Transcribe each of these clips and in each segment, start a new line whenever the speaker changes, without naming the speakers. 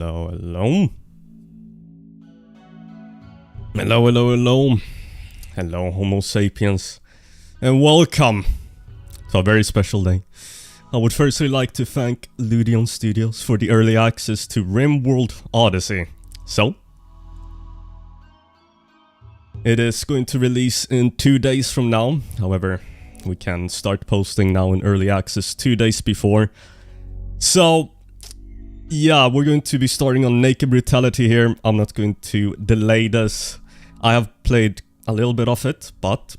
Hello, hello. Hello, hello, hello. Hello, Homo sapiens. And welcome to a very special day. I would firstly like to thank Ludion Studios for the early access to RimWorld Odyssey. So, it is going to release in 2 days from now. However, we can start posting now in early access 2 days before. So, yeah, we're going to be starting on Naked Brutality here. I'm not going to delay this. I have played a little bit of it, but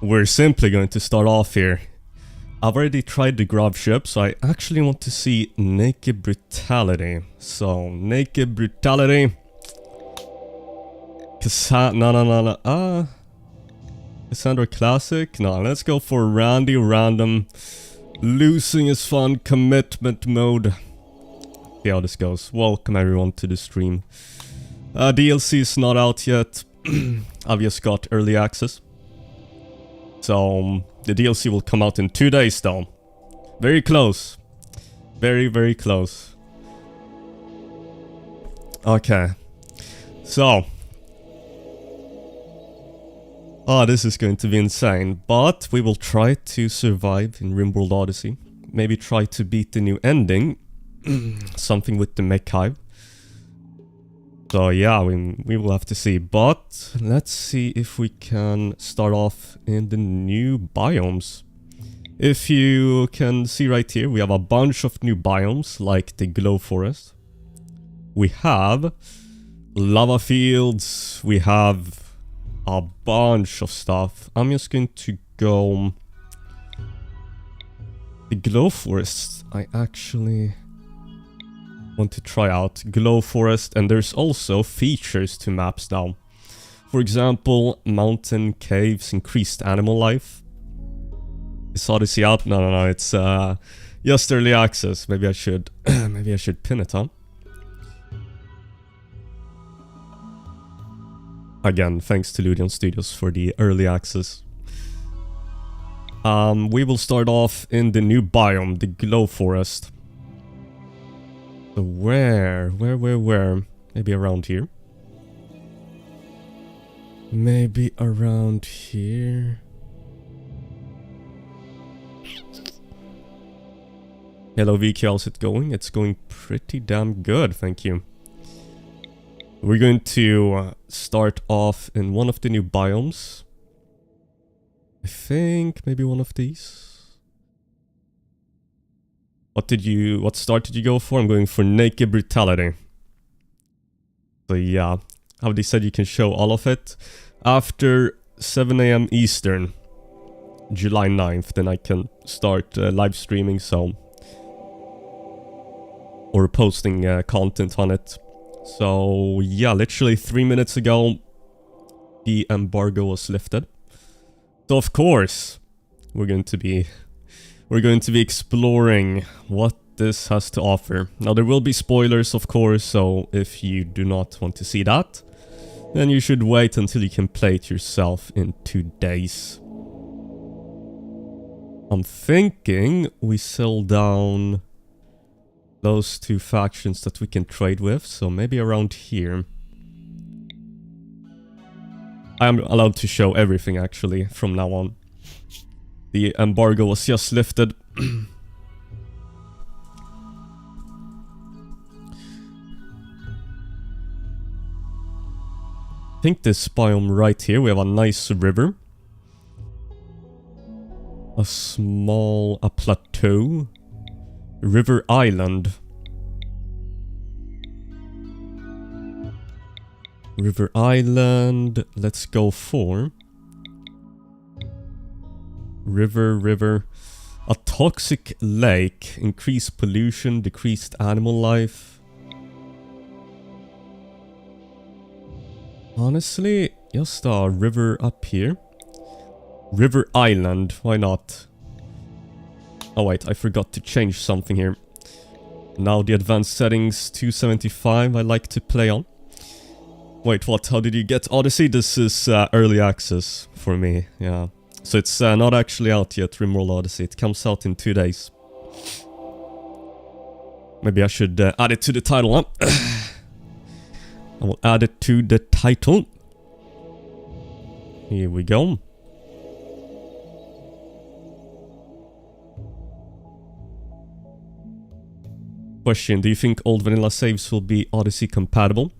we're simply going to start off here. I've already tried the gravship, so I actually want to see Naked Brutality. So, Naked Brutality. No. Cassandra Classic? No, let's go for Randy Random. Losing is fun, commitment mode. See how this goes. Welcome everyone to the stream. DLC is not out yet. I've just got early access. So, the DLC will come out in 2 days though. Very close. Very, very close. Okay. So. This is going to be insane. But we will try to survive in RimWorld Odyssey. Maybe try to beat the new ending. Something with the mech hive. So yeah, we will have to see. But let's see if we can start off in the new biomes. If you can see right here, we have a bunch of new biomes like the glowforests. We have lava fields. We have a bunch of stuff. I'm just going to go the glowforests. I actually want to try out glowforest, and there's also features to maps now. For example, mountain caves, increased animal life. Is Odyssey out? No. It's just early access. Maybe I should pin it, huh? Again, thanks to Ludion Studios for the early access. We will start off in the new biome, the glowforest. So where? Maybe around here? Maybe around here? Hello veequeue, how's it going? It's going pretty damn good, thank you. We're going to start off in one of the new biomes. I think maybe one of these. What start did you go for? I'm going for Naked Brutality. So yeah, how they said you can show all of it after 7 AM Eastern, July 9th, then I can start live streaming, so, or posting content on it. So yeah, literally 3 minutes ago, the embargo was lifted. So of course, we're going to be exploring what this has to offer. Now there will be spoilers, of course, so if you do not want to see that, then you should wait until you can play it yourself in 2 days. I'm thinking we sell down those 2 factions that we can trade with, so maybe around here. I am allowed to show everything actually from now on. The embargo was just lifted. I think this biome right here, we have a nice river. A plateau. River Island. River Island. Let's go for river. A toxic lake. Increased pollution. Decreased animal life. Honestly, just a river up here. River Island. Why not? Oh wait, I forgot to change something here. Now the advanced settings 275 I like to play on. Wait, what? How did you get Odyssey? This is early access for me, yeah. So it's not actually out yet, RimWorld Odyssey. It comes out in 2 days. Maybe I should add it to the title, huh? I will add it to the title. Here we go. Question, do you think old vanilla saves will be Odyssey compatible?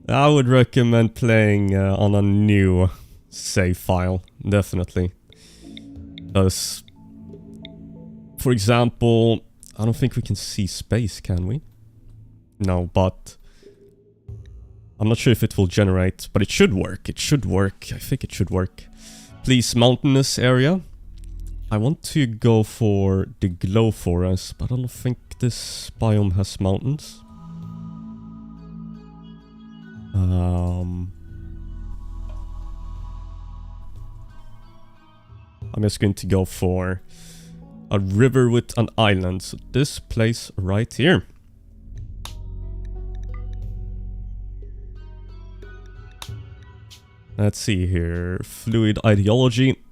I would recommend playing on a new save file, definitely. Because, for example, I don't think we can see space, can we? No, but I'm not sure if it will generate, but it should work. It should work. I think it should work. Please, mountainous area. I want to go for the glowforests, but I don't think this biome has mountains. I'm just going to go for a river with an island. So this place right here. Let's see here. Fluid ideology.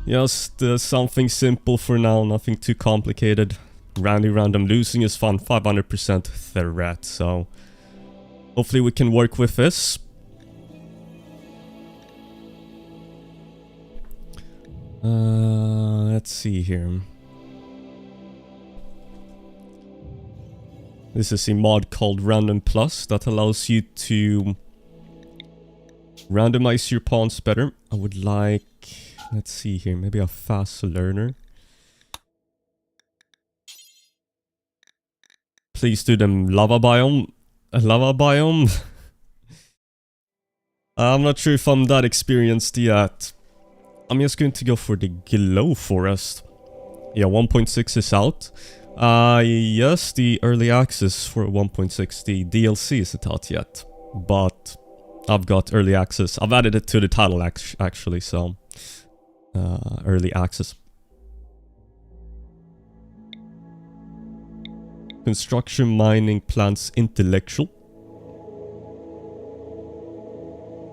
Just something simple for now, nothing too complicated. Random losing is fun, 500% threat, so hopefully we can work with this. Let's see here. This is a mod called Random Plus that allows you to randomize your pawns better. I would like, let's see here, maybe a fast learner. Please do them lava biome. A lava biome? I'm not sure if I'm that experienced yet. I'm just going to go for the glowforest. Yeah, 1.6 is out. Yes, the early access for 1.6, the DLC isn't out yet. But I've got early access. I've added it to the title actually, so early access. Construction mining plants intellectual.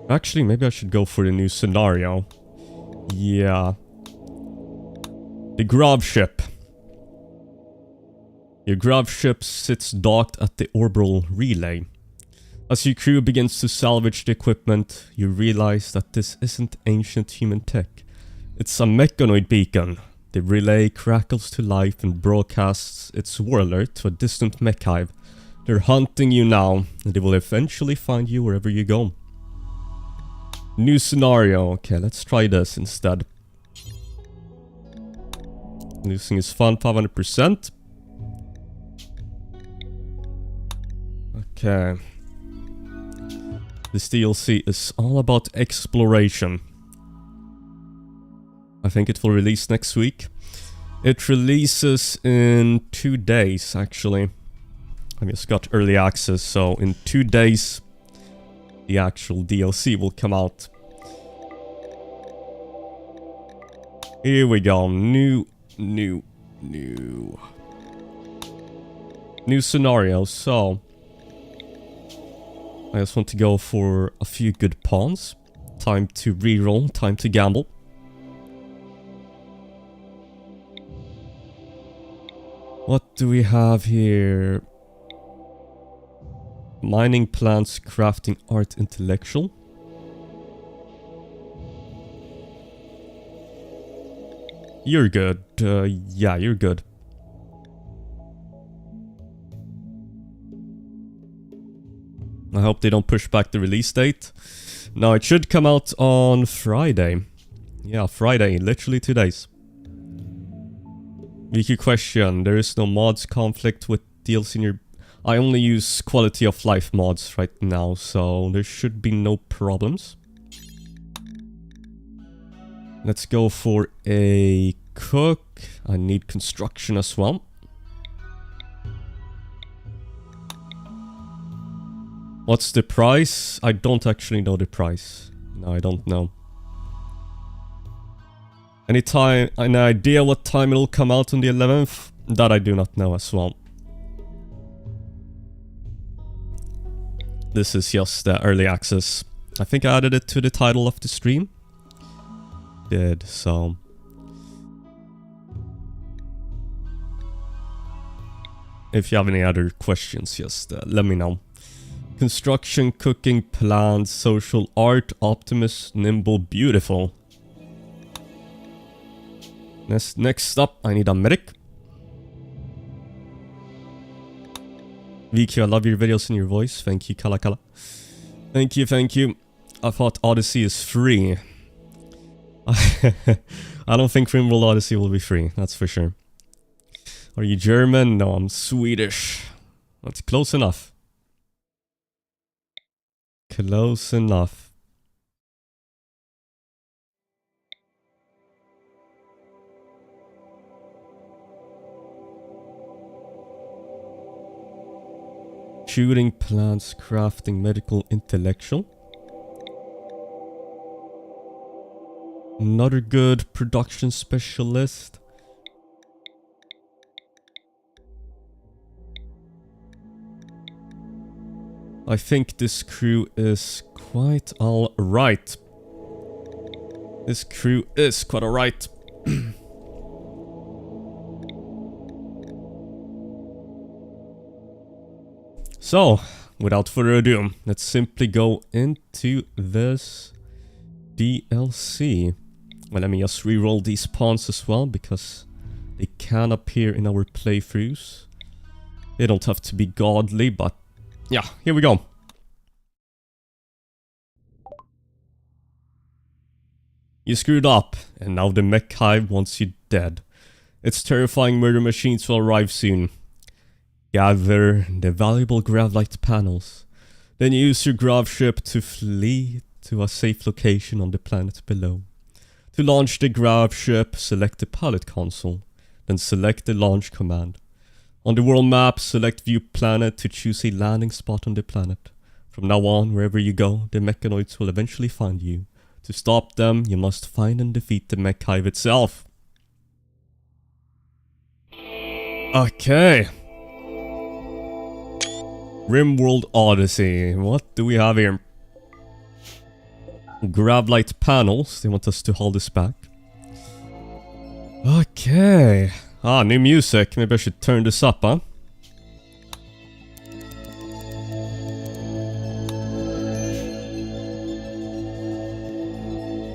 Actually, maybe I should go for the new scenario. Yeah. The gravship. Your gravship sits docked at the orbital relay. As your crew begins to salvage the equipment, you realize that this isn't ancient human tech. It's a mechanoid beacon. The relay crackles to life and broadcasts its war alert to a distant mech hive. They're hunting you now, and they will eventually find you wherever you go. New scenario. Okay, let's try this instead. Losing is fun, 500%. Okay. This DLC is all about exploration. I think it will release next week. It releases in 2 days, actually. I just got early access, so in 2 days, the actual DLC will come out. Here we go. New scenario. So, I just want to go for a few good pawns. Time to reroll, time to gamble. What do we have here? Mining plants, crafting art intellectual. You're good. Yeah, you're good. I hope they don't push back the release date. No, it should come out on Friday. Yeah, Friday, literally 2 days. Veequeue question, there is no mods conflict with DLC in your... I only use quality of life mods right now, so there should be no problems. Let's go for a cook. I need construction as well. What's the price? I don't actually know the price. No, I don't know. Any idea what time it'll come out on the 11th? That I do not know as well. This is just early access. I think I added it to the title of the stream. Did, so... if you have any other questions, just let me know. Construction, cooking, plants, social, art, optimist, nimble, beautiful. Next up, I need a medic. veequeue, I love your videos and your voice. Thank you, Kala Kala. Thank you, thank you. I thought Odyssey is free. I don't think RimWorld Odyssey will be free, that's for sure. Are you German? No, I'm Swedish. That's close enough. Close enough. Shooting, plants, crafting, medical, intellectual. Another good production specialist. I think this crew is quite alright. This crew is quite alright. So, without further ado, let's simply go into this DLC. Well, let me just reroll these pawns as well, because they can appear in our playthroughs. They don't have to be godly, but yeah, here we go. You screwed up, and now the mech hive wants you dead. Its terrifying murder machines will arrive soon. Gather the valuable gravlight panels. Then use your gravship to flee to a safe location on the planet below. To launch the gravship, select the pilot console. Then select the launch command. On the world map, select View Planet to choose a landing spot on the planet. From now on, wherever you go, the mechanoids will eventually find you. To stop them, you must find and defeat the mech hive itself. Okay. RimWorld Odyssey. What do we have here? Gravlight panels. They want us to hold this back. Okay. Ah, new music. Maybe I should turn this up, huh?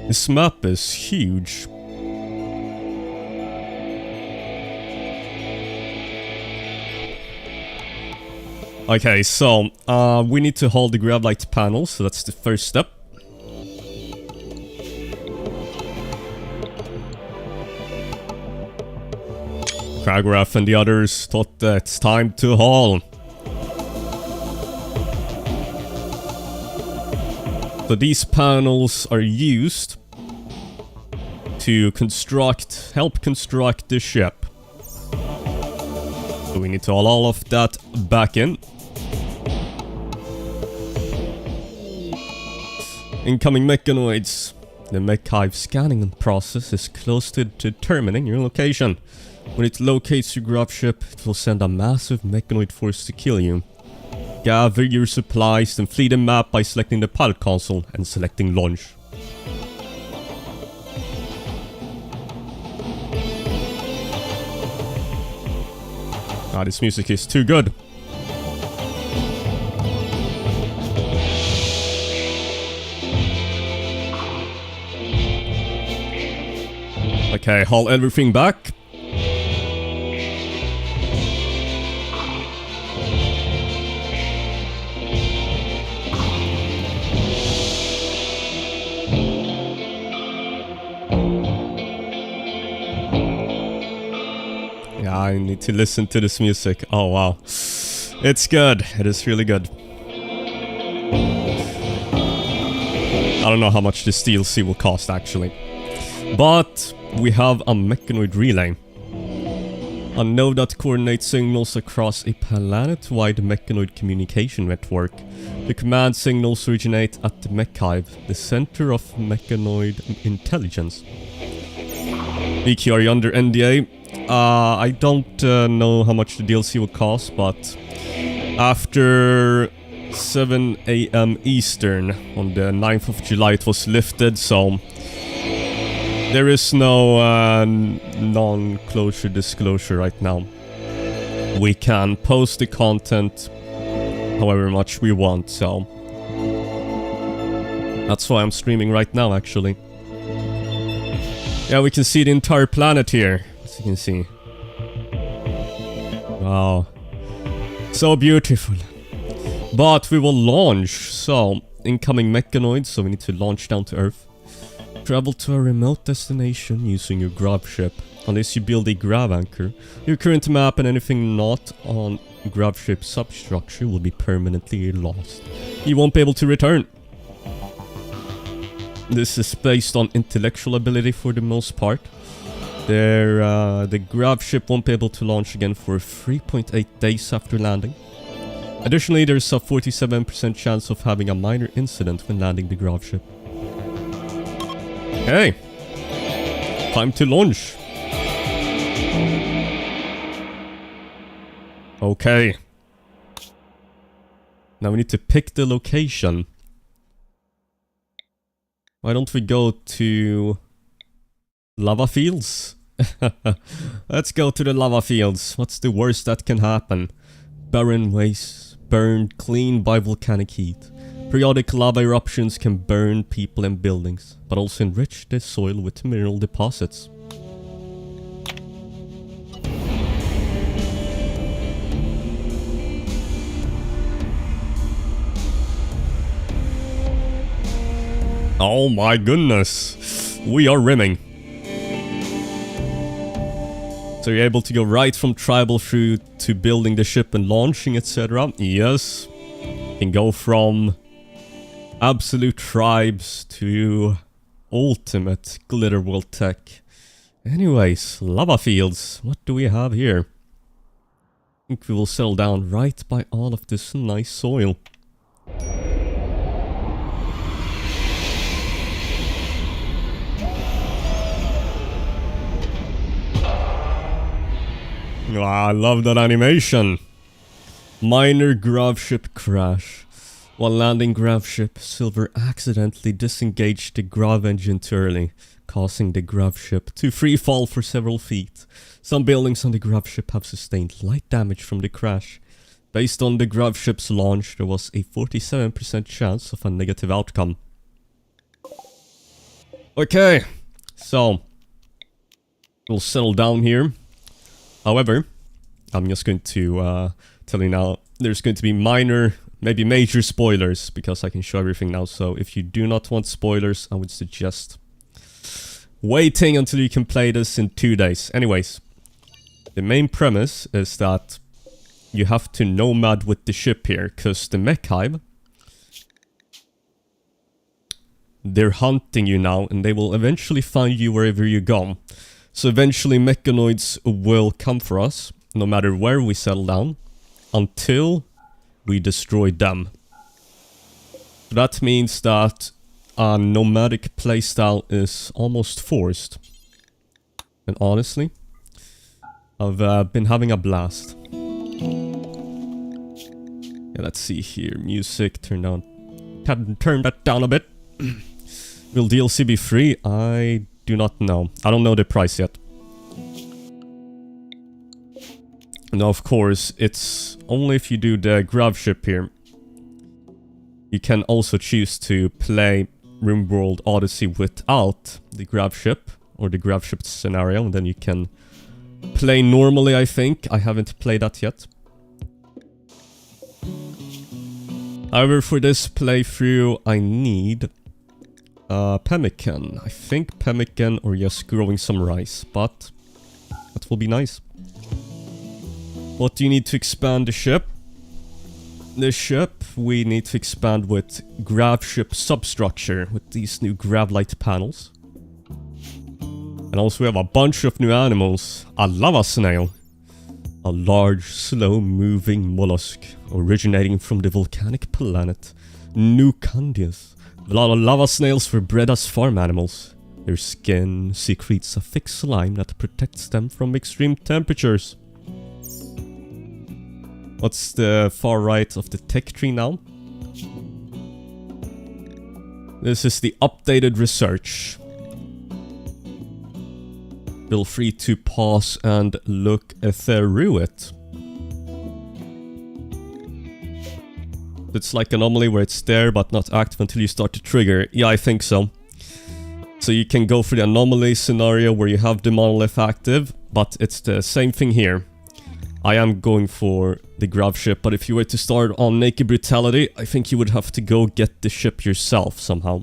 This map is huge. Okay, so we need to hold the gravlight panels, so that's the first step. Kragraf and the others thought that it's time to haul. So these panels are used to help construct the ship. So we need to haul all of that back in. Incoming mechanoids. The mech hive scanning process is close to determining your location. When it locates your gravship, it will send a massive mechanoid force to kill you. Gather your supplies and flee the map by selecting the pilot console and selecting launch. Ah, this music is too good. Okay, haul everything back. Yeah, I need to listen to this music. Oh wow. It's good. It is really good. I don't know how much this DLC will cost actually. But we have a mechanoid relay. A node that coordinates signals across a planet-wide mechanoid communication network. The command signals originate at the mech hive, the center of mechanoid intelligence. veequeue, are you under NDA? I don't know how much the DLC will cost, but after 7 AM Eastern on the 9th of July it was lifted, so there is no non-closure disclosure right now. we can post the content however much we want, so that's why I'm streaming right now, actually. Yeah, we can see the entire planet here, as you can see. Wow. So beautiful. But we will launch, so incoming mechanoids, so we need to launch down to Earth. Travel to a remote destination using your gravship. Unless you build a grav anchor, your current map and anything not on gravship substructure will be permanently lost. You won't be able to return. This is based on intellectual ability for the most part. The gravship won't be able to launch again for 3.8 days after landing. Additionally, there's a 47% chance of having a minor incident when landing the gravship. Okay, time to launch. Okay. Now we need to pick the location. Why don't we go to lava fields? Let's go to the lava fields. What's the worst that can happen? Barren wastes, burned clean by volcanic heat. Periodic lava eruptions can burn people and buildings, but also enrich the soil with mineral deposits. Oh my goodness, we are rimming. So you're able to go right from tribal through to building the ship and launching, etc. Yes. You can go from absolute tribes to ultimate glitter world tech. Anyways, lava fields. What do we have here? I think we will settle down right by all of this nice soil. Oh, I love that animation. Minor gravship crash. While landing gravship, Silver accidentally disengaged the grav engine too early, causing the gravship to free fall for several feet. Some buildings on the gravship have sustained light damage from the crash. Based on the gravship's launch, there was a 47% chance of a negative outcome. Okay, so we'll settle down here. However, I'm just going to tell you now, there's going to be minor, maybe major spoilers, because I can show everything now. So if you do not want spoilers, I would suggest waiting until you can play this in 2 days. Anyways, the main premise is that you have to nomad with the ship here, because the mech hive, they're hunting you now, and they will eventually find you wherever you go. So eventually mechanoids will come for us, no matter where we settle down, until we destroy them. That means that a nomadic playstyle is almost forced. And honestly, I've been having a blast. Yeah, let's see here, music, turn that down a bit. Will DLC be free? I do not know. I don't know the price yet. Now, of course, it's only if you do the gravship here. You can also choose to play RimWorld Odyssey without the gravship, or the gravship scenario, and then you can play normally, I think. I haven't played that yet. However, for this playthrough, I need pemmican. I think pemmican or just growing some rice, but that will be nice. What do you need to expand the ship? The ship we need to expand with gravship substructure with these new gravlight panels. And also we have a bunch of new animals. A lava snail. A large, slow-moving mollusk originating from the volcanic planet Nucandius. A lot of lava snails were bred as farm animals. Their skin secretes a thick slime that protects them from extreme temperatures. What's the far right of the tech tree now? This is the updated research. Feel free to pause and look through it. it's like anomaly where it's there but not active until you start to trigger. Yeah, I think so. So you can go for the anomaly scenario where you have the monolith active, but it's the same thing here. I am going for the gravship, but if you were to start on Naked Brutality, I think you would have to go get the ship yourself somehow.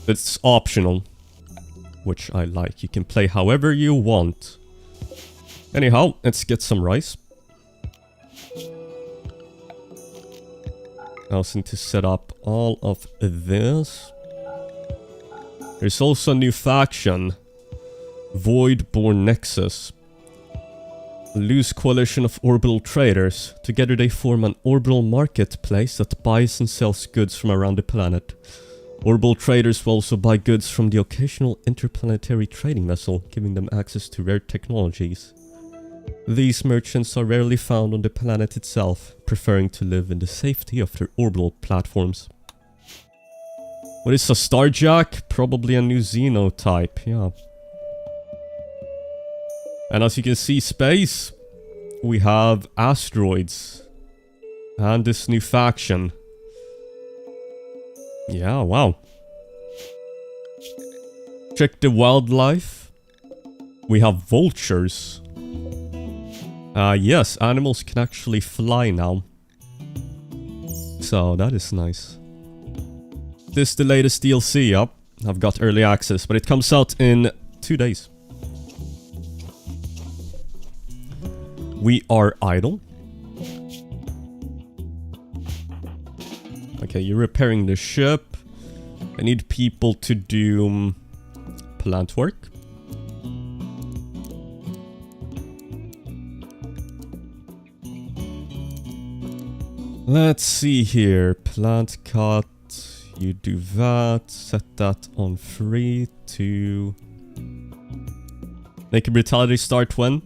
It's optional, which I like. You can play however you want. Anyhow, let's get some rice. I also need to set up all of this. There's also a new faction. Voidborn Nexus. A loose coalition of orbital traders. Together they form an orbital marketplace that buys and sells goods from around the planet. Orbital traders will also buy goods from the occasional interplanetary trading vessel, giving them access to rare technologies. These merchants are rarely found on the planet itself, preferring to live in the safety of their orbital platforms. What is a Starjack? Probably a new xenotype, yeah. And as you can see, space, we have asteroids. And this new faction. Yeah, wow. Check the wildlife. We have vultures. Yes, animals can actually fly now. So that is nice. This is the latest DLC, yep. I've got early access, but it comes out in 2 days. We are idle. Okay, you're repairing the ship. I need people to do plant work. Let's see here. Plant cut. You do that. Set that on 3 to... Naked Brutality start when?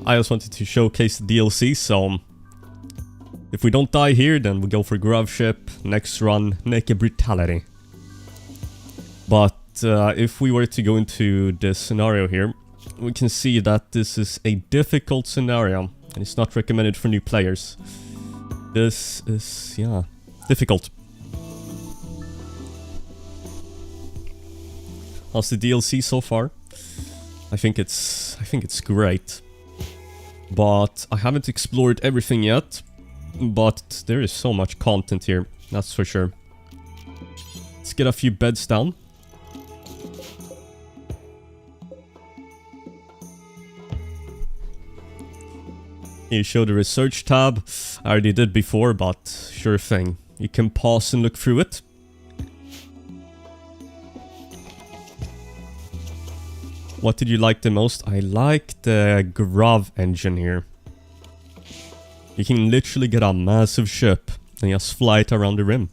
I just wanted to showcase the DLC, so... If we don't die here, then we go for gravship. Next run, Naked Brutality. But if we were to go into this scenario here, we can see that this is a difficult scenario. And it's not recommended for new players. This is, yeah, difficult. How's the DLC so far? I think it's great. But I haven't explored everything yet. But there is so much content here, that's for sure. Let's get a few beds down. You show the research tab. I already did before, but sure thing. You can pause and look through it. What did you like the most? I like the grav engine here. You can literally get a massive ship and just fly it around the rim.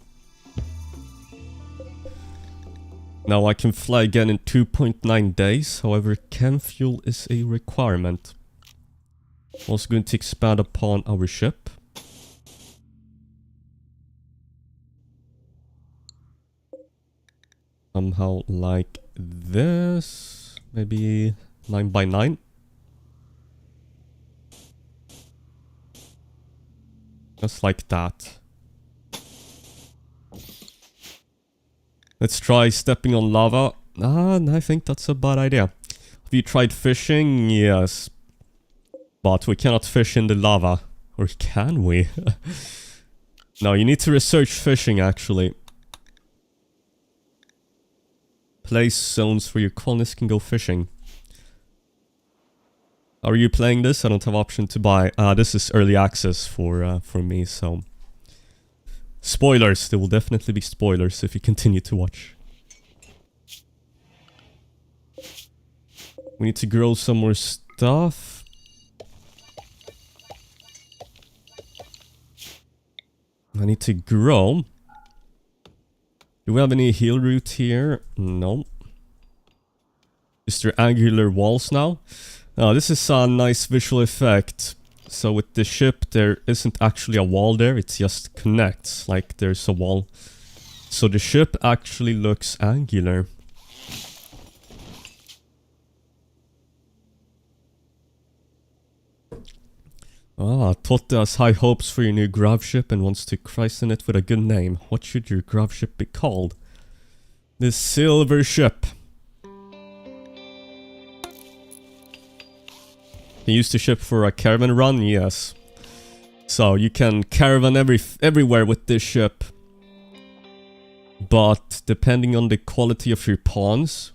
Now I can fly again in 2.9 days, however chem fuel is a requirement. Also going to expand upon our ship. Somehow like this. Maybe 9 by 9. Just like that. Let's try stepping on lava. I think that's a bad idea. Have you tried fishing? Yes. But we cannot fish in the lava. Or can we? No, you need to research fishing actually. Place zones where your colonists can go fishing. Are you playing this? I don't have option to buy. This is early access for me, so... Spoilers! There will definitely be spoilers if you continue to watch. We need to grow some more stuff. I need to grow. Do we have any heal route here? No. Is there angular walls now? This is a nice visual effect. So with the ship, there isn't actually a wall there, it just connects, like there's a wall. So the ship actually looks angular. Ah, Totte has high hopes for your new gravship and wants to christen it with a good name. What should your gravship be called? The Silver Ship. You use the ship for a caravan run? Yes. So you can caravan everywhere with this ship. But depending on the quality of your pawns,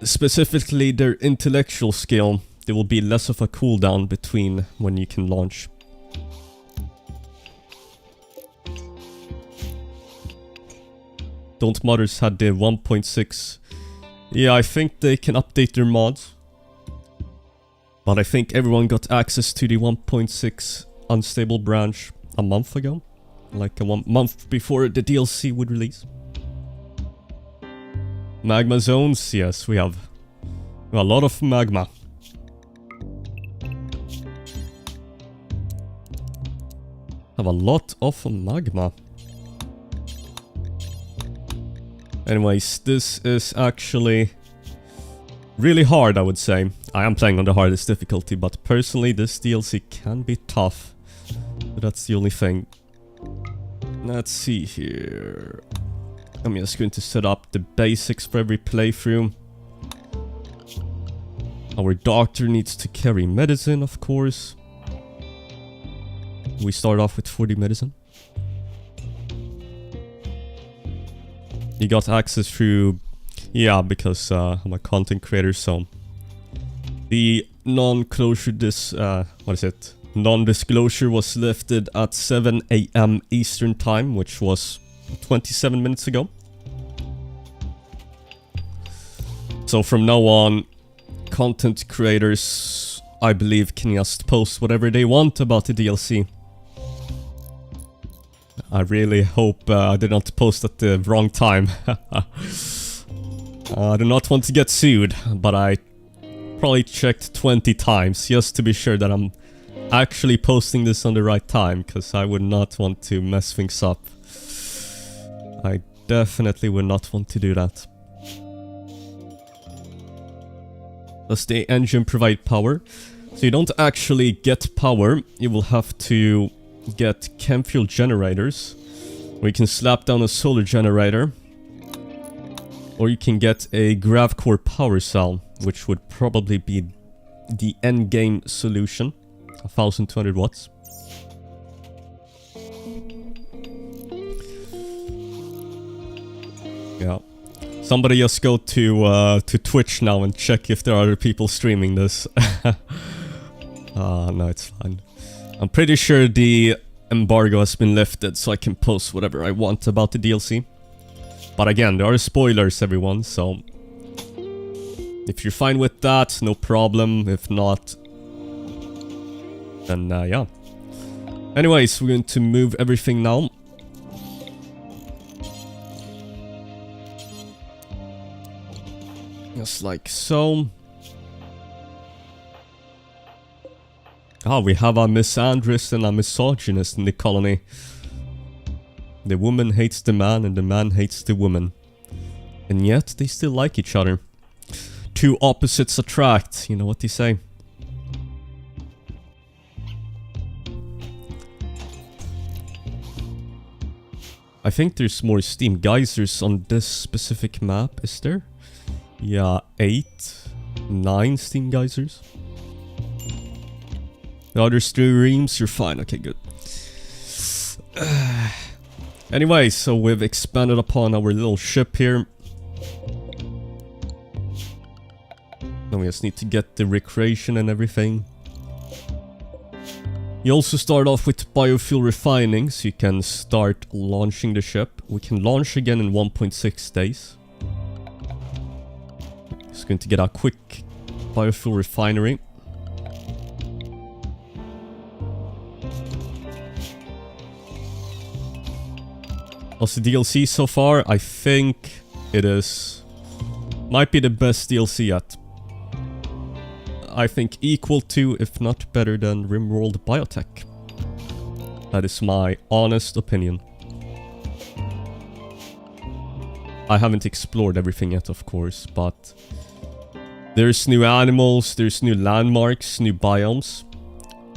specifically their intellectual skill, there will be less of a cooldown between when you can launch. Don't Modders had the 1.6. Yeah, I think they can update their mods. But I think everyone got access to the 1.6 unstable branch a month ago. Like a month before the DLC would release. Magma zones, yes, we have a lot of magma. Have a lot of magma. Anyways, this is actually really hard, I would say. I am playing on the hardest difficulty, but personally this DLC can be tough. But that's the only thing. Let's see here. I'm just going to set up the basics for every playthrough. Our doctor needs to carry medicine, of course. We start off with 40 medicine. You got access through... Yeah, because I'm a content creator, so... The non-closure non-disclosure was lifted at 7 AM Eastern Time, which was 27 minutes ago. So from now on, content creators, I believe, can just post whatever they want about the DLC. I really hope I did not post at the wrong time. I do not want to get sued, but I probably checked 20 times just to be sure that I'm actually posting this on the right time, because I would not want to mess things up. I definitely would not want to do that. Does the engine provide power? So you don't actually get power, you will have to get chem fuel generators, or you can slap down a solar generator, or you can get a gravcore power cell, which would probably be the end game solution. 1200 watts. Yeah. Somebody just go to Twitch now and check if there are other people streaming this. No, it's fine. I'm pretty sure the embargo has been lifted, so I can post whatever I want about the DLC. But again, there are spoilers, everyone, so... If you're fine with that, no problem. If not... Then, yeah. Anyways, we're going to move everything now. Just like so. Ah, we have a misandrist and a misogynist in the colony. The woman hates the man and the man hates the woman. And yet, they still like each other. Two opposites attract, you know what they say. I think there's more steam geysers on this specific map, is there? Yeah, 8, 9 steam geysers. The other streams, you're fine. Okay, good. Anyway, so we've expanded upon our little ship here. Now we just need to get the recreation and everything. You also start off with biofuel refining, so you can start launching the ship. We can launch again in 1.6 days. Just going to get a quick biofuel refinery. What's the DLC so far? I think it is... might be the best DLC yet. I think equal to, if not better than, RimWorld Biotech. That is my honest opinion. I haven't explored everything yet, of course, but... There's new animals, there's new landmarks, new biomes.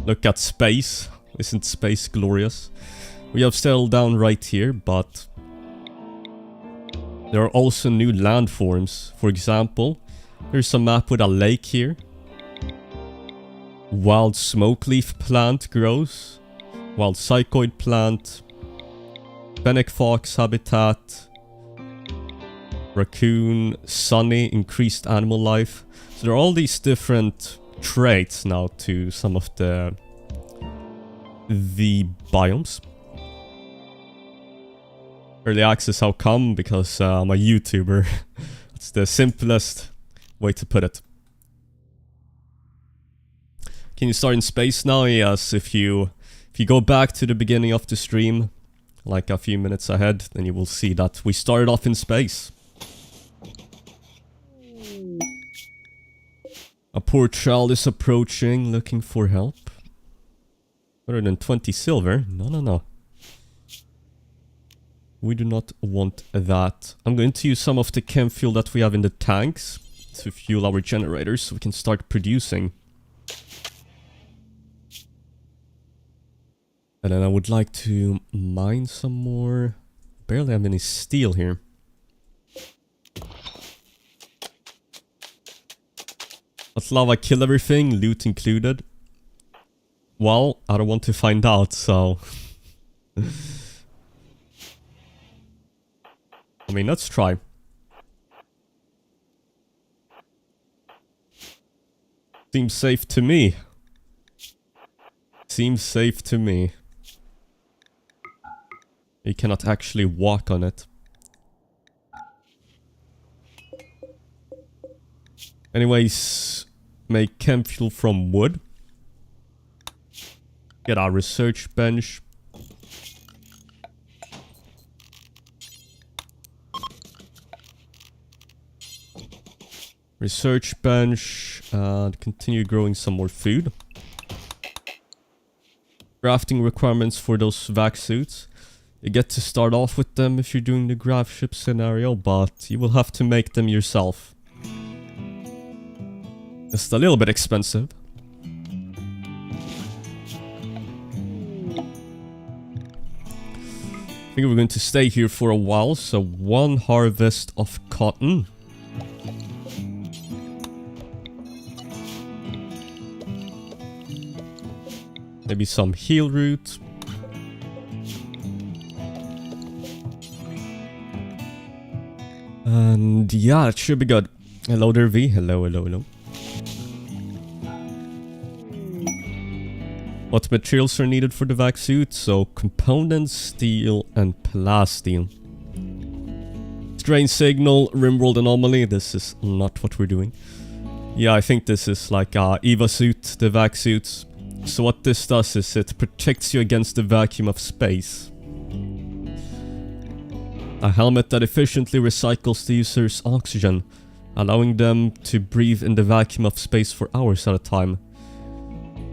Look at space. Isn't space glorious? We have settled down right here, but there are also new landforms. For example, here's a map with a lake here. Wild smoke leaf plant grows. Wild psychoid plant. Fennec fox habitat. Raccoon, sunny, increased animal life. So there are all these different traits now to some of the biomes. Early access, how come? Because I'm a YouTuber. It's the simplest way to put it. Can you start in space now? Yes, if you go back to the beginning of the stream, like a few minutes ahead, then you will see that we started off in space. A poor child is approaching, looking for help. Better than 20 silver? No, no, no. We do not want that. I'm going to use some of the chem fuel that we have in the tanks to fuel our generators so we can start producing. And then I would like to mine some more. Barely have any steel here. Does lava kill everything? Loot included? Well, I don't want to find out, so... I mean, let's try. Seems safe to me. Seems safe to me. You cannot actually walk on it. Anyways, make chem fuel from wood. Get our research bench. Research bench, and continue growing some more food. Crafting requirements for those vac suits. You get to start off with them if you're doing the gravship scenario, but you will have to make them yourself. Just a little bit expensive. I think we're going to stay here for a while, so one harvest of cotton. Maybe some heel root. And yeah, it should be good. Hello there, V. Hello, hello, hello. What materials are needed for the vac suit? So, components, steel, and plasteel. Strange signal, RimWorld anomaly. This is not what we're doing. Yeah, I think this is like EVA suit, the vac suits. So what this does is it protects you against the vacuum of space. A helmet that efficiently recycles the user's oxygen, allowing them to breathe in the vacuum of space for hours at a time.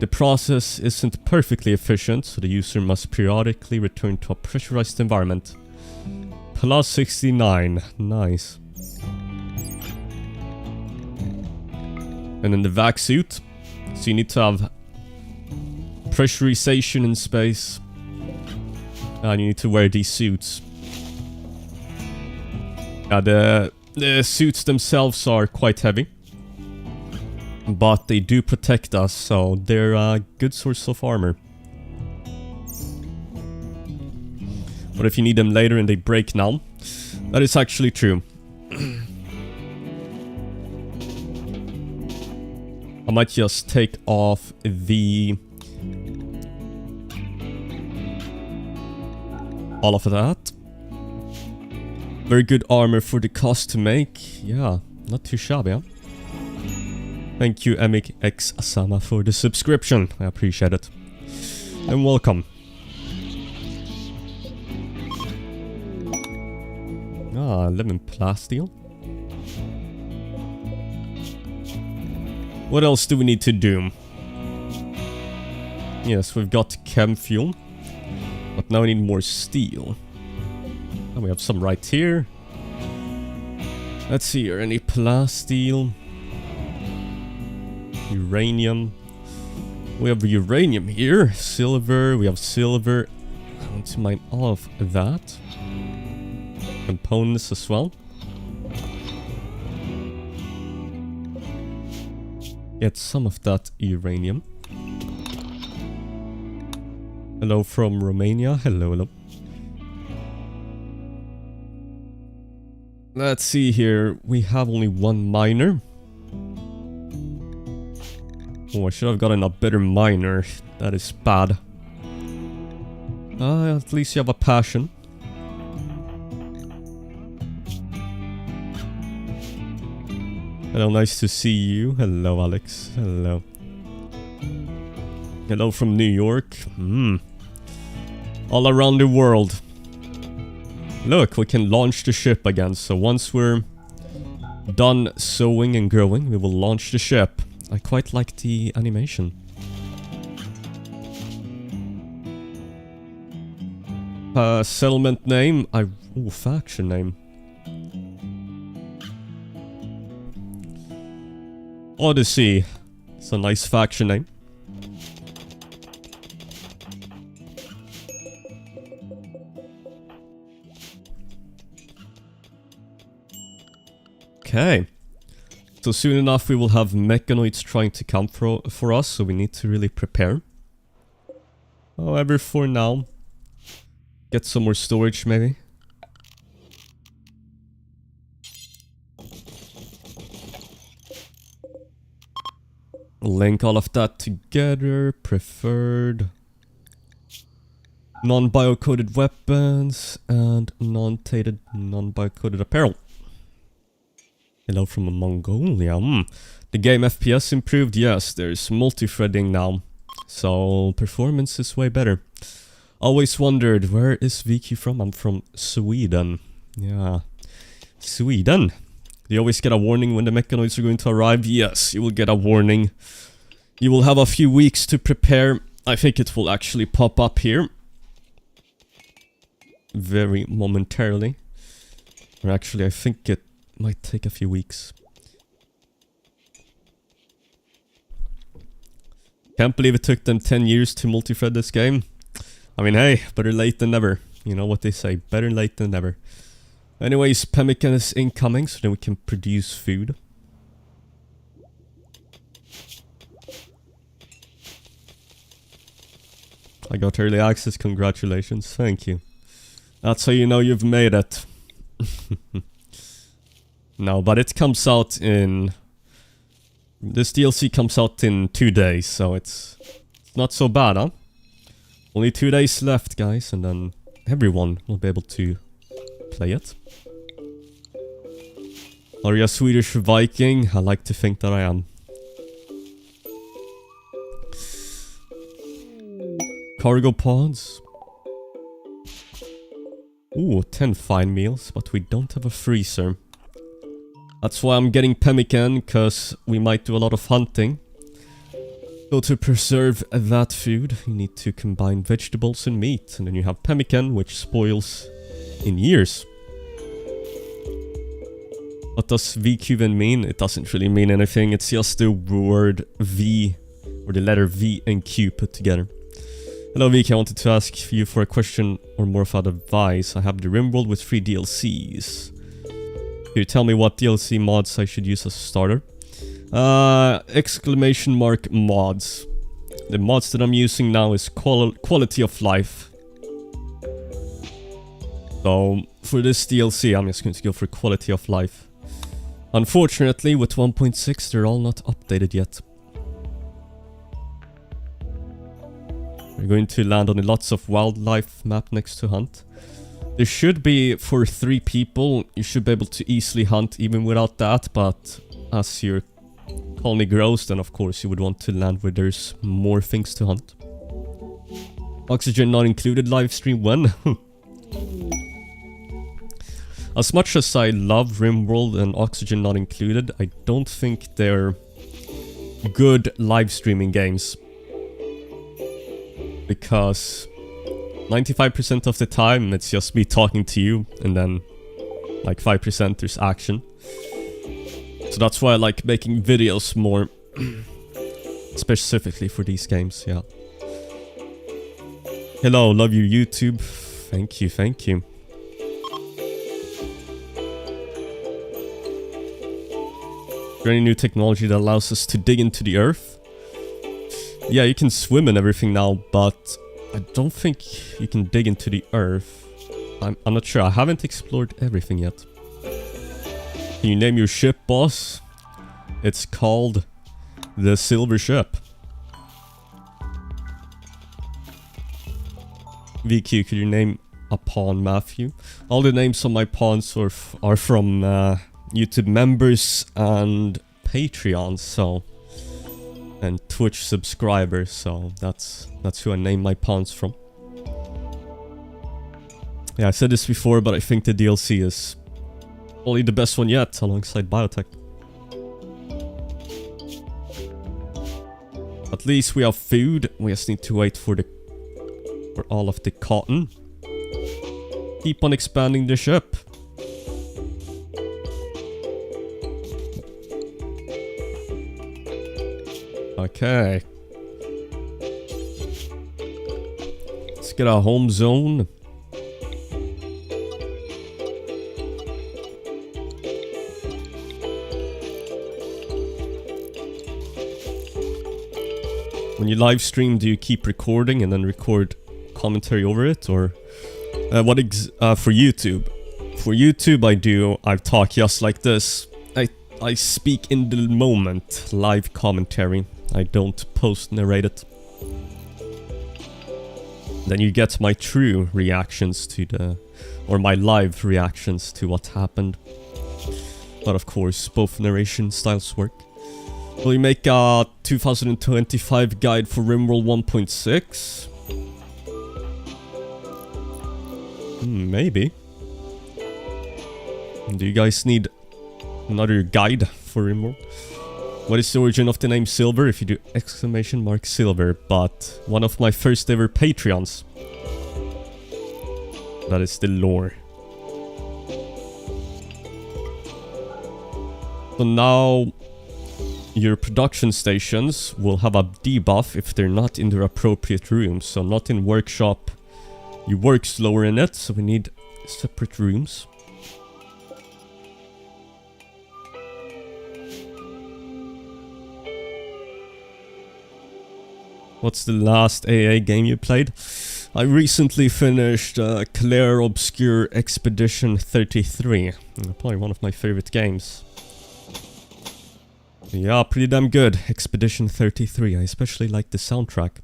The process isn't perfectly efficient, so the user must periodically return to a pressurized environment. Plus 69. Nice. And then the vac suit. So you need to have pressurization in space. And you need to wear these suits. The suits themselves are quite heavy. But they do protect us, so they're a good source of armor. But if you need them later and they break now, that is actually true. I might just take off all of that. Very good armor for the cost to make. Yeah, not too shabby, huh? Thank you, MX Asama, for the subscription. I appreciate it. And welcome. Ah, 11 plasteel. What else do we need to do? Yes, we've got chem fuel. But now we need more steel. And we have some right here. Let's see here, any plasteel? Uranium. We have uranium here, silver, we have silver. I want to mine all of that. Components as well. Get some of that uranium. Hello from Romania. Hello, hello. Let's see here. We have only one miner. Oh, I should have gotten a better miner. That is bad. At least you have a passion. Hello, nice to see you. Hello, Alex. Hello. Hello from New York. All around the world. Look, we can launch the ship again. So once we're done sowing and growing, we will launch the ship. I quite like the animation. Settlement name. Ooh, faction name. Odyssey. It's a nice faction name. Okay. So soon enough we will have mechanoids trying to come for us, so we need to really prepare. However, for now, get some more storage maybe. Link all of that together. Preferred. Non-biocoded weapons and non-tated, non-biocoded apparel. Hello from Mongolia. The game FPS improved. Yes, there's multi-threading now. So performance is way better. Always wondered, where is veequeue from? I'm from Sweden. Yeah. Sweden. Do you always get a warning when the mechanoids are going to arrive? Yes, you will get a warning. You will have a few weeks to prepare. I think it will actually pop up here. Very momentarily. Or actually, I think it might take a few weeks. Can't believe it took them 10 years to multi-thread this game. I mean, hey, better late than never. You know what they say, better late than never. Anyways, pemmican is incoming, so then we can produce food. I got early access, congratulations, thank you. That's how you know you've made it. No, but it comes out in... This DLC comes out in 2 days, so it's not so bad, huh? Only 2 days left, guys, and then everyone will be able to play it. Are you a Swedish Viking? I like to think that I am. Cargo pods. Ooh, 10 fine meals, but we don't have a freezer. That's why I'm getting pemmican, because we might do a lot of hunting. So to preserve that food, you need to combine vegetables and meat. And then you have pemmican, which spoils in years. What does veequeue even mean? It doesn't really mean anything. It's just the word V, or the letter V and Q put together. Hello Vicky, I wanted to ask you for a question or more of advice. I have the RimWorld with 3 DLCs. Can you tell me what DLC mods I should use as a starter? Exclamation mark mods. The mods that I'm using now is quality of life. So for this DLC I'm just going to go for quality of life. Unfortunately with 1.6 they're all not updated yet. We're going to land on lots of wildlife map next to hunt. There should be, for 3 people, you should be able to easily hunt even without that, but as your colony grows, then of course you would want to land where there's more things to hunt. Oxygen not included livestream when? As much as I love RimWorld and Oxygen not included, I don't think they're good live streaming games. Because 95% of the time it's just me talking to you, and then like 5% there's action. So that's why I like making videos more. Specifically for these games, yeah. Hello, love you YouTube. Thank you, thank you. Is there any new technology that allows us to dig into the earth? Yeah, you can swim and everything now, but I don't think you can dig into the earth. I'm not sure. I haven't explored everything yet. Can you name your ship, boss? It's called the Silver Ship. veequeue, could you name a pawn, Matthew? All the names on my pawns are from YouTube members and Patreons, so... and Twitch subscribers, so that's who I name my pawns from. Yeah, I said this before, but I think the DLC is only the best one yet, alongside Biotech. At least we have food. We just need to wait for all of the cotton. Keep on expanding the ship. Okay. Let's get our home zone. When you live stream, do you keep recording and then record commentary over it, or for YouTube? For YouTube, I do. I talk just like this. I speak in the moment, live commentary. I don't post narrate it. Then you get my true reactions to or my live reactions to what happened. But of course, both narration styles work. Will you make a 2025 guide for RimWorld 1.6? Maybe. Do you guys need another guide for RimWorld? What is the origin of the name Silver? If you do exclamation mark Silver, but one of my first ever Patreons. That is the lore. So now your production stations will have a debuff if they're not in their appropriate rooms. So not in workshop. You work slower in it, so we need separate rooms. What's the last AA game you played? I recently finished Claire Obscure Expedition 33. Probably one of my favorite games. Yeah, pretty damn good. Expedition 33. I especially like the soundtrack.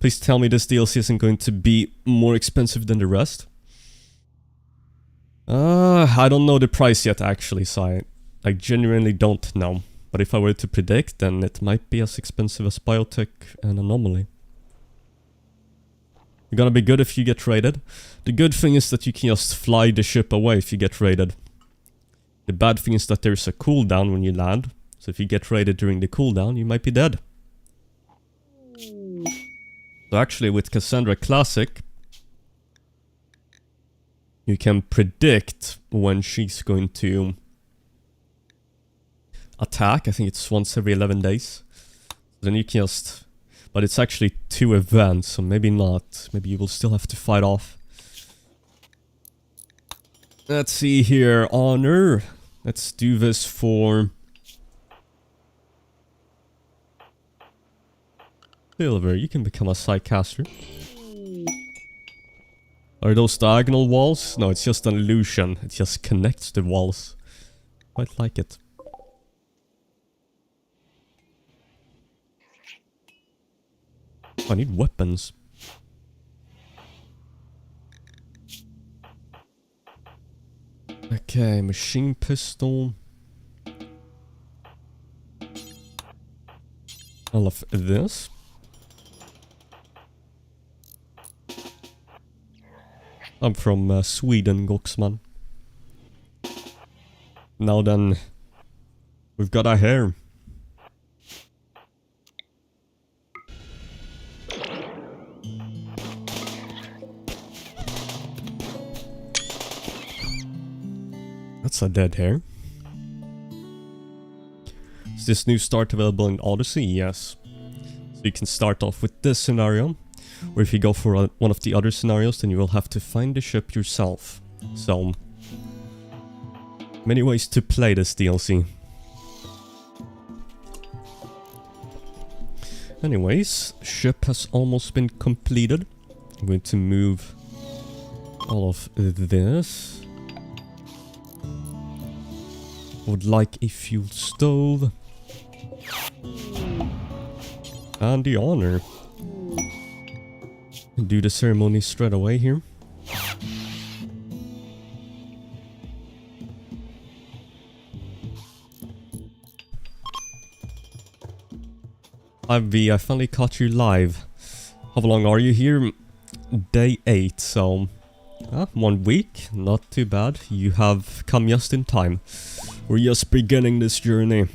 Please tell me this DLC isn't going to be more expensive than the rest. I don't know the price yet, actually, so I genuinely don't know. But if I were to predict, then it might be as expensive as Biotech and Anomaly. You're gonna be good if you get raided. The good thing is that you can just fly the ship away if you get raided. The bad thing is that there's a cooldown when you land. So if you get raided during the cooldown, you might be dead. So actually with Cassandra Classic, you can predict when she's going to attack. I think it's once every 11 days. Then you can just... But it's actually 2 events, so maybe not. Maybe you will still have to fight off. Let's see here. Honor. Let's do this for... Silver. You can become a Psycaster. Are those diagonal walls? No, it's just an illusion. It just connects the walls. Quite like it. I need weapons. Okay, machine pistol. I love this. I'm from Sweden, Goxman. Now then, we've got our hair. That's a dead hair. Is this new start available in Odyssey? Yes. So you can start off with this scenario, or if you go for one of the other scenarios, then you will have to find the ship yourself. So, many ways to play this DLC. Anyways, ship has almost been completed. I'm going to move all of this. Would like a fuel stove. And the honor. Do the ceremony straight away here. Hi V, I finally caught you live. How long are you here? Day 8, so 1 week, not too bad. You have come just in time. We're just beginning this journey.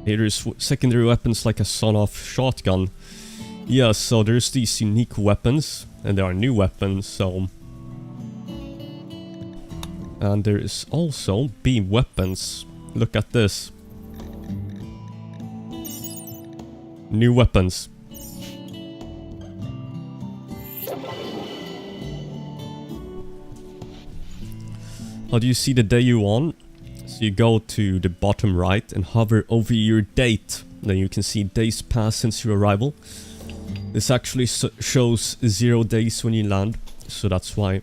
There's secondary weapons like a son-off shotgun. Yeah, so there's these unique weapons, and there are new weapons, so... And there is also beam weapons. Look at this. New weapons. How do you see the day you on? So you go to the bottom right and hover over your date. Then you can see days pass since your arrival. This actually shows 0 days when you land. So that's why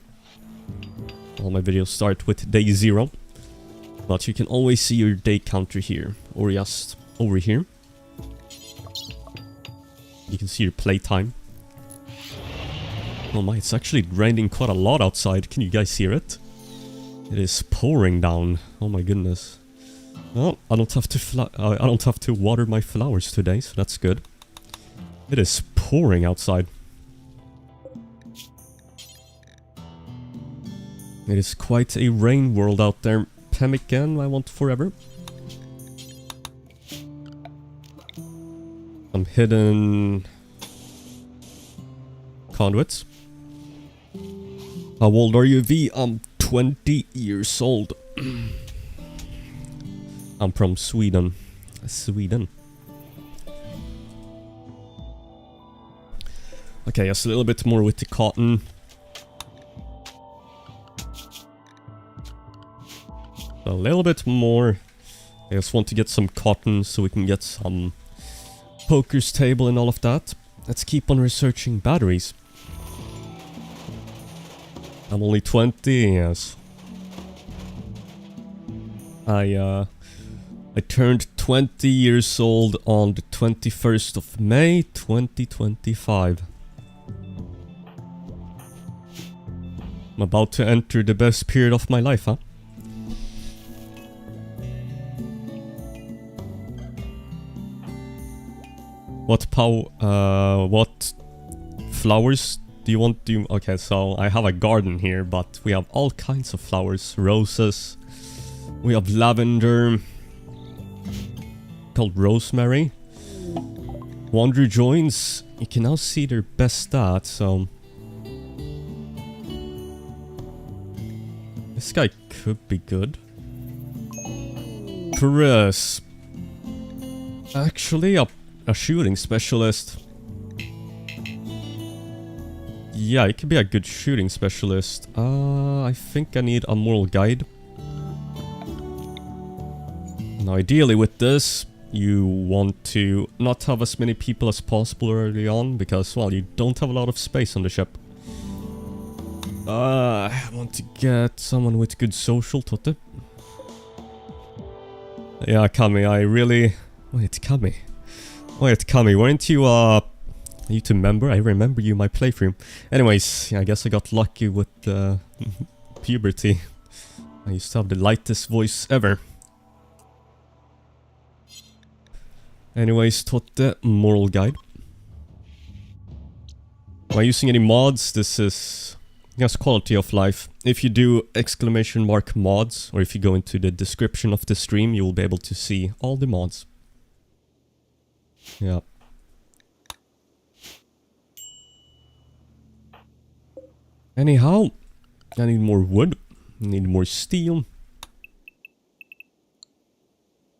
all my videos start with day 0. But you can always see your day counter here. Or just over here. You can see your playtime. Oh my, it's actually raining quite a lot outside. Can you guys hear it? It is pouring down. Oh my goodness. Well, I don't have to water my flowers today, so that's good. It is pouring outside. It is quite a rain world out there. Pemmican, I want forever. Some hidden conduits. How old are you, V? I'm 20 years old. I'm from Sweden. Sweden. Okay, just a little bit more with the cotton. A little bit more. I just want to get some cotton so we can get some poker's table and all of that. Let's keep on researching batteries. I'm only 20, yes. I turned 20 years old on the 21st of May, 2025. I'm about to enter the best period of my life, huh? What flowers do you want to... Okay, so I have a garden here, but we have all kinds of flowers. Roses. We have lavender. Called rosemary. Wander joins. You can now see their best stats, so... This guy could be good. Chris. Actually, a shooting specialist. Yeah, it could be a good shooting specialist. I think I need a moral guide. Now, ideally with this, you want to not have as many people as possible early on, because, well, you don't have a lot of space on the ship. I want to get someone with good social, Totte. Yeah, Kami, I really... Wait, Kami. Wait, Kami, weren't you, YouTube member? I remember you in my playthrough. Anyways, yeah, I guess I got lucky with, puberty. I used to have the lightest voice ever. Anyways, Totte, moral guide. Am I using any mods? This is... Yes, quality of life. If you do exclamation mark mods, or if you go into the description of the stream, you will be able to see all the mods. Yeah. Anyhow, I need more wood. I need more steel.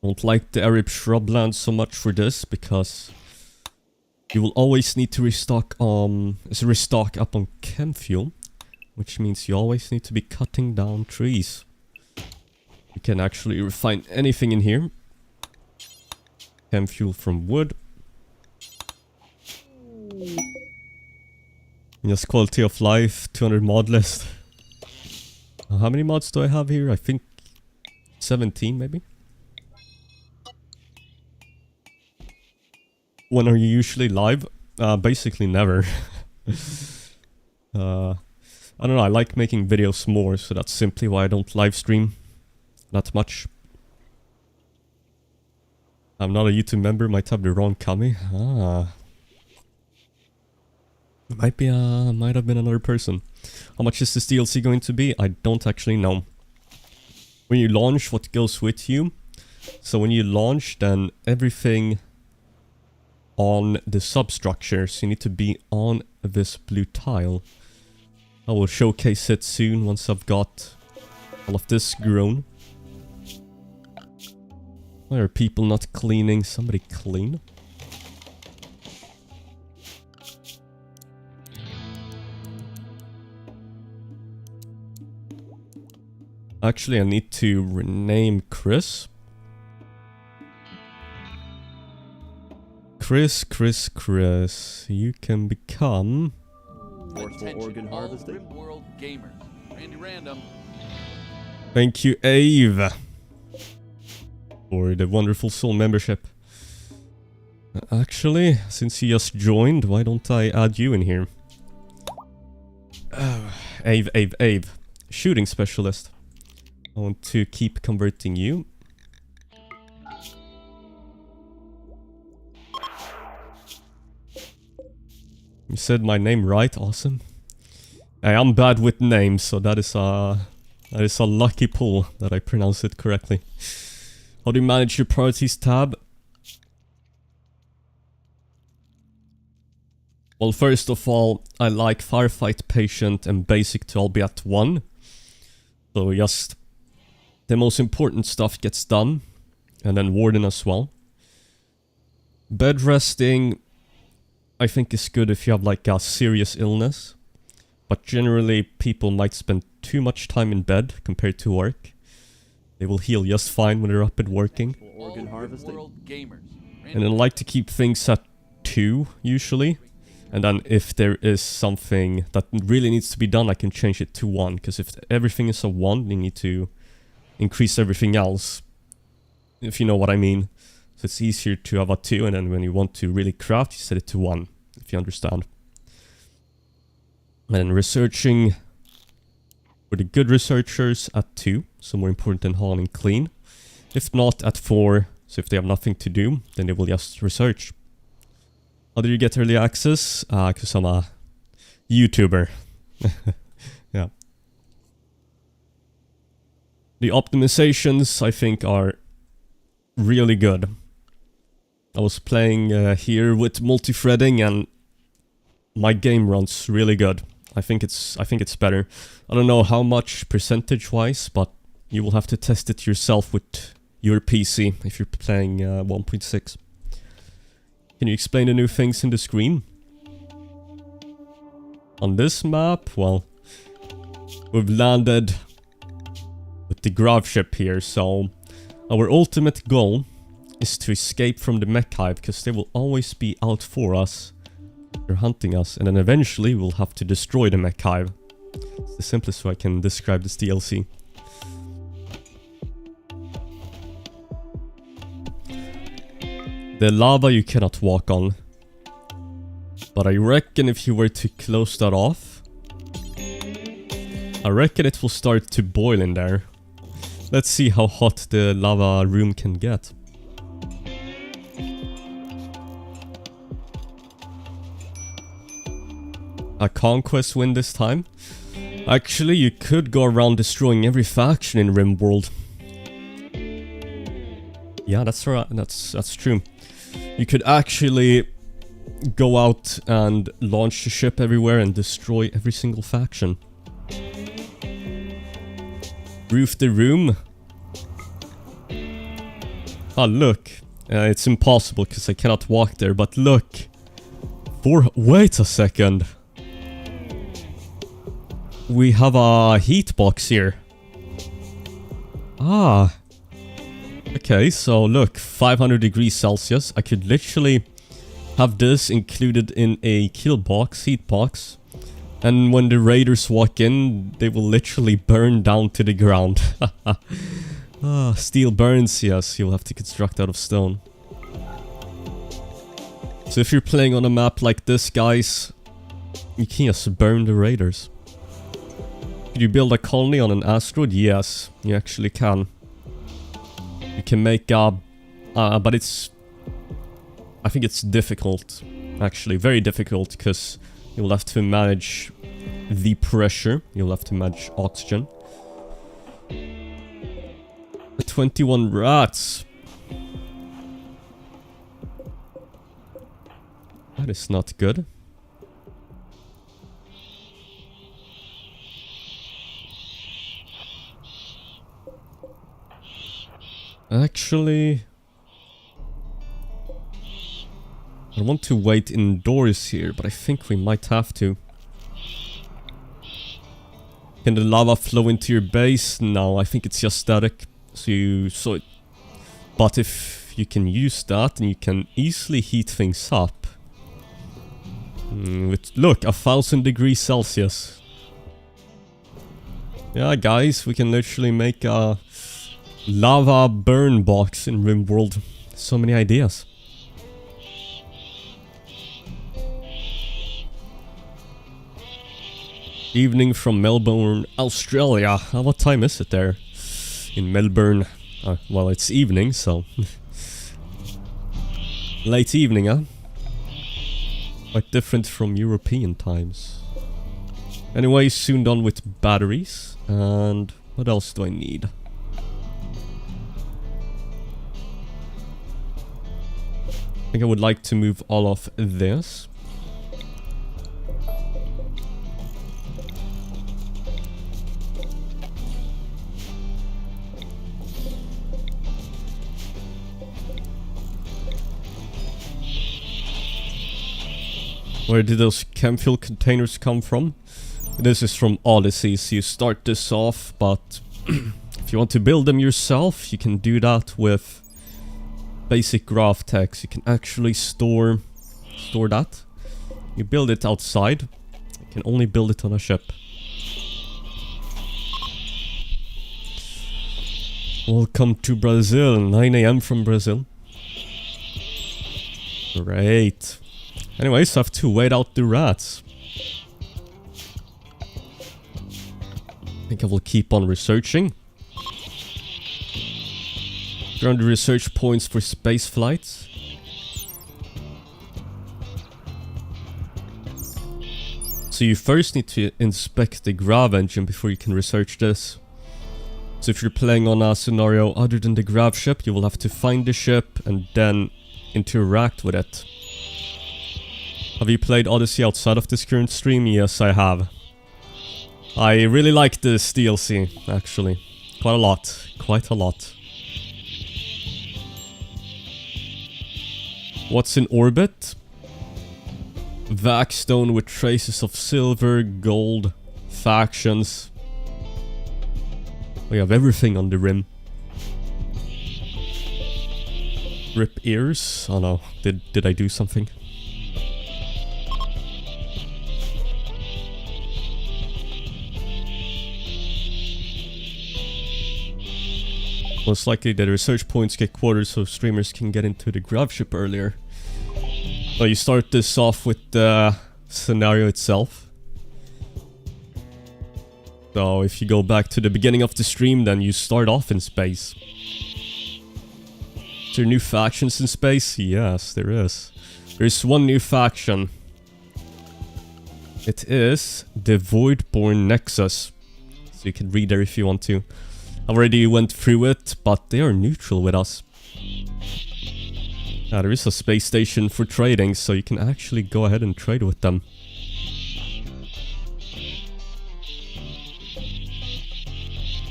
Don't like the Arab shrublands so much for this because you will always need to restock up on chem fuel, which means you always need to be cutting down trees. You can actually refine anything in here. Chem fuel from wood. Just quality of life, 200 mod list. How many mods do I have here? I think 17 maybe? When are you usually live? Basically never. I don't know, I like making videos more, so that's simply why I don't live stream that much. I'm not a YouTube member, might have the wrong kami. Might have been another person. How much is this DLC going to be? I don't actually know. When you launch, what goes with you? So when you launch, then everything on the substructures, you need to be on this blue tile. I will showcase it soon once I've got all of this grown. Why are people not cleaning? Somebody clean. Actually, I need to rename Chris. Chris, you can become...
Organ harvesting. RimWorld gamers. Randy Random.
Thank you, Ave, for the wonderful soul membership. Actually, since you just joined, why don't I add you in here? Ave. Shooting specialist. I want to keep converting you. You said my name right, awesome. Hey, I'm bad with names, so that is a lucky pull that I pronounce it correctly. How do you manage your priorities tab? Well, first of all, I like firefight, patient, and basic to all be at 1. So just the most important stuff gets done, and then warden as well. Bed resting, I think is good if you have like a serious illness, but generally people might spend too much time in bed compared to work. They will heal just fine when they're up and working.
Organ harvesting.
And I like to keep things at 2 usually, and then if there is something that really needs to be done, I can change it to 1, because if everything is a 1, you need to increase everything else, if you know what I mean. So it's easier to have a 2, and then when you want to really craft, you set it to 1, if you understand. And researching for the good researchers at 2, so more important than hauling clean. If not, at 4, so if they have nothing to do, then they will just research. How do you get early access? Because I'm a YouTuber. Yeah. The optimizations, I think, are really good. I was playing here with multi-threading, and my game runs really good. I think it's better. I don't know how much percentage-wise, but you will have to test it yourself with your PC if you're playing 1.6. Can you explain the new things in the screen? On this map, well, we've landed with the gravship here, so our ultimate goal is to escape from the mech hive, because they will always be out for us. They're hunting us, and then eventually we'll have to destroy the mech hive. It's the simplest way I can describe this DLC. The lava you cannot walk on, but I reckon if you were to close that off, I reckon it will start to boil in there. Let's see how hot the lava room can get. A conquest win this time? Actually, you could go around destroying every faction in RimWorld. Yeah, that's right. That's true. You could actually go out and launch the ship everywhere and destroy every single faction. Roof the room. Ah, look. It's impossible because I cannot walk there, but look. Wait a second. We have a heat box here. Ah. Okay, so look, 500 degrees Celsius. I could literally have this included in a kill box, heat box. And when the raiders walk in, they will literally burn down to the ground. Ah, steel burns, yes, you'll have to construct out of stone. So if you're playing on a map like this, guys, you can just burn the raiders. Could you build a colony on an asteroid? Yes, you actually can. You can make a... but it's... I think it's difficult. Actually, very difficult, because you'll have to manage the pressure. You'll have to manage oxygen. 21 rats. That is not good. Actually, I want to wait indoors here, but I think we might have to. Can the lava flow into your base? No, I think it's just static. But if you can use that, and you can easily heat things up. Look, 1000 degrees Celsius. Yeah, guys, we can literally make a lava burn box in RimWorld. So many ideas. Evening from Melbourne, Australia. What time is it there? In Melbourne. Well, it's evening, so... Late evening, huh? Quite different from European times. Anyway, soon done with batteries. And what else do I need? I think I would like to move all of this. Where did those chem fuel containers come from? This is from Odyssey, so you start this off, but if you want to build them yourself, you can do that with basic graph text. You can actually store that. You build it outside. You can only build it on a ship. Welcome to Brazil, 9 AM from Brazil. Great. Anyways, I have to wait out the rats. I think I will keep on researching. 300 research points for space flights. So you first need to inspect the grav engine before you can research this. So if you're playing on a scenario other than the grav ship, you will have to find the ship and then interact with it. Have you played Odyssey outside of this current stream? Yes, I have. I really like this DLC, actually. Quite a lot. Quite a lot. What's in orbit? Vac stone with traces of silver, gold, factions. We have everything on the rim. Rip ears? Oh no, did I do something? Most likely the research points get quartered so streamers can get into the gravship earlier. Well, you start this off with the scenario itself. So if you go back to the beginning of the stream, then you start off in space. Is there new factions in space? Yes, there is. There's one new faction. It is the Voidborn Nexus. So you can read there if you want to. I already went through it, but they are neutral with us. There is a space station for trading, so you can actually go ahead and trade with them.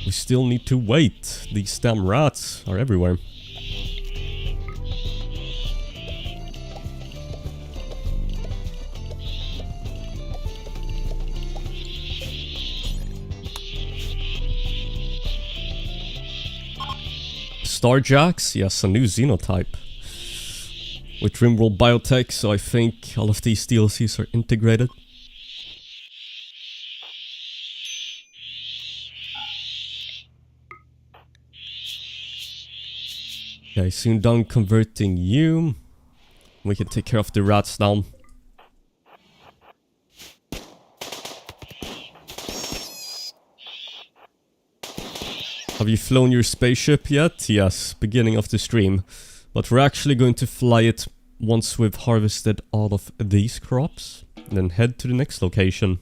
We still need to wait. These damn rats are everywhere. Starjacks, yes, a new xenotype. With RimWorld Biotech, so I think all of these DLCs are integrated. Okay, soon done converting you. We can take care of the rats now. Have you flown your spaceship yet? Yes, beginning of the stream. But we're actually going to fly it once we've harvested all of these crops. And then head to the next location.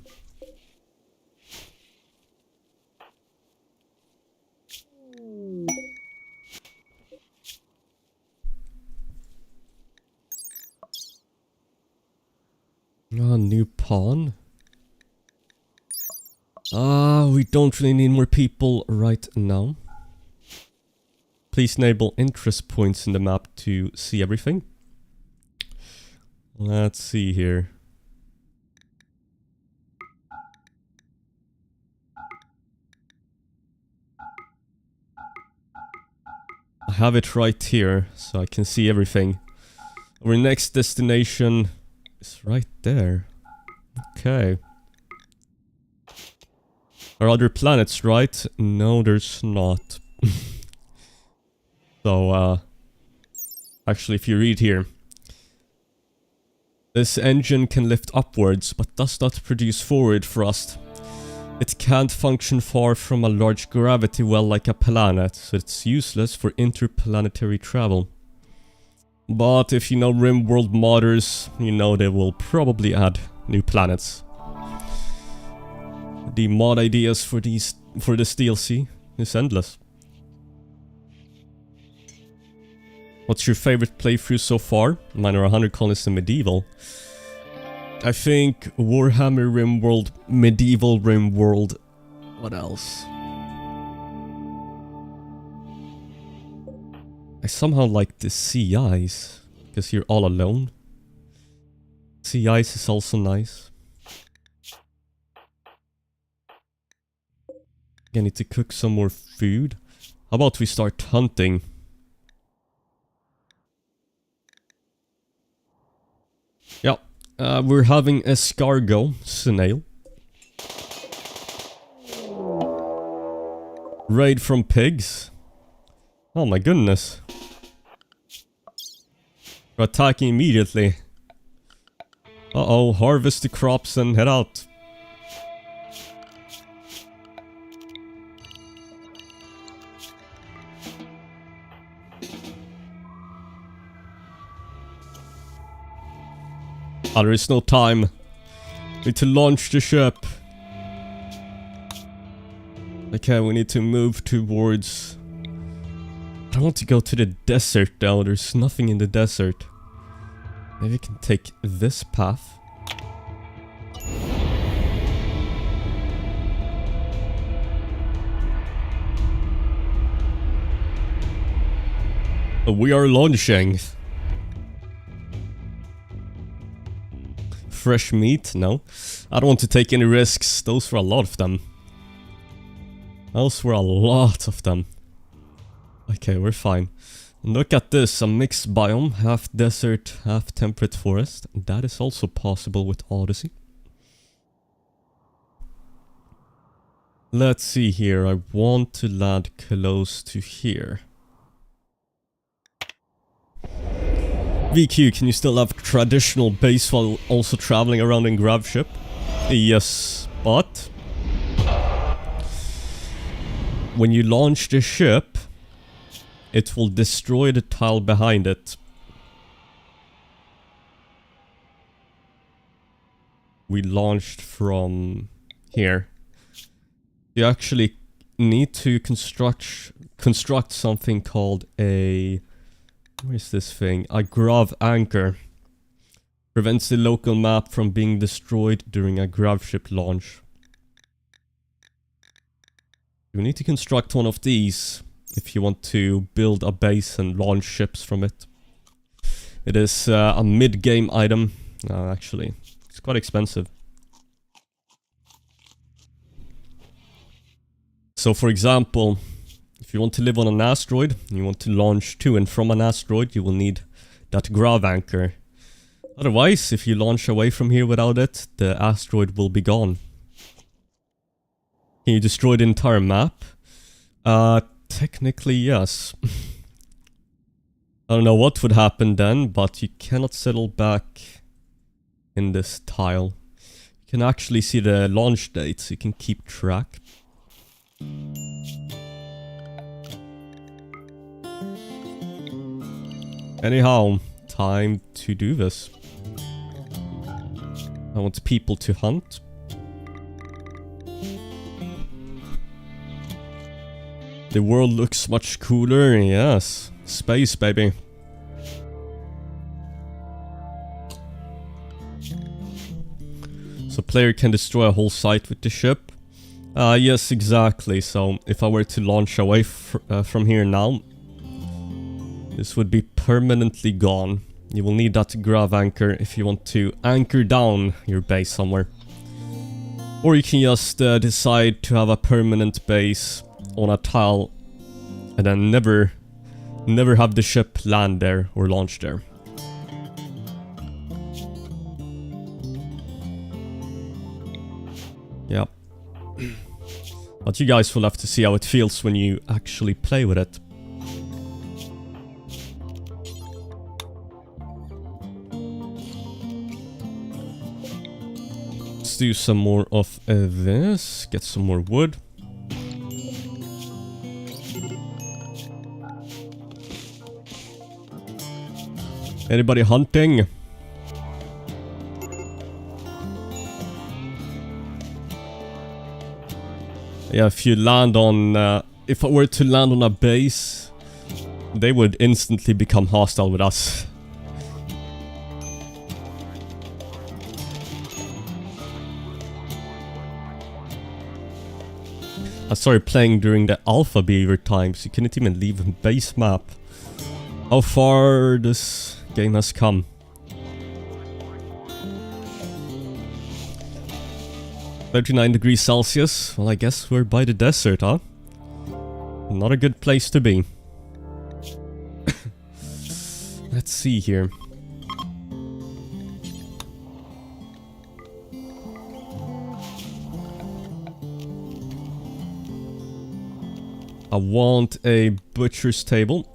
Ah, new pawn. We don't really need more people right now. Please enable interest points in the map to see everything. Let's see here. I have it right here, so I can see everything. Our next destination is right there. Okay. Are other planets, right? No, there's not. So, actually, if you read here, this engine can lift upwards, but does not produce forward thrust. It can't function far from a large gravity well like a planet, so it's useless for interplanetary travel. But if you know RimWorld modders, you know they will probably add new planets. The mod ideas for this DLC is endless. What's your favorite playthrough so far? Mine are 100 colonists in medieval. I think Warhammer RimWorld, medieval RimWorld. What else? I somehow like the sea ice, because you're all alone. Sea ice is also nice. I need to cook some more food. How about we start hunting? Yeah, we're having escargot, snail. Raid from pigs. Oh my goodness. We're attacking immediately. Uh-oh, harvest the crops and head out. Ah, there is no time. Need to launch the ship. Okay, we need to move towards... I want to go to the desert though, there's nothing in the desert. Maybe we can take this path. We are launching. Fresh meat? No. I don't want to take any risks. Those were a lot of them. Those were a lot of them. Okay, we're fine. And look at this, a mixed biome, half desert, half temperate forest. That is also possible with Odyssey. Let's see here, I want to land close to here. veequeue, can you still have traditional base while also traveling around in gravship? Yes, but... when you launch the ship, it will destroy the tile behind it. We launched from here. You actually need to construct something called a... where is this thing? A grav anchor. Prevents the local map from being destroyed during a gravship launch. You need to construct one of these if you want to build a base and launch ships from it. It is a mid-game item. Actually, it's quite expensive. So for example, if If you want to live on an asteroid, and you want to launch to and from an asteroid, you will need that grav anchor. Otherwise, if you launch away from here without it, the asteroid will be gone. Can you destroy the entire map? Technically, yes. I don't know what would happen then, but you cannot settle back in this tile. You can actually see the launch dates, you can keep track. Anyhow, time to do this. I want people to hunt. The world looks much cooler, yes. Space, baby. So player can destroy a whole site with the ship. Yes, exactly. So if I were to launch away from here now, this would be permanently gone. You will need that grav anchor if you want to anchor down your base somewhere. Or you can just decide to have a permanent base on a tile and then never have the ship land there or launch there. Yeah. But you guys will have to see how it feels when you actually play with it. Let's do some more of this. Get some more wood. Anybody hunting? Yeah, if you land on... if I were to land on a base, they would instantly become hostile with us. I started playing during the alpha beaver times. You couldn't even leave a base map. How far this game has come. -39°C. Well, I guess we're by the desert, huh? Not a good place to be. Let's see here. I want a butcher's table.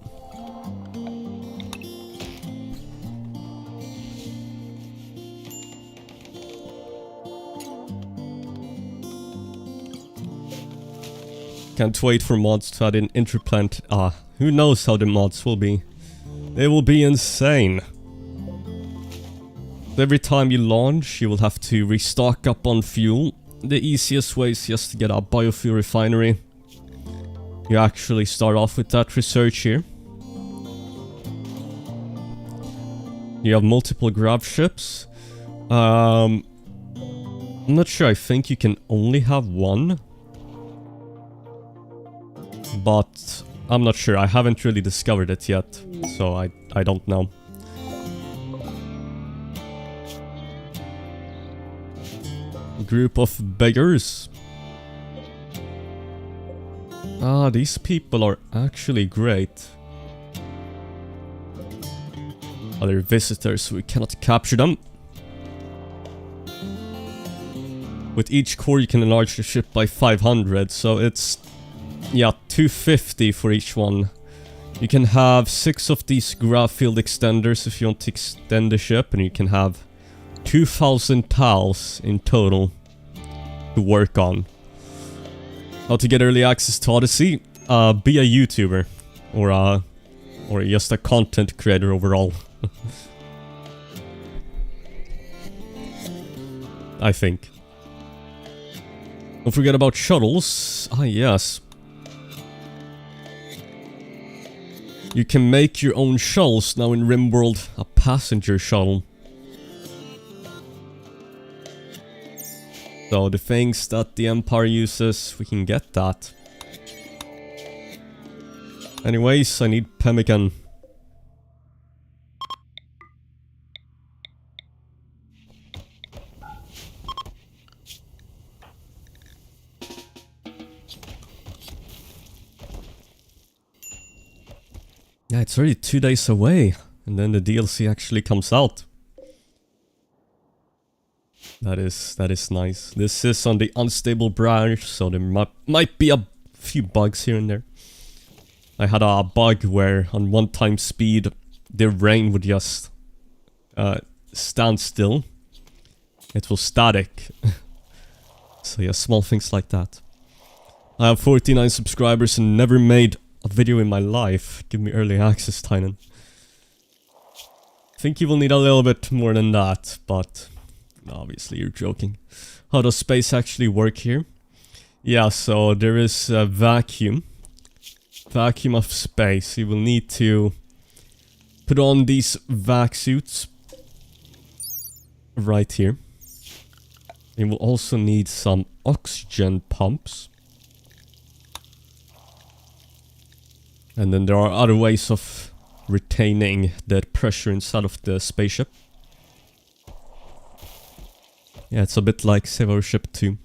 Can't wait for mods to add in interplant. Who knows how the mods will be. They will be insane. Every time you launch, you will have to restock up on fuel. The easiest way is just to get a biofuel refinery. You actually start off with that research here. You have multiple gravships. I'm not sure, I think you can only have one. But I'm not sure, I haven't really discovered it yet, so I don't know. Group of beggars. These people are actually great. Other visitors, we cannot capture them. With each core you can enlarge the ship by 500, so it's... yeah, 250 for each one. You can have 6 of these grav field extenders if you want to extend the ship, and you can have 2,000 tiles in total to work on. How to get early access to Odyssey? Be a YouTuber. Or just a content creator overall. I think. Don't forget about shuttles. Yes. You can make your own shuttles now in RimWorld, a passenger shuttle. So the things that the Empire uses, we can get that. Anyways, I need pemmican. Yeah, it's already 2 days away, and then the DLC actually comes out. That is nice. This is on the unstable branch, so there might be a few bugs here and there. I had a bug where on 1 time speed, the rain would just stand still. It was static. So yeah, small things like that. I have 49 subscribers and never made a video in my life. Give me early access, Tynan. I think you will need a little bit more than that, but obviously you're joking. How does space actually work here? Yeah, so there is a vacuum. Vacuum of space. You will need to put on these vac suits right here. You will also need some oxygen pumps. And then there are other ways of retaining the pressure inside of the spaceship. Yeah, it's a bit like Save Our Ship 2.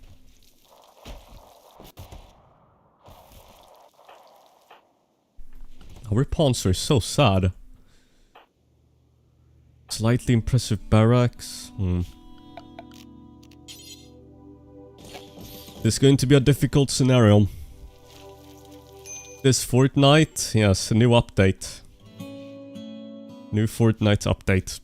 Our pawns are so sad. Slightly impressive barracks. This is going to be a difficult scenario. This Fortnite, yes, a new update. New Fortnite update.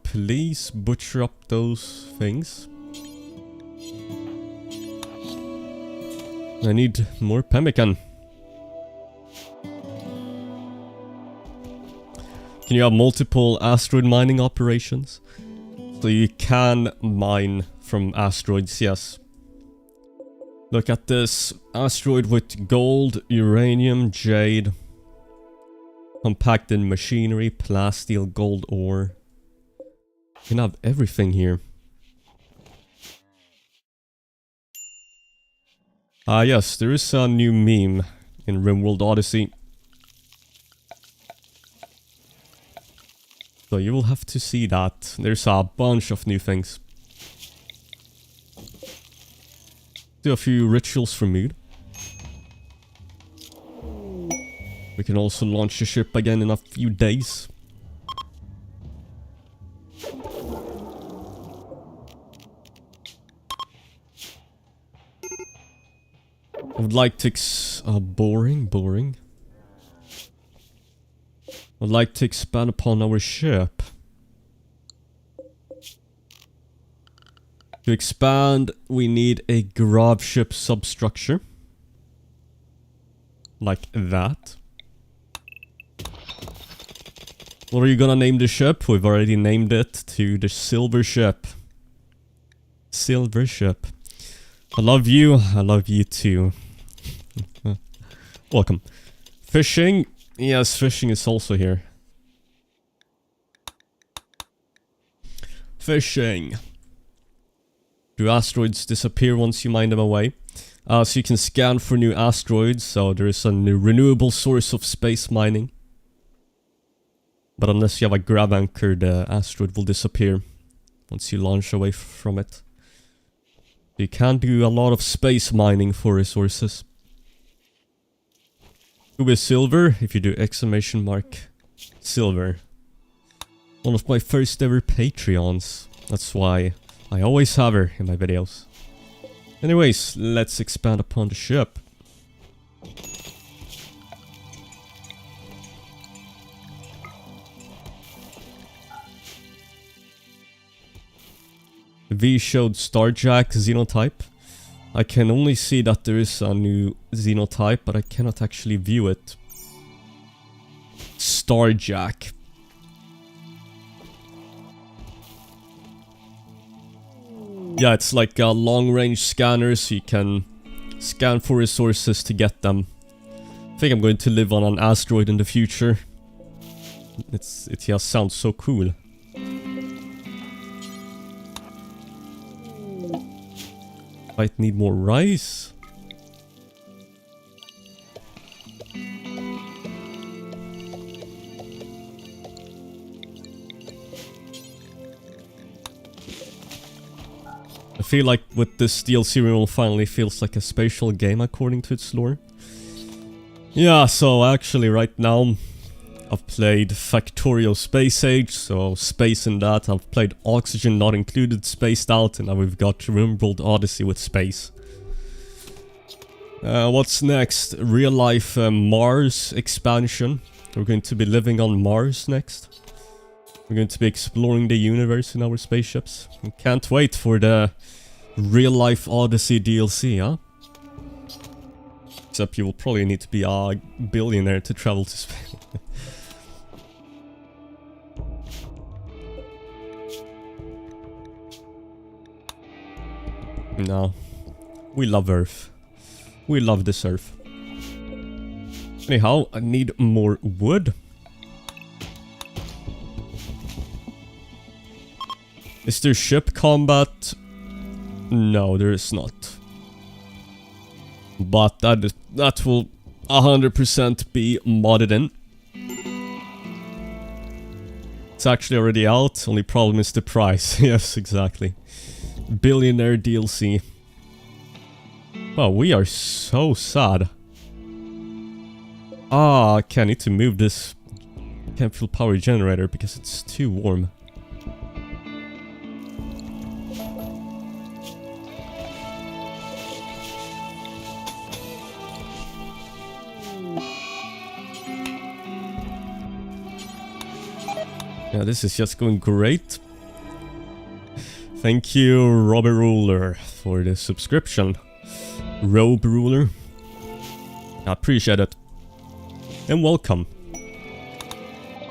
Please butcher up those things. I need more pemmican. Can you have multiple asteroid mining operations? So you can mine from asteroids, yes. Look at this asteroid with gold, uranium, jade, compacted machinery, plasteel, gold ore. You can have everything here. Yes, there is a new meme in RimWorld Odyssey. So you will have to see that. There's a bunch of new things. Do a few rituals for mood. We can also launch the ship again in a few days. I would like to boring. I would like to expand upon our ship. To expand, we need a gravship substructure. Like that. What are you gonna name the ship? We've already named it to the Silver Ship. Silver Ship. I love you too. Welcome. Fishing. Yes, fishing is also here. Fishing. Do asteroids disappear once you mine them away? So you can scan for new asteroids, so there is a new renewable source of space mining. But unless you have a grav anchor, the asteroid will disappear once you launch away from it. You can do a lot of space mining for resources. Who is silver? If you do exclamation mark silver. One of my first ever Patreons. That's why I always have her in my videos. Anyways, let's expand upon the ship. V showed Starjack xenotype. I can only see that there is a new xenotype, but I cannot actually view it. Starjack. Yeah, it's like a long-range scanner, so you can scan for resources to get them. I think I'm going to live on an asteroid in the future. It just sounds so cool. Might need more rice. feel like with this DLC RimWorld finally feels like a spatial game according to its lore. Yeah, so actually right now I've played Factorio Space Age, so space in that. I've played Oxygen Not Included Spaced Out, and now we've got RimWorld Odyssey with space. What's next? Real life Mars expansion. We're going to be living on Mars next. We're going to be exploring the universe in our spaceships. Can't wait for the Real Life Odyssey DLC, huh? Except you will probably need to be a billionaire to travel to space. No. We love Earth. We love this Earth. Anyhow, I need more wood. Is there ship combat? No, there is not. But that will 100% be modded in. It's actually already out, only problem is the price. Yes, exactly. Billionaire DLC. Wow, we are so sad. Ah, okay, I need to move this chemical power generator because it's too warm. Yeah, this is just going great. Thank you, Robber Ruler, for the subscription. Robe Ruler. I appreciate it. And welcome.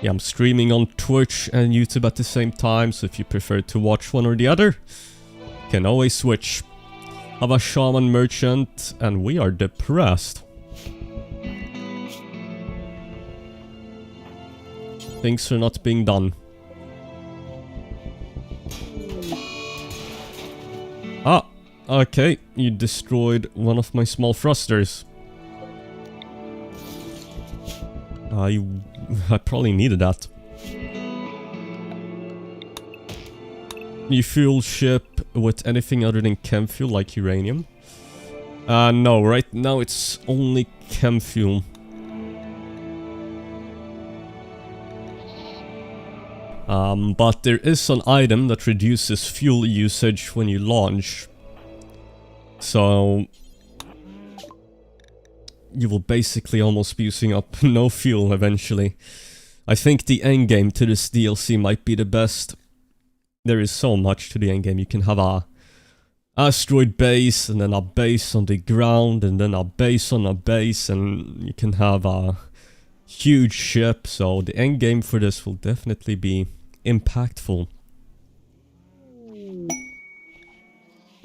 Yeah, I'm streaming on Twitch and YouTube at the same time, so if you prefer to watch one or the other, you can always switch. Have a shaman merchant, and we are depressed. Things are not being done. Ah, okay, you destroyed one of my small thrusters. I probably needed that. You fuel ship with anything other than chem fuel, like uranium? No, right now it's only chem fuel. But there is an item that reduces fuel usage when you launch. So you will basically almost be using up no fuel eventually. I think the endgame to this DLC might be the best. There is so much to the endgame. You can have a asteroid base, and then a base on the ground, and then a base on a base, and you can have a huge ship. So the endgame for this will definitely be impactful.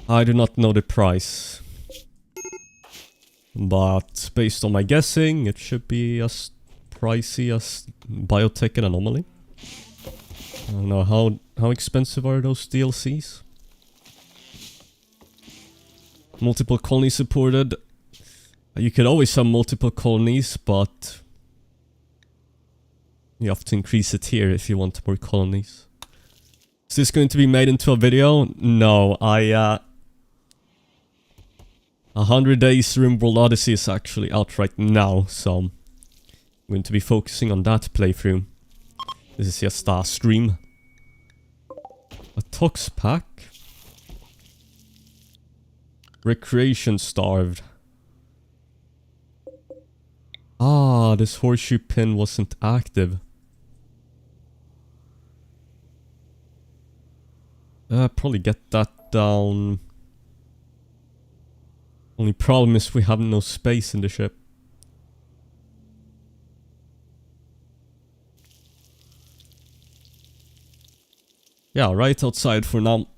I do not know the price, but based on my guessing, it should be as pricey as Biotech and Anomaly. I don't know, how expensive are those DLCs? Multiple colonies supported. You could always have multiple colonies, but you have to increase it here if you want more colonies. Is this going to be made into a video? No, 100 Days RimWorld Odyssey is actually out right now, so I'm going to be focusing on that playthrough. This is just a stream. A tox pack. Recreation starved. Ah, this horseshoe pin wasn't active. Probably get that down. Only problem is we have no space in the ship. Yeah, right outside for now.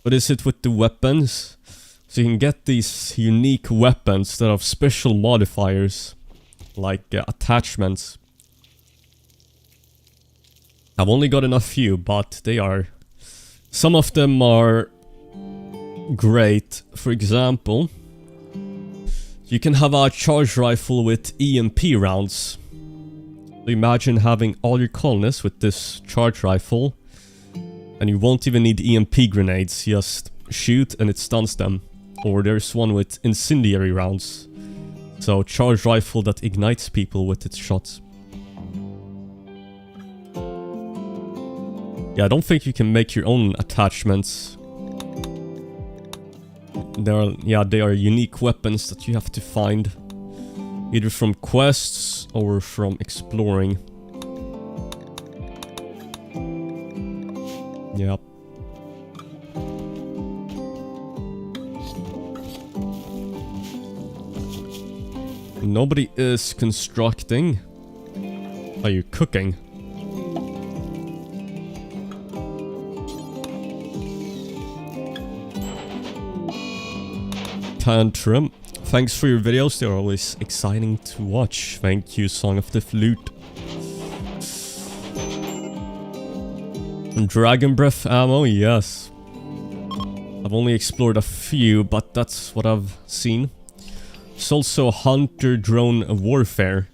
What is it with the weapons? So you can get these unique weapons that have special modifiers, like attachments. I've only got enough few, but they are... Some of them are great. For example, you can have a charge rifle with EMP rounds. So imagine having all your colonists with this charge rifle, and you won't even need EMP grenades, just shoot and it stuns them. Or there's one with incendiary rounds. So charged rifle that ignites people with its shots. Yeah, I don't think you can make your own attachments. They are unique weapons that you have to find. Either from quests or from exploring. Yep. Nobody is constructing. Are you cooking? Tantrum. Thanks for your videos, they're always exciting to watch. Thank you, Song of the Flute. Dragon Breath ammo, yes. I've only explored a few, but that's what I've seen. There's also Hunter Drone Warfare.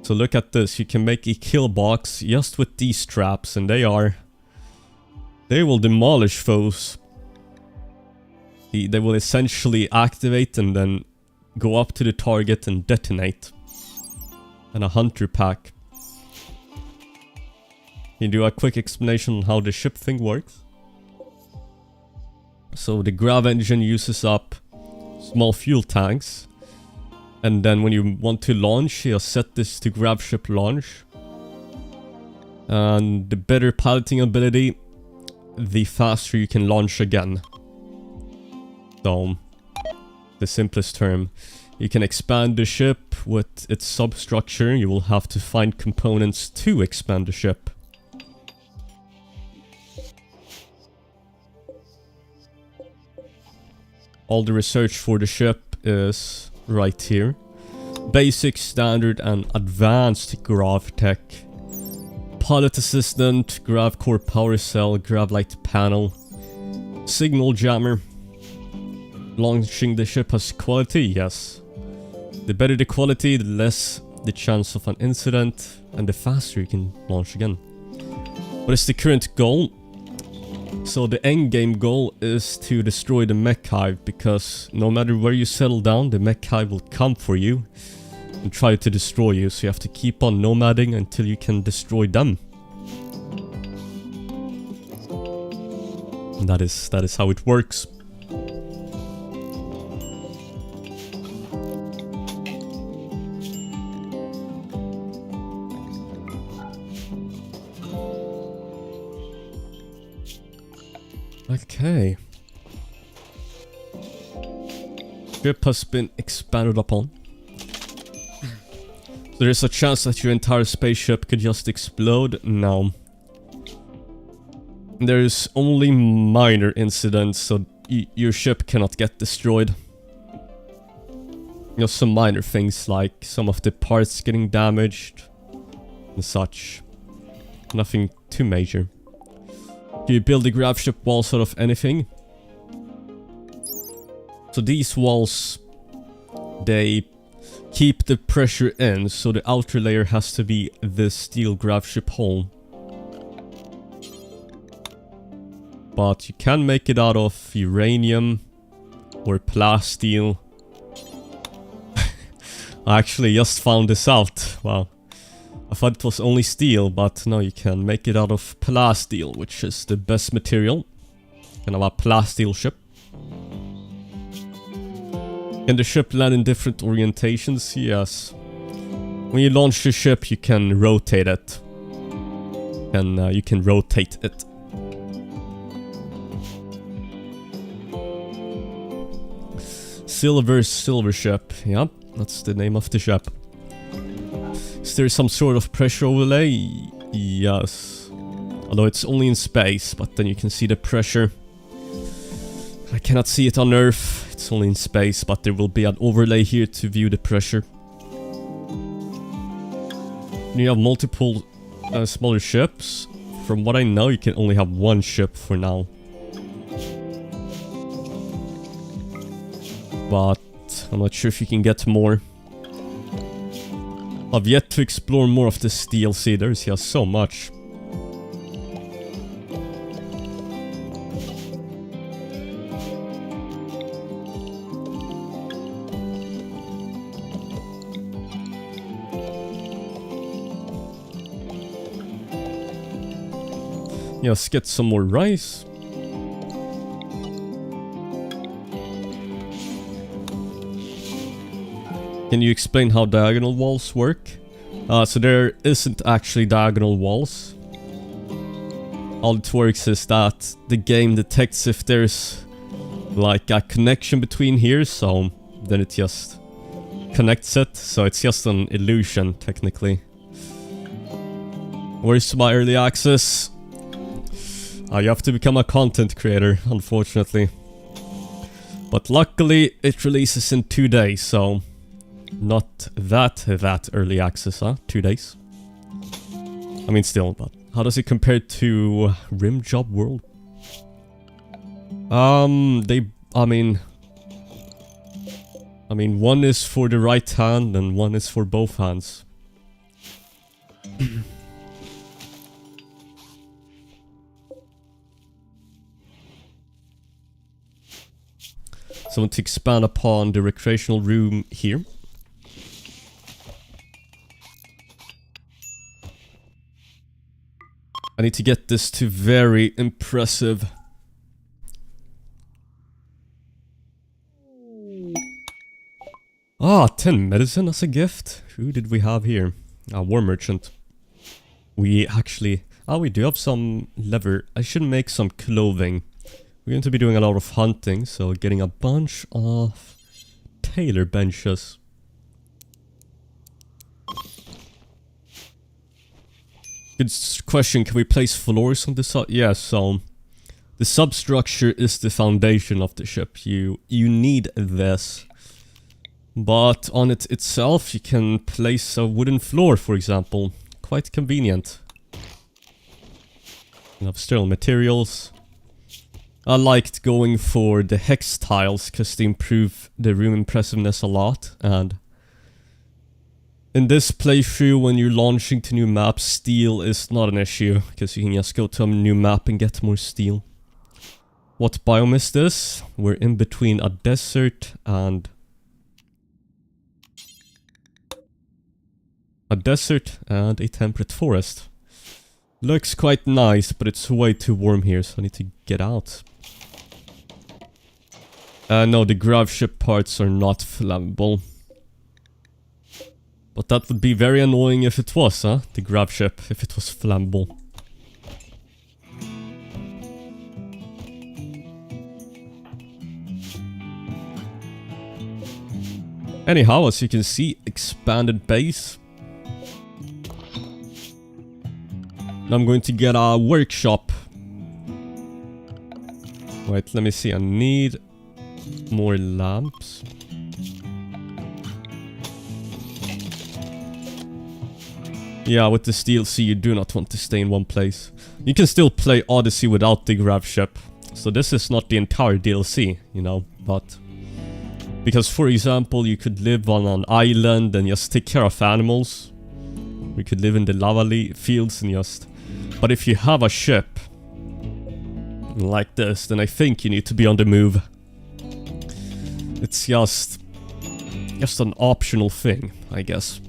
So look at this, you can make a kill box just with these traps, and they will demolish foes. They will essentially activate and then go up to the target and detonate. And a hunter pack. Can you do a quick explanation on how the ship thing works? So the grav engine uses up small fuel tanks. And then when you want to launch, you set this to gravship launch. And the better piloting ability, the faster you can launch again. So, the simplest term. You can expand the ship with its substructure. You will have to find components to expand the ship. All the research for the ship is right here. Basic, standard and advanced grav tech. Pilot assistant, gravcore power cell, grav light panel. Signal jammer. Launching the ship has quality, yes. The better the quality, the less the chance of an incident, and the faster you can launch again. What is the current goal? So the end game goal is to destroy the mech hive, because no matter where you settle down, the mech hive will come for you and try to destroy you, so you have to keep on nomading until you can destroy them. And that is how it works. Okay. Ship has been expanded upon. So there's a chance that your entire spaceship could just explode? No. There's only minor incidents, so your ship cannot get destroyed. Just some minor things like some of the parts getting damaged and such. Nothing too major. Do you build the gravship walls out of anything? So these walls, they keep the pressure in, so the outer layer has to be the steel gravship hull. But you can make it out of uranium or plasteel. I actually just found this out. Wow. I thought it was only steel, but no, you can make it out of plasteel, which is the best material. Kind of a plasteel ship. Can the ship land in different orientations? Yes. When you launch the ship, you can rotate it. And you can rotate it. Silver ship. Yep, that's the name of the ship. Is there some sort of pressure overlay? Yes. Although it's only in space, but then you can see the pressure. I cannot see it on Earth. It's only in space, but there will be an overlay here to view the pressure. You have multiple smaller ships. From what I know, you can only have one ship for now. But I'm not sure if you can get more. I've yet to explore more of this DLC, there's so much. Yeah, let's get some more rice. Can you explain how diagonal walls work? So there isn't actually diagonal walls. All it works is that the game detects if there's like a connection between here, so then it just connects it. So it's just an illusion, technically. Where's my early access? You have to become a content creator, unfortunately. But luckily, it releases in 2 days, so... Not that early access, huh? 2 days. I mean, still, but how does it compare to RimWorld World? I mean, one is for the right hand and one is for both hands. So I want to expand upon the recreational room here. I need to get this to very impressive. Ah, 10 medicine as a gift. Who did we have here? A war merchant. We actually... we do have some leather. I should make some clothing. We're going to be doing a lot of hunting, so getting a bunch of tailor benches. Good question, can we place floors on the sub? Yeah, so the substructure is the foundation of the ship. You need this. But on it itself, you can place a wooden floor, for example. Quite convenient. You have sterile materials. I liked going for the hex tiles because they improve the room impressiveness a lot, and in this playthrough, when you're launching to new maps, steel is not an issue, because you can just go to a new map and get more steel. What biome is this? We're in between a desert and... a temperate forest. Looks quite nice, but it's way too warm here, so I need to get out. No, the gravship parts are not flammable. But that would be very annoying if it was, huh? The gravship, if it was flammable. Anyhow, as you can see, expanded base. I'm going to get a workshop. Wait, let me see. I need more lamps. Yeah, with this DLC you do not want to stay in one place. You can still play Odyssey without the gravship. So this is not the entire DLC, you know, but... Because for example, you could live on an island and just take care of animals. We could live in the lava fields and just... But if you have a ship like this, then I think you need to be on the move. It's just an optional thing, I guess.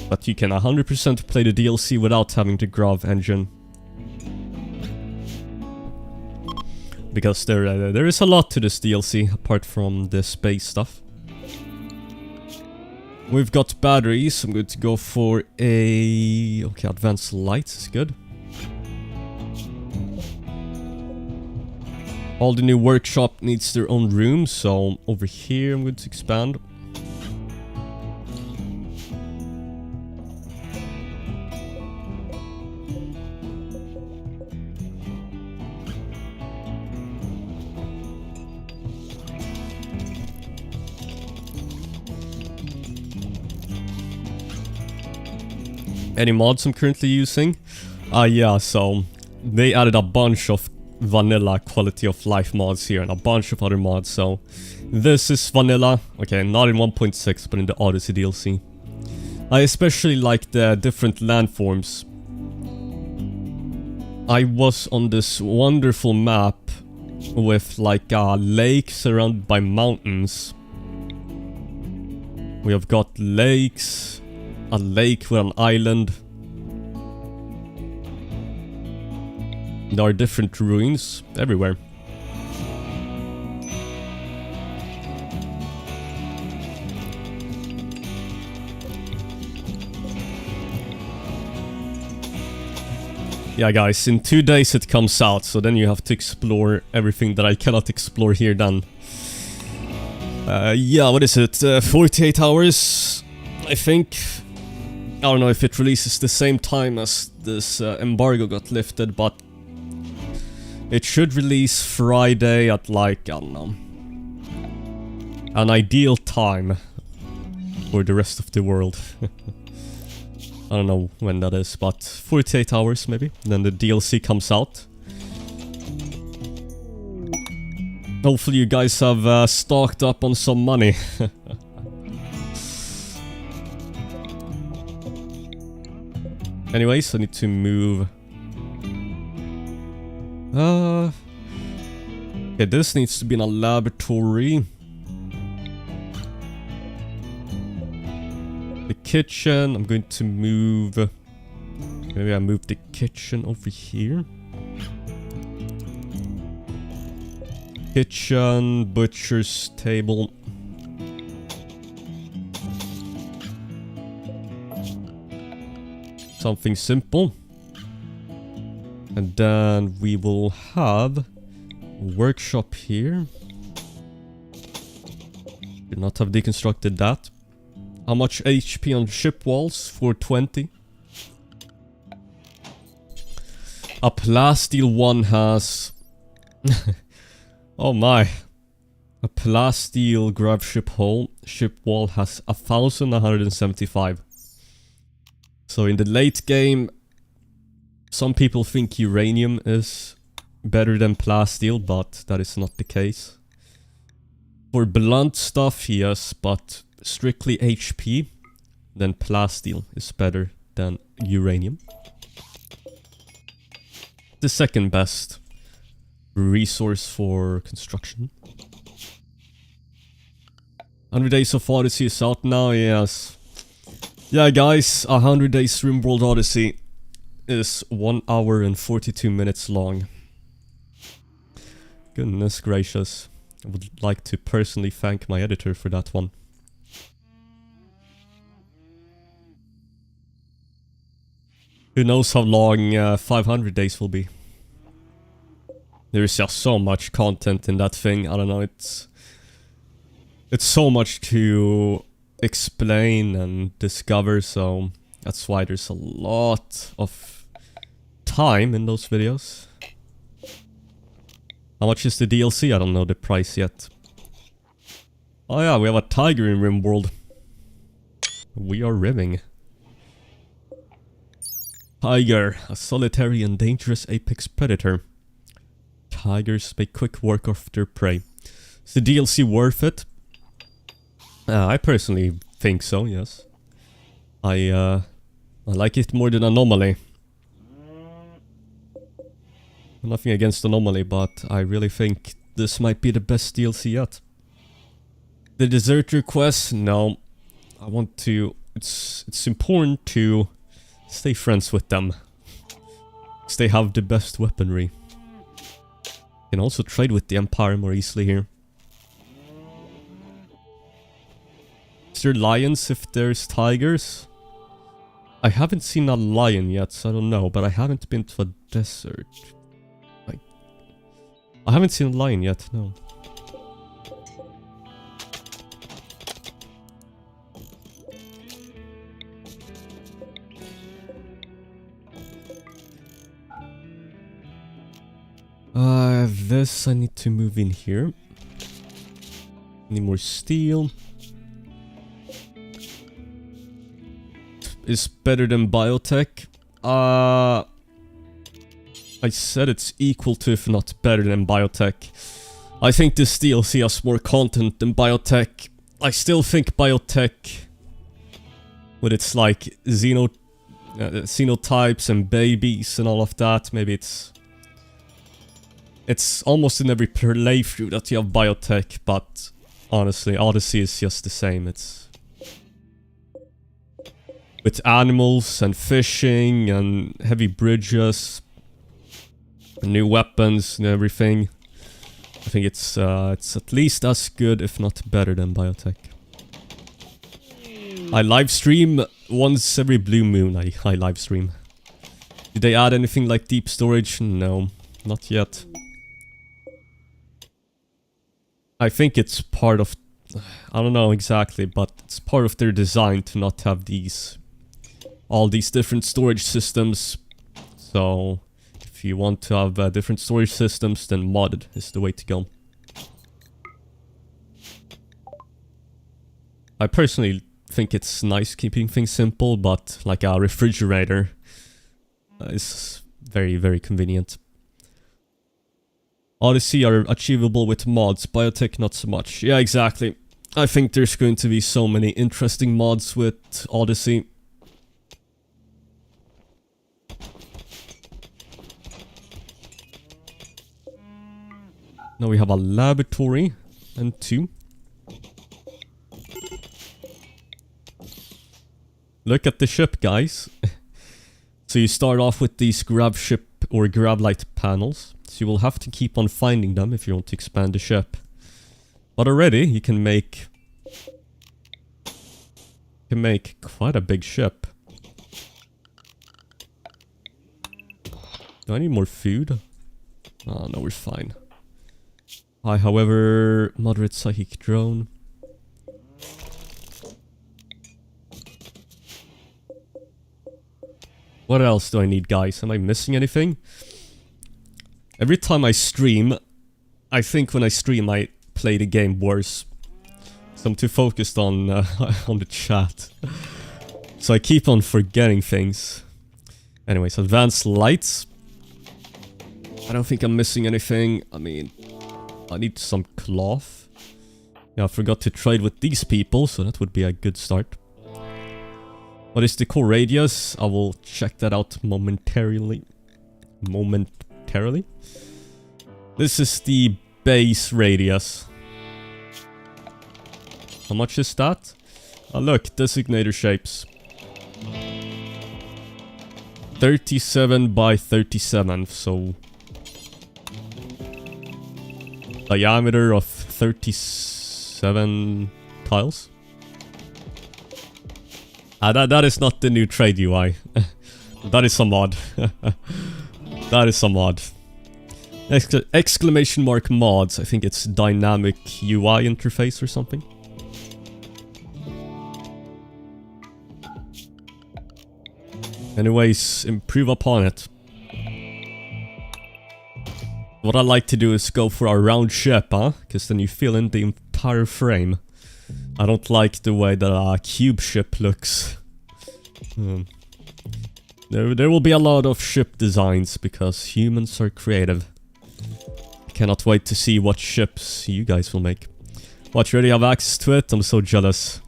But you can 100% play the DLC without having the grav engine. Because there is a lot to this DLC, apart from the space stuff. We've got batteries. I'm going to go for a... Okay, advanced lights is good. All the new workshop needs their own room, so over here I'm going to expand. Any mods I'm currently using? Yeah, so they added a bunch of vanilla quality of life mods here and a bunch of other mods, so this is vanilla. Okay, not in 1.6 but in the Odyssey DLC. I especially like the different landforms. I was on this wonderful map with like a lake surrounded by mountains. We have got lakes, a lake with an island. There are different ruins everywhere. Yeah, guys, in 2 days it comes out, so then you have to explore everything that I cannot explore here then. Yeah, what is it? 48 hours, I think. I don't know if it releases the same time as this embargo got lifted, but it should release Friday at like, I don't know, an ideal time for the rest of the world. I don't know when that is, but 48 hours maybe, then the DLC comes out. Hopefully you guys have stocked up on some money. Anyways, I need to move. Okay, this needs to be in a laboratory. The kitchen, I'm going to move. Maybe I move the kitchen over here. Kitchen, butcher's table. Something simple. And then we will have a workshop here. Did not have deconstructed that. How much HP on ship walls? 420. A plasteel one has... oh my. A plasteel gravship ship wall has 1175. So in the late game, some people think uranium is better than plasteel, but that is not the case. For blunt stuff, yes, but strictly HP, then plasteel is better than uranium. The second best resource for construction. 100 Days of Odyssey is out now, yes. Yeah, guys, 100 Days RimWorld Odyssey is 1 hour and 42 minutes long. Goodness gracious. I would like to personally thank my editor for that one. Who knows how long 500 days will be. There is just so much content in that thing. I don't know, it's so much to explain and discover, so that's why there's a lot of time in those videos. How much is the DLC? I don't know the price yet. Oh yeah, we have a tiger in RimWorld. We are rimming. Tiger, a solitary and dangerous apex predator. Tigers make quick work of their prey. Is the DLC worth it? I personally think so, yes. I like it more than Anomaly. Nothing against Anomaly, but I really think this might be the best DLC yet. The deserter quest? No. I want to... It's important to stay friends with them. Because they have the best weaponry. You can also trade with the Empire more easily here. Is there lions if there's tigers? I haven't seen a lion yet, so I don't know, but I haven't been to a desert. I haven't seen a lion yet, no. This I need to move in here. Need more steel. Is better than biotech. I said it's equal to, if not better than biotech. I think this DLC has more content than biotech. I still think biotech, with its like xenotypes and babies and all of that, maybe it's almost in every playthrough that you have biotech, but honestly, Odyssey is just the same. It's with animals and fishing and heavy bridges. New weapons and everything. I think it's at least as good, if not better, than biotech. I live stream once every blue moon. I live stream. Did they add anything like deep storage? No, not yet. I think it's part of... I don't know exactly, but it's part of their design to not have all these different storage systems. So... if you want to have different storage systems, then modded is the way to go. I personally think it's nice keeping things simple, but like a refrigerator is very, very convenient. Odyssey are achievable with mods, biotech not so much. Yeah, exactly. I think there's going to be so many interesting mods with Odyssey. Now we have a laboratory and 2. Look at the ship, guys. So you start off with these gravship or gravlight panels. So you will have to keep on finding them if you want to expand the ship. But already you can make quite a big ship. Do I need more food? Oh no, we're fine. I, however, moderate psychic drone. What else do I need, guys? Am I missing anything? Every time I stream, I think when I stream I play the game worse. So I'm too focused on on the chat. So I keep on forgetting things. Anyways, advanced lights. I don't think I'm missing anything. I mean... I need some cloth. Yeah, I forgot to trade with these people, so that would be a good start. What is the core radius? I will check that out momentarily. This is the base radius. How much is that? Oh look, designator shapes. 37 by 37, so... diameter of 37 tiles. That is not the new trade UI. That is a mod. That is a mod. Exclamation mark mods. I think it's dynamic UI interface or something. Anyways, improve upon it. What I like to do is go for a round ship, huh? Because then you fill in the entire frame. I don't like the way that a cube ship looks. There will be a lot of ship designs because humans are creative. I cannot wait to see what ships you guys will make. What, you already have access to it? I'm so jealous.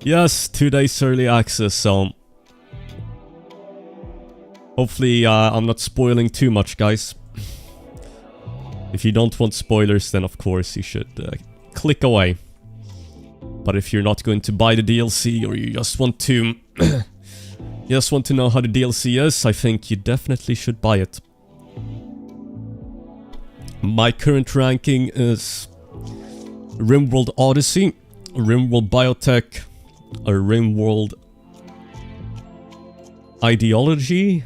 Yes, 2 days early access, so... hopefully I'm not spoiling too much, guys. If you don't want spoilers, then of course you should click away. But if you're not going to buy the DLC, or you just want to know how the DLC is, I think you definitely should buy it. My current ranking is RimWorld Odyssey, RimWorld Biotech, a RimWorld Ideology,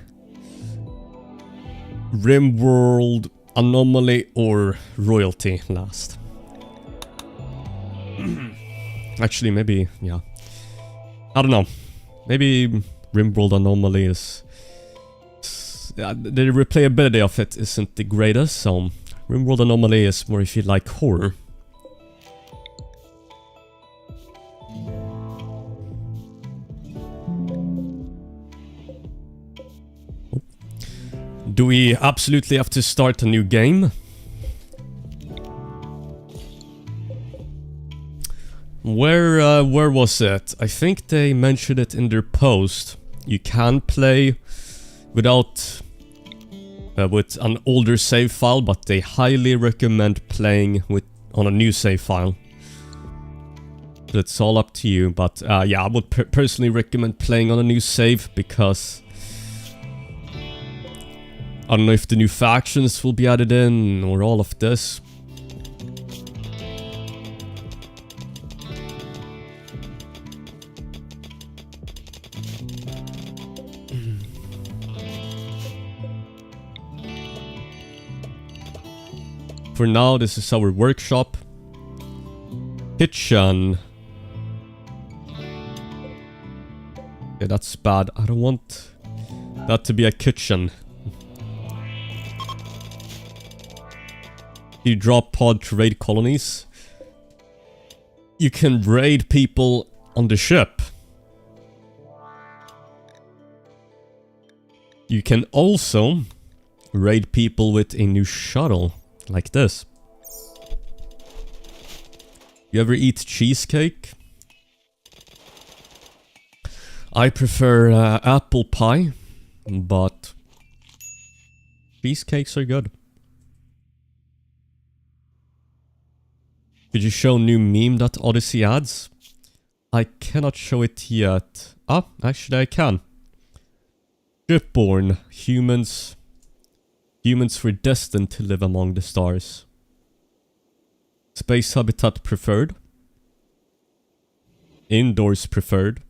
RimWorld Anomaly, or Royalty last. Actually, maybe, yeah. I don't know. Maybe RimWorld Anomaly is... the replayability of it isn't the greatest, so... RimWorld Anomaly is more if you like horror. Do we absolutely have to start a new game? Where was it? I think they mentioned it in their post. You can play without... with an older save file, but they highly recommend playing on a new save file. It's all up to you, but yeah, I would personally recommend playing on a new save, because I don't know if the new factions will be added in, or all of this. For now, this is our workshop. Kitchen. Yeah, that's bad. I don't want that to be a kitchen. You drop pod to raid colonies. You can raid people on the ship. You can also raid people with a new shuttle. Like this. You ever eat cheesecake? I prefer apple pie, but cheesecakes are good. Could you show new meme that Odyssey adds? I cannot show it yet. Ah, actually I can. Shipborne humans. Humans were destined to live among the stars. Space habitat preferred. Indoors preferred.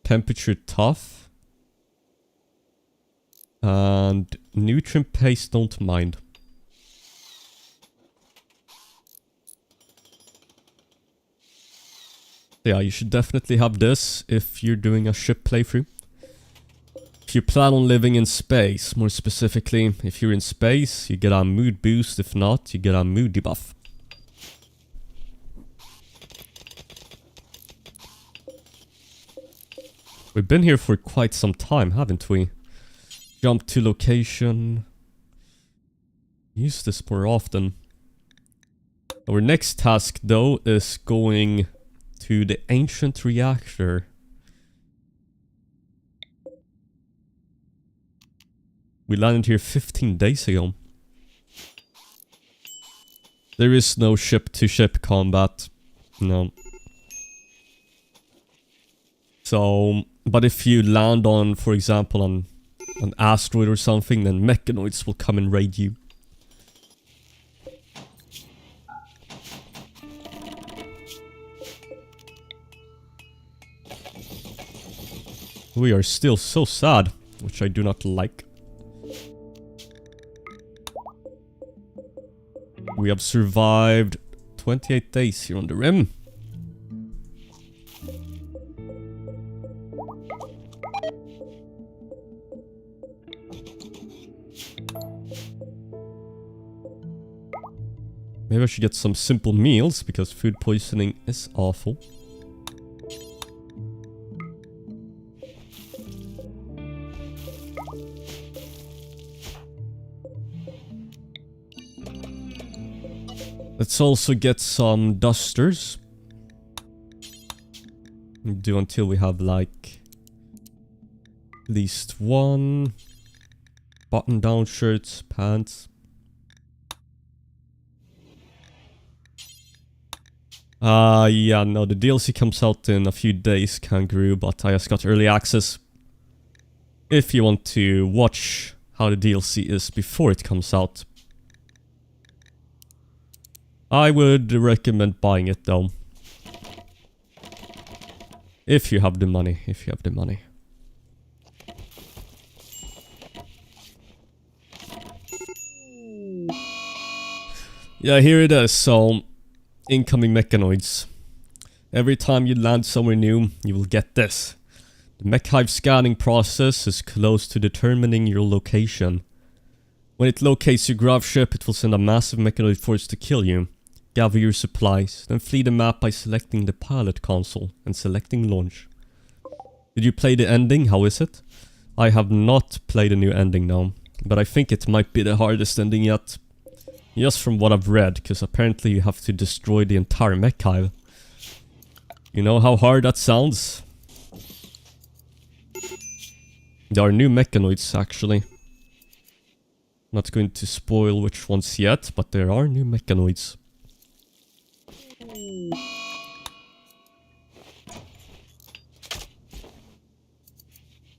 Temperature tough. And nutrient paste don't mind. Yeah, you should definitely have this if you're doing a ship playthrough. If you plan on living in space, more specifically, if you're in space, you get a mood boost. If not, you get a mood debuff. We've been here for quite some time, haven't we? Jump to location. Use this more often. Our next task, though, is going to the ancient reactor. We landed here 15 days ago. There is no ship-to-ship combat. No. So, but if you land on, for example, on an asteroid or something, then mechanoids will come and raid you. We are still so sad, which I do not like. We have survived 28 days here on the rim. Maybe I should get some simple meals, because food poisoning is awful. Let's also get some dusters. Do until we have like at least one. Button-down shirts, pants. Yeah, no, the DLC comes out in a few days, Kangaroo, but I just got early access. If you want to watch how the DLC is before it comes out, I would recommend buying it though. If you have the money, Yeah, here it is, so incoming mechanoids. Every time you land somewhere new, you will get this. The mech hive scanning process is close to determining your location. When it locates your gravship, it will send a massive mechanoid force to kill you. Gather your supplies, then flee the map by selecting the pilot console and selecting launch. Did you play the ending? How is it? I have not played the new ending now, but I think it might be the hardest ending yet. Just from what I've read, because apparently you have to destroy the entire mech hive. You know how hard that sounds? There are new mechanoids actually. Not going to spoil which ones yet, but there are new mechanoids.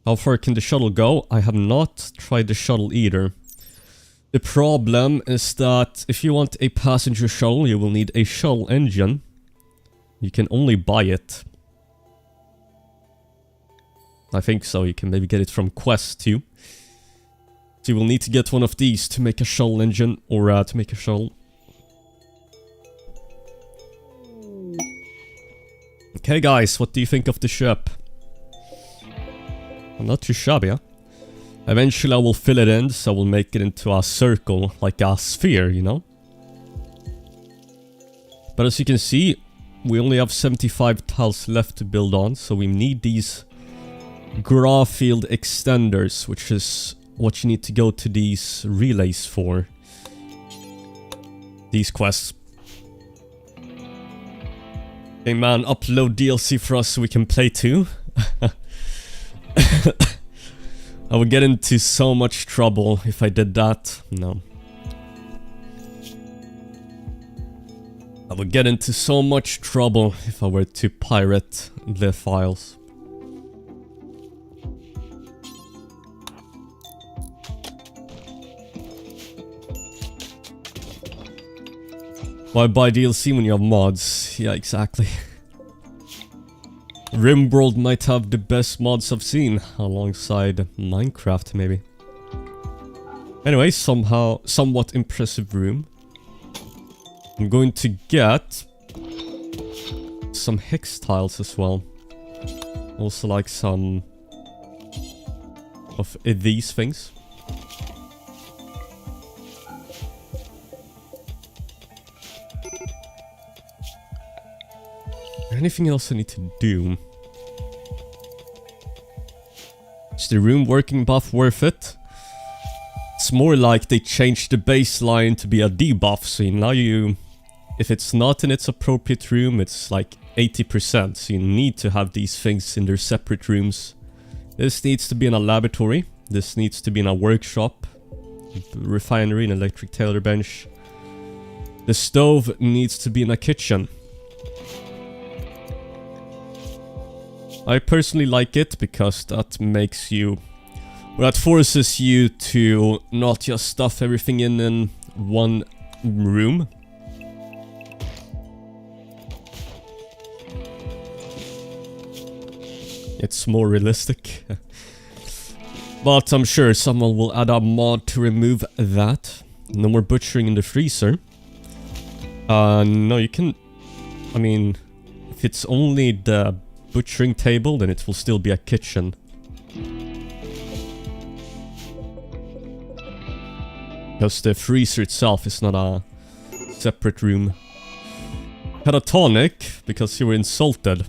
How far can the shuttle go? I have not tried the shuttle either. The problem is that if you want a passenger shuttle, you will need a shuttle engine. You can only buy it. I think so, you can maybe get it from Quest too. So you will need to get one of these to make a shuttle engine, or to make a shuttle. Okay guys, what do you think of the ship? Not too shabby, huh? Eventually I will fill it in, so I will make it into a circle, like a sphere, you know? But as you can see, we only have 75 tiles left to build on, so we need these graph field extenders, which is what you need to go to these relays for. These quests. Hey man, upload DLC for us so we can play too. I would get into so much trouble if I did that. No. I would get into so much trouble if I were to pirate the files. Why buy DLC when you have mods? Yeah, exactly. RimWorld might have the best mods I've seen, alongside Minecraft maybe. Anyway, somewhat impressive room. I'm going to get some hex tiles as well. Also like some of these things. Anything else I need to do? Is the room working buff worth it? It's more like they changed the baseline to be a debuff, so now you... If it's not in its appropriate room, it's like 80%, so you need to have these things in their separate rooms. This needs to be in a laboratory, this needs to be in a workshop, refinery, an electric tailor bench. The stove needs to be in a kitchen. I personally like it because that makes you... Well, that forces you to not just stuff everything in one room. It's more realistic. But I'm sure someone will add a mod to remove that. No more butchering in the freezer. No, you can... I mean, if it's only the butchering table, then it will still be a kitchen. Because the freezer itself is not a separate room. Had a tonic, because you were insulted.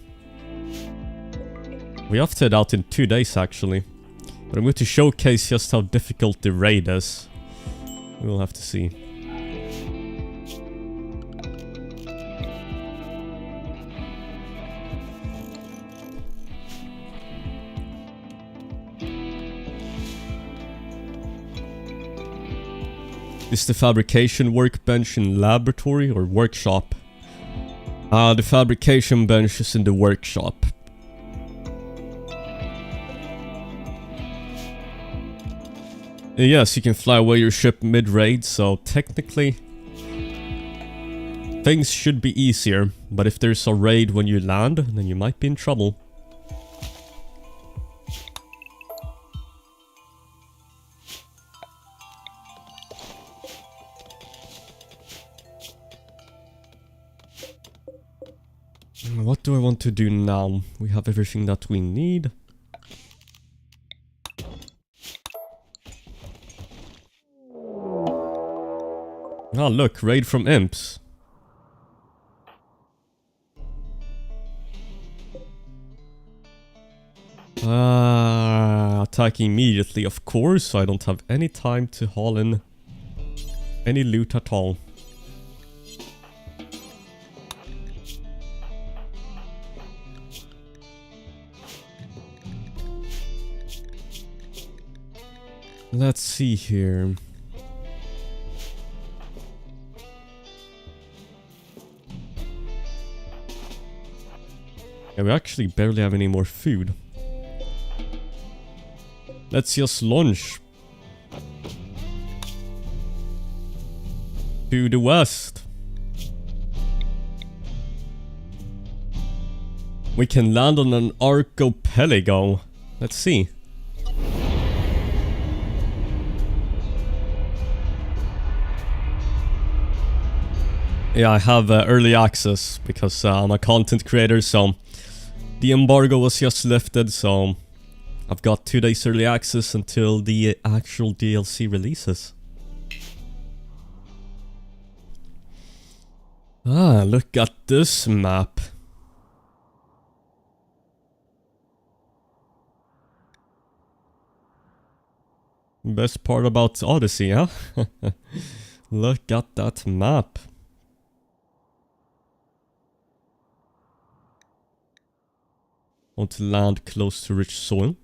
We have to head out in 2 days actually. But I'm going to showcase just how difficult the raid is. We'll have to see. Is the fabrication workbench in laboratory or workshop? The fabrication bench is in the workshop. Yes, you can fly away your ship mid-raid, so technically things should be easier, but if there's a raid when you land, then you might be in trouble. What do I want to do now? We have everything that we need. Ah, look, raid from imps. Attacking immediately, of course, so I don't have any time to haul in any loot at all. Let's see here. Yeah, we actually barely have any more food. Let's just launch to the west. We can land on an archipelago. Let's see. Yeah, I have early access because I'm a content creator, so the embargo was just lifted, so I've got 2 days early access until the actual DLC releases. Ah, look at this map. Best part about Odyssey, huh? Look at that map. Want to land close to rich soil.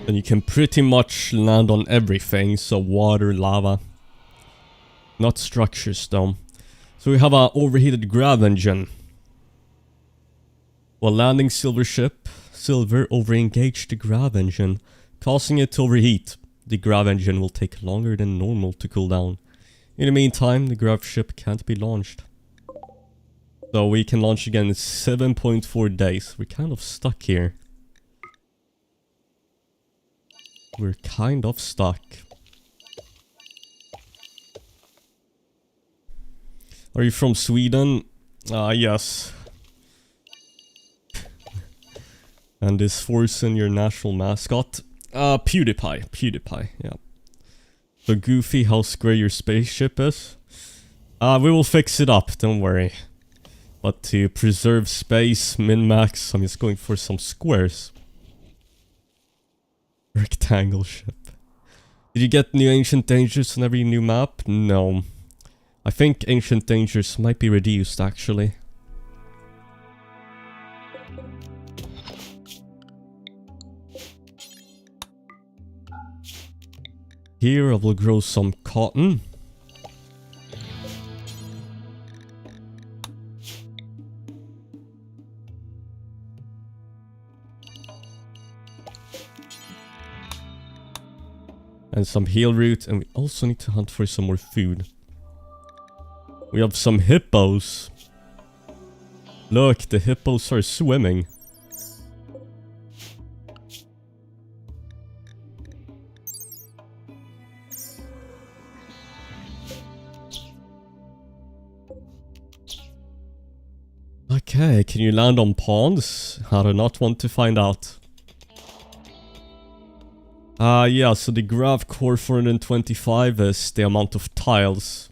And you can pretty much land on everything, so water, lava. Not structures though. So we have an overheated grav engine. While landing silver over-engaged the grav engine, causing it to overheat. The grav engine will take longer than normal to cool down. In the meantime, the grav ship can't be launched. So we can launch again in 7.4 days. We're kind of stuck here. We're kind of stuck. Are you from Sweden? Yes. And is Forsen your national mascot? PewDiePie, yeah. So goofy how square your spaceship is? We will fix it up, don't worry. But to preserve space, min-max, I'm just going for some squares. Rectangle ship. Did you get new ancient dangers on every new map? No. I think ancient dangers might be reduced, actually. Here I will grow some cotton. And some heal root, and we also need to hunt for some more food. We have some hippos. Look, the hippos are swimming. Okay, can you land on ponds? I do not want to find out. Yeah, so the gravcore 425 is the amount of tiles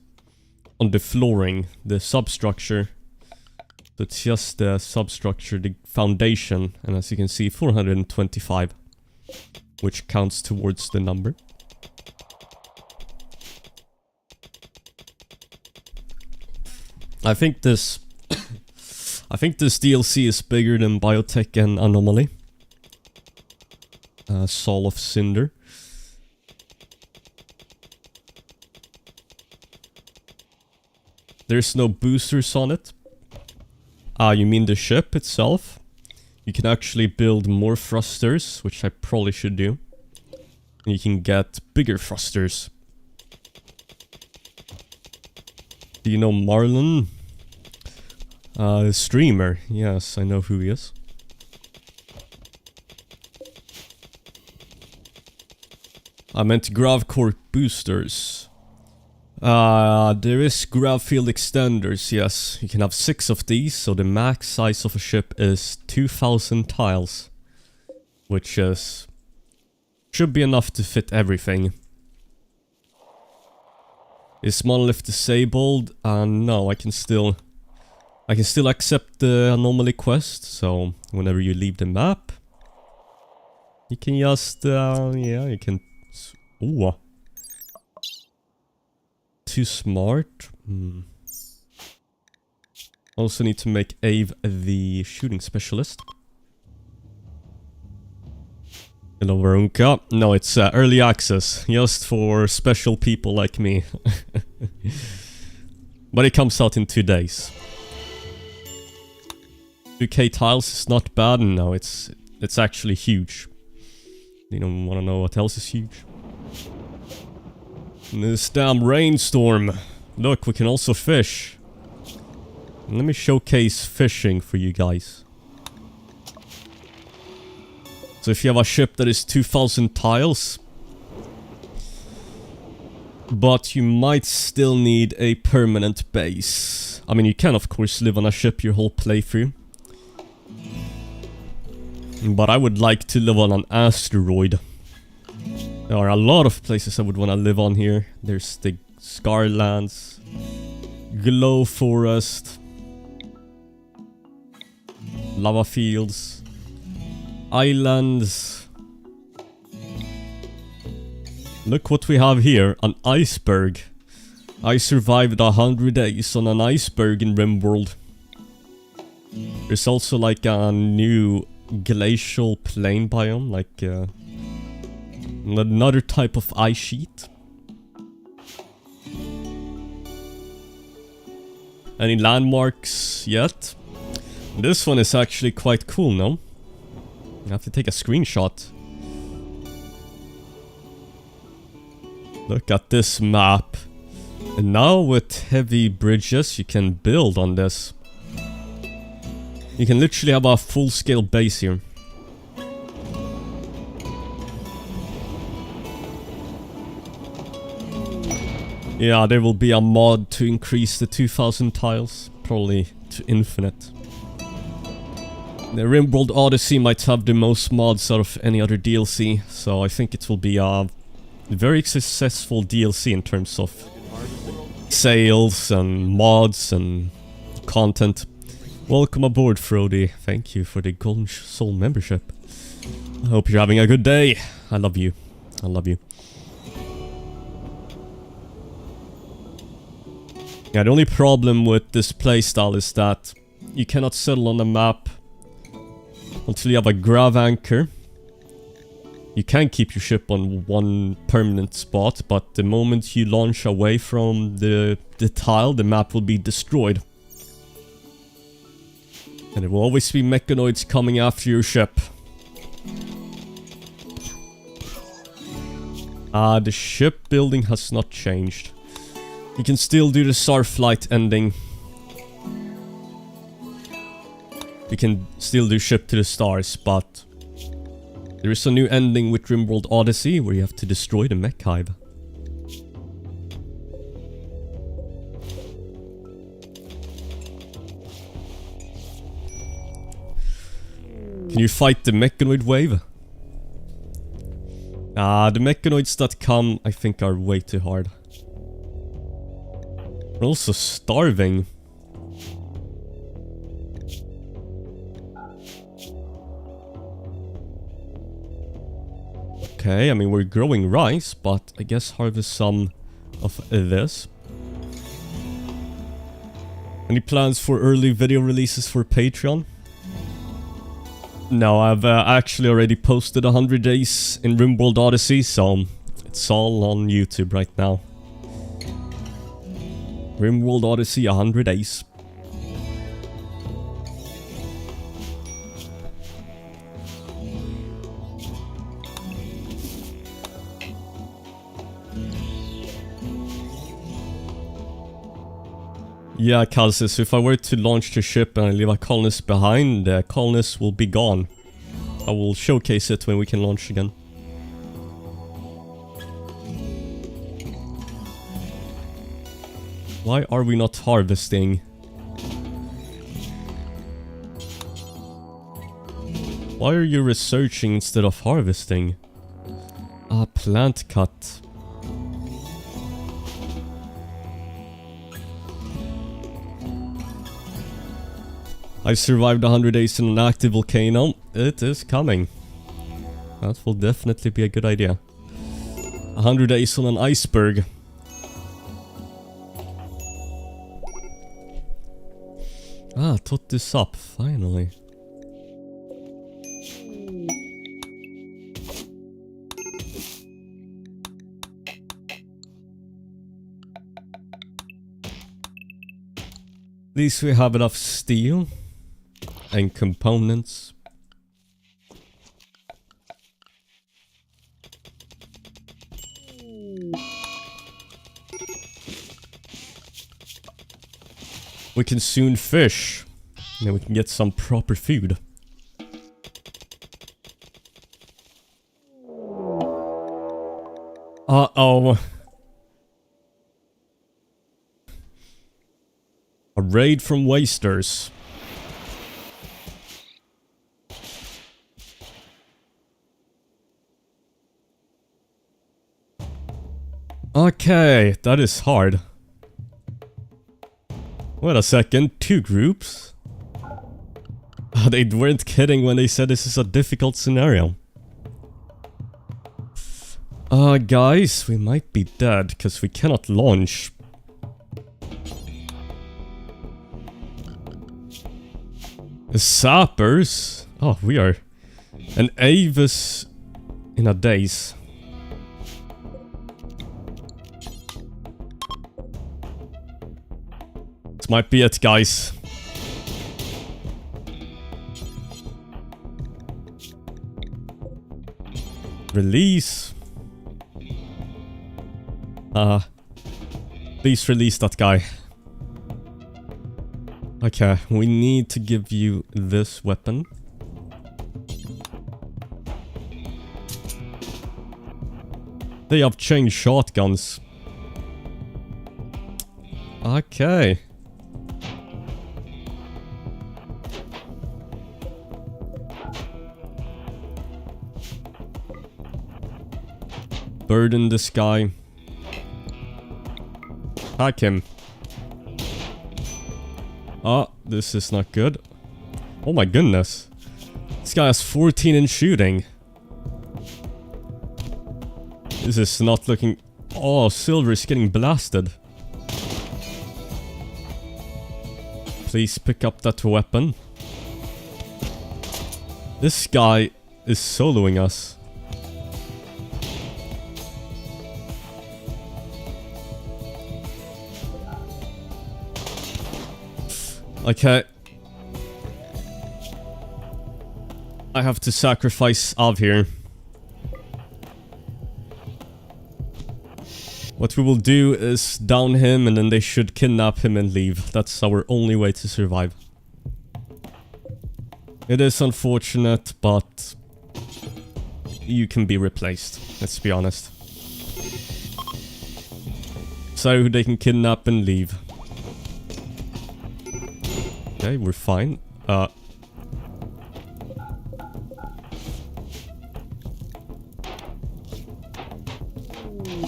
on the flooring, the substructure. So it's just the substructure, the foundation, and as you can see, 425, which counts towards the number. I think this DLC is bigger than Biotech and Anomaly. Soul of Cinder. There's no boosters on it. You mean the ship itself? You can actually build more thrusters, which I probably should do. And you can get bigger thrusters. Do you know Marlon? Streamer. Yes, I know who he is. I meant gravcore boosters. There is grav field extenders, yes. You can have 6 of these, so the max size of a ship is 2000 tiles. Which is... should be enough to fit everything. Is monolith disabled? No, I can still accept the anomaly quest, so whenever you leave the map, you can just, yeah, you can... Ooh. Too smart. Also need to make Ave the shooting specialist. Hello, Veronka. No, it's early access, just for special people like me. But it comes out in 2 days. 2K tiles is not bad. No, it's actually huge. You don't want to know what else is huge? This damn rainstorm. Look, we can also fish. Let me showcase fishing for you guys. So if you have a ship that is 2000 tiles, but you might still need a permanent base. I mean, you can of course live on a ship your whole playthrough. But I would like to live on an asteroid. There are a lot of places I would want to live on here. There's the Scarlands, glowforests, lava fields, islands. Look what we have here, an iceberg. I survived 100 days on an iceberg in RimWorld. There's also like a new glacial plain biome, like another type of ice sheet. Any landmarks yet? This one is actually quite cool, no? I have to take a screenshot. Look at this map. And now with heavy bridges you can build on this. You can literally have a full-scale base here. Yeah, there will be a mod to increase the 2000 tiles. Probably to infinite. The RimWorld Odyssey might have the most mods out of any other DLC. So I think it will be a very successful DLC in terms of sales and mods and content. Welcome aboard, Frody. Thank you for the Golden Soul membership. I hope you're having a good day. I love you. I love you. Yeah, the only problem with this playstyle is that you cannot settle on the map until you have a grav anchor. You can keep your ship on one permanent spot, but the moment you launch away from the tile, the map will be destroyed. And there will always be mechanoids coming after your ship. The ship building has not changed. You can still do the Starflight ending. You can still do ship to the stars, but there is a new ending with RimWorld Odyssey where you have to destroy the mech hive. Can you fight the mechanoid wave? The mechanoids that come, I think, are way too hard. We're also starving. Okay, I mean, we're growing rice, but I guess harvest some of this. Any plans for early video releases for Patreon? No, I've actually already posted 100 days in RimWorld Odyssey, so it's all on YouTube right now. RimWorld Odyssey 100 days. Yeah, Kalsis, if I were to launch the ship and I leave a colonist behind, the colonist will be gone. I will showcase it when we can launch again. Why are we not harvesting? Why are you researching instead of harvesting? Plant cut. I survived 100 days in an active volcano. It is coming. That will definitely be a good idea. 100 days on an iceberg. Tot this up, finally. At least we have enough steel and components. We can soon fish, and then we can get some proper food. Uh-oh. A raid from wasters. Okay, that is hard. Wait a second, 2 groups? They weren't kidding when they said this is a difficult scenario. Guys, we might be dead, because we cannot launch. The sappers? Oh, we are an Avis in a daze. This might be it, guys. Release. Please release that guy. Okay, we need to give you this weapon. They have changed shotguns. Okay. Burden this guy. Hack him. This is not good. Oh my goodness. This guy has 14 in shooting. This is not looking... Oh, Silver is getting blasted. Please pick up that weapon. This guy is soloing us. Okay. I have to sacrifice Av here. What we will do is down him and then they should kidnap him and leave. That's our only way to survive. It is unfortunate, but you can be replaced. Let's be honest. So they can kidnap and leave. Okay, we're fine.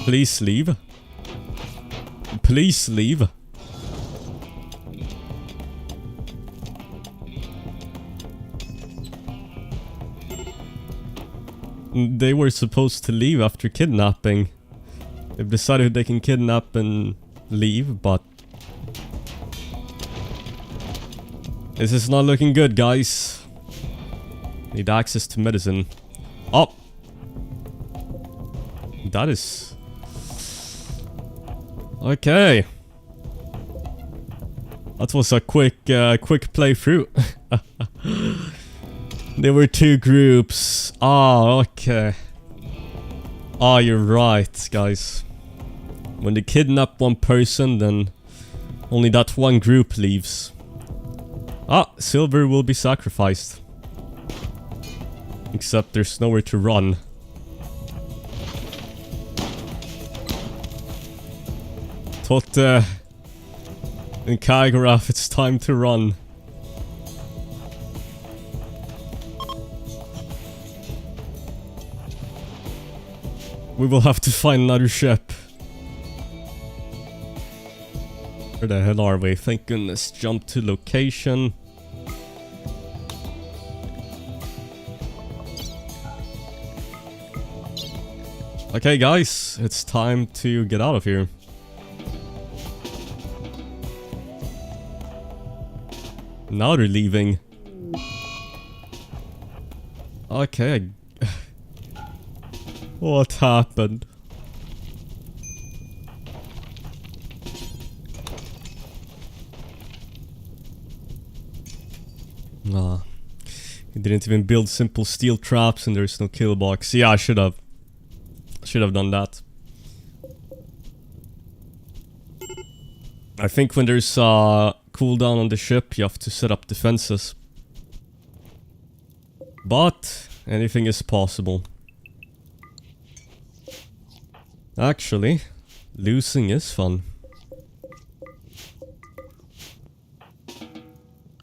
Please leave. Please leave. They were supposed to leave after kidnapping. They've decided they can kidnap and leave, but... This is not looking good, guys. Need access to medicine. Oh! That is... Okay. That was a quick playthrough. There were 2 groups. Ah, okay. Ah, you're right, guys. When they kidnap one person, then only that one group leaves. Ah, Silver will be sacrificed. Except there's nowhere to run. Totte and Kygoraf, it's time to run. We will have to find another ship. Where the hell are we? Thank goodness. Jump to location. Okay, guys, it's time to get out of here. Now they're leaving. Okay. What happened? Ah. He didn't even build simple steel traps and there's no kill box. Yeah, I should have. Should have done that. I think when there's a cooldown on the ship, you have to set up defenses. But anything is possible. Actually, losing is fun.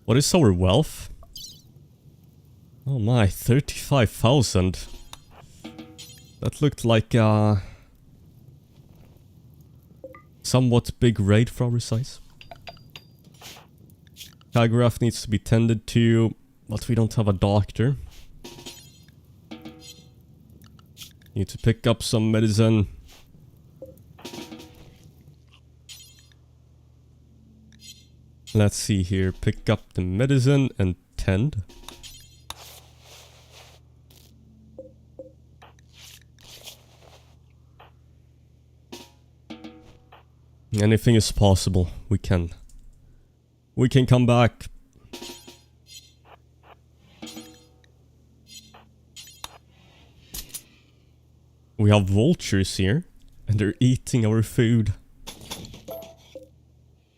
What is our wealth? Oh my, 35,000. That looked like a somewhat big raid for our size. Kagraf needs to be tended to, but we don't have a doctor. Need to pick up some medicine. Let's see here. Pick up the medicine and tend. Anything is possible. We can come back. We have vultures here, and they're eating our food.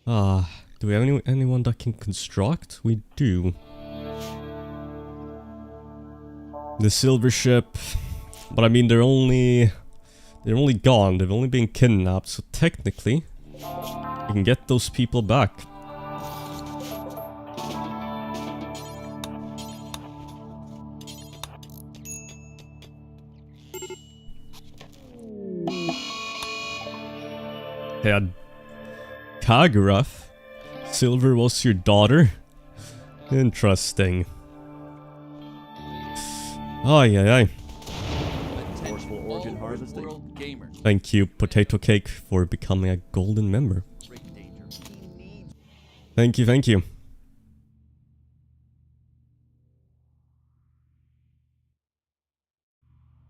Ah, do we have anyone that can construct? We do. The silver ship, but I mean they're only gone. They've only been kidnapped, so technically we can get those people back. Yeah, Kagaraf, Silver was your daughter? Interesting. Ay, ay, ay.
Forceful organ harvesting.
Thank you, Potato Cake, for becoming a golden member. Thank you, thank you.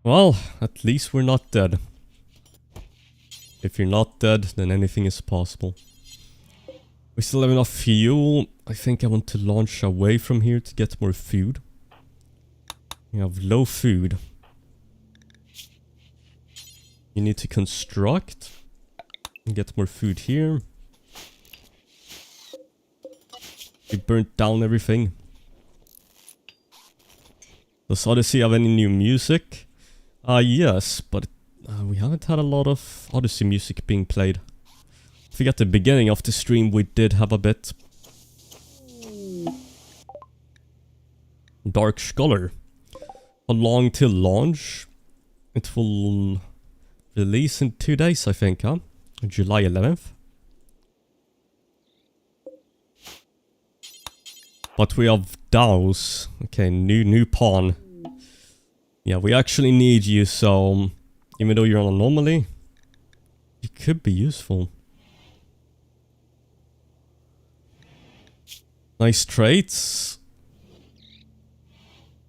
Well, at least we're not dead. If you're not dead, then anything is possible. We still have enough fuel. I think I want to launch away from here to get more food. We have low food. You need to construct and get more food here. We burnt down everything. Does Odyssey have any new music? Yes, but we haven't had a lot of Odyssey music being played. I think at the beginning of the stream we did have a bit. Dark Scholar. How long till launch? It will release in 2 days, I think, huh? July 11th. But we have Dows. Okay, new pawn. Yeah, we actually need you, so even though you're an anomaly, you could be useful. Nice traits.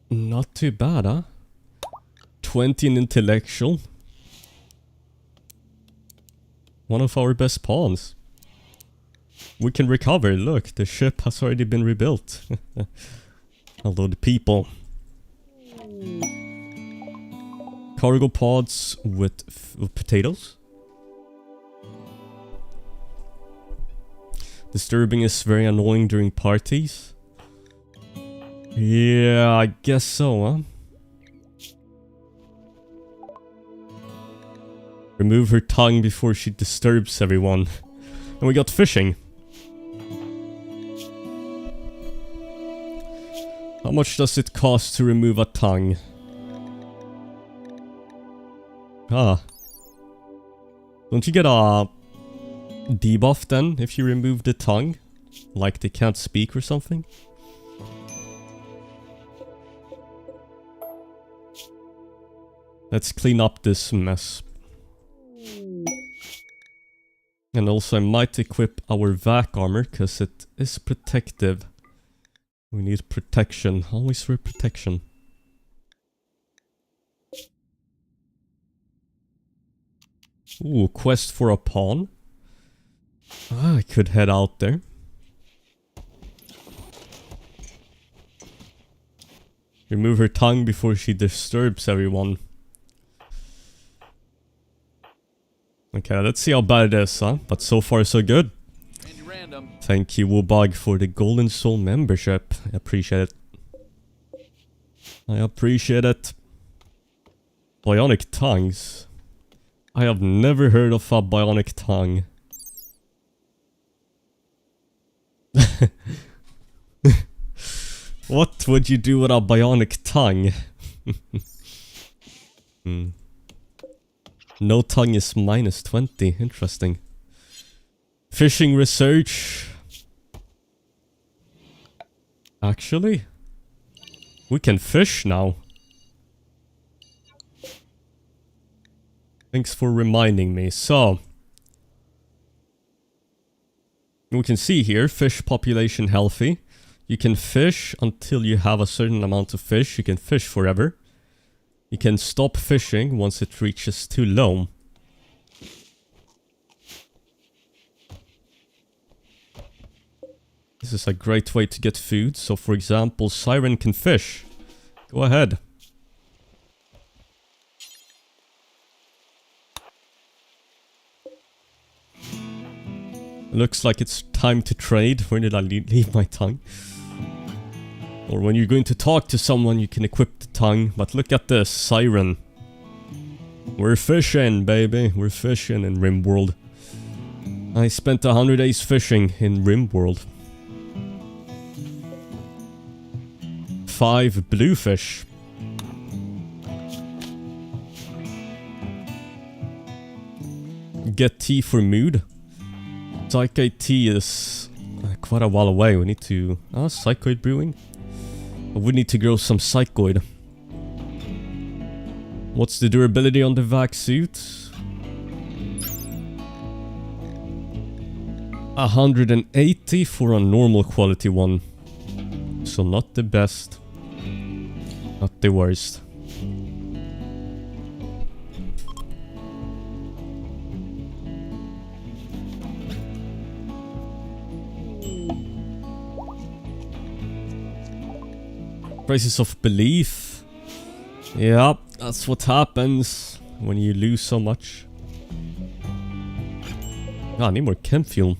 Not too bad, huh? 20 in intellectual. One of our best pawns. We can recover. Look, the ship has already been rebuilt. Although the people. Cargo pods with potatoes. Disturbing is very annoying during parties. Yeah, I guess so, huh? Remove her tongue before she disturbs everyone. And we got fishing. How much does it cost to remove a tongue? Ah. Don't you get a debuff then if you remove the tongue? Like they can't speak or something? Let's clean up this mess. And also I might equip our vac armor because it is protective. We need protection. Always for protection. Ooh, quest for a pawn. I could head out there. Remove her tongue before she disturbs everyone. Okay, let's see how bad it is, huh? But so far so good. Thank you, Wobog, for the Golden Soul membership. I appreciate it. I appreciate it. Bionic tongues. I have never heard of a bionic tongue. What would you do with a bionic tongue? No tongue is minus 20. Interesting. Fishing research. Actually, we can fish now. Thanks for reminding me. So, we can see here, fish population healthy. You can fish until you have a certain amount of fish. You can fish forever. You can stop fishing once it reaches too low. This is a great way to get food. So for example, Siren can fish. Go ahead. Looks like it's time to trade. Where did I leave my tongue? Or when you're going to talk to someone, you can equip the tongue. But look at this, Siren. We're fishing, baby. We're fishing in RimWorld. I spent 100 days fishing in RimWorld. 5 bluefish. Get tea for mood. Psychoid tea is quite a while away. We need to... psychoid brewing? We need to grow some psychoid. What's the durability on the vac suit? 180 for a normal quality one. So not the best. Not the worst. Crisis of belief. Yeah, that's what happens when you lose so much. I need more chem fuel.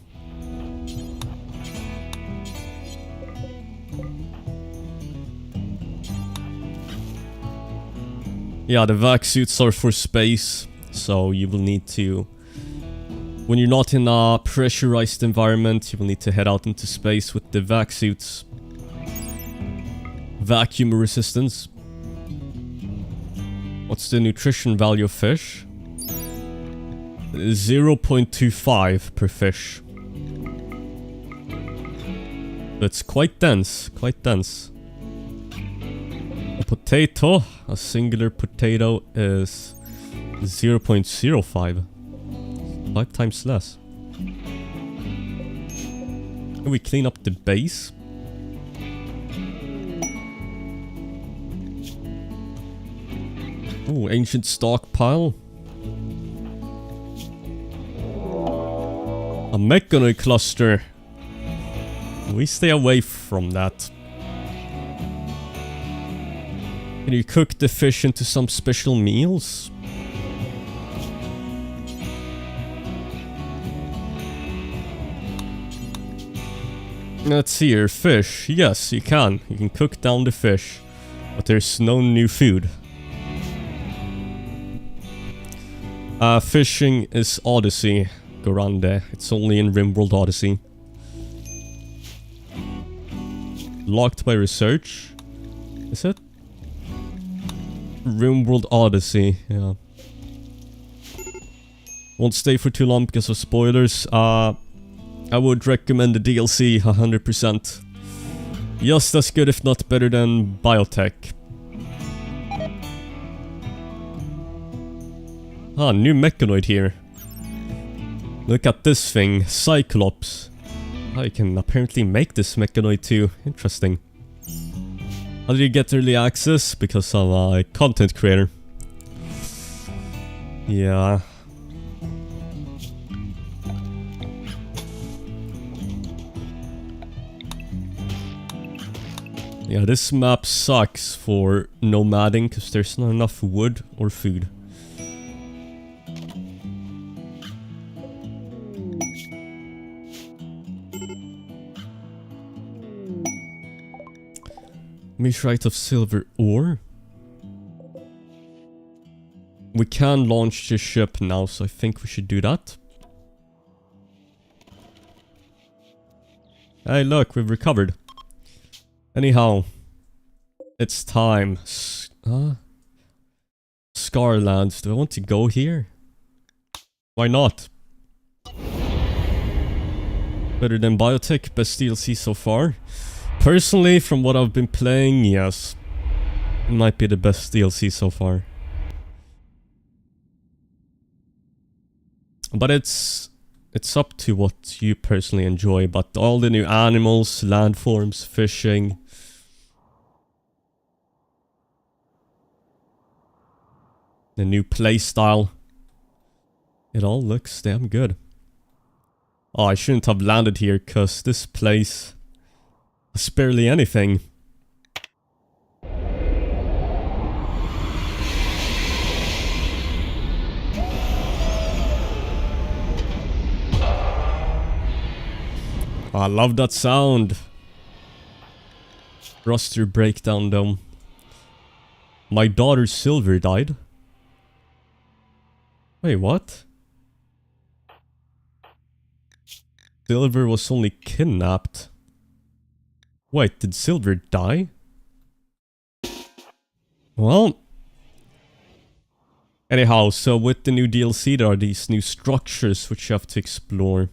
Yeah, the vac suits are for space, so you will need to... When you're not in a pressurized environment, you will need to head out into space with the vac suits. Vacuum resistance. What's the nutrition value of fish? 0.25 per fish. That's quite dense, quite dense. A potato, a singular potato is 0.05. 5 times less. Can we clean up the base? Oh, ancient stockpile. A mechanoid cluster. We stay away from that. Can you cook the fish into some special meals? Let's see here, fish. Yes, you can. You can cook down the fish. But there's no new food. Fishing is Odyssey, Grande. It's only in RimWorld Odyssey. Locked by research. Is it? RimWorld Odyssey, yeah. Won't stay for too long because of spoilers. I would recommend the DLC 100%. Just as good, if not better than Biotech. New mechanoid here. Look at this thing, Cyclops. I can apparently make this mechanoid too. Interesting. How did you get early access? Because I'm a content creator. Yeah. Yeah, this map sucks for nomading because there's not enough wood or food. Meteorite of silver ore. We can launch the ship now, so I think we should do that. Hey, look, we've recovered. Anyhow, it's time. Scarlands. Do I want to go here? Why not? Better than biotech, best DLC so far. Personally, from what I've been playing, yes. It might be the best DLC so far. But it's up to what you personally enjoy. But all the new animals, landforms, fishing. The new playstyle. It all looks damn good. Oh, I shouldn't have landed here, cause this place has barely anything. I love that sound. Roster breakdown though. My daughter Silver died. Wait, what? Silver was only kidnapped. Wait, did Silver die? Well. Anyhow, so with the new DLC there are these new structures which you have to explore.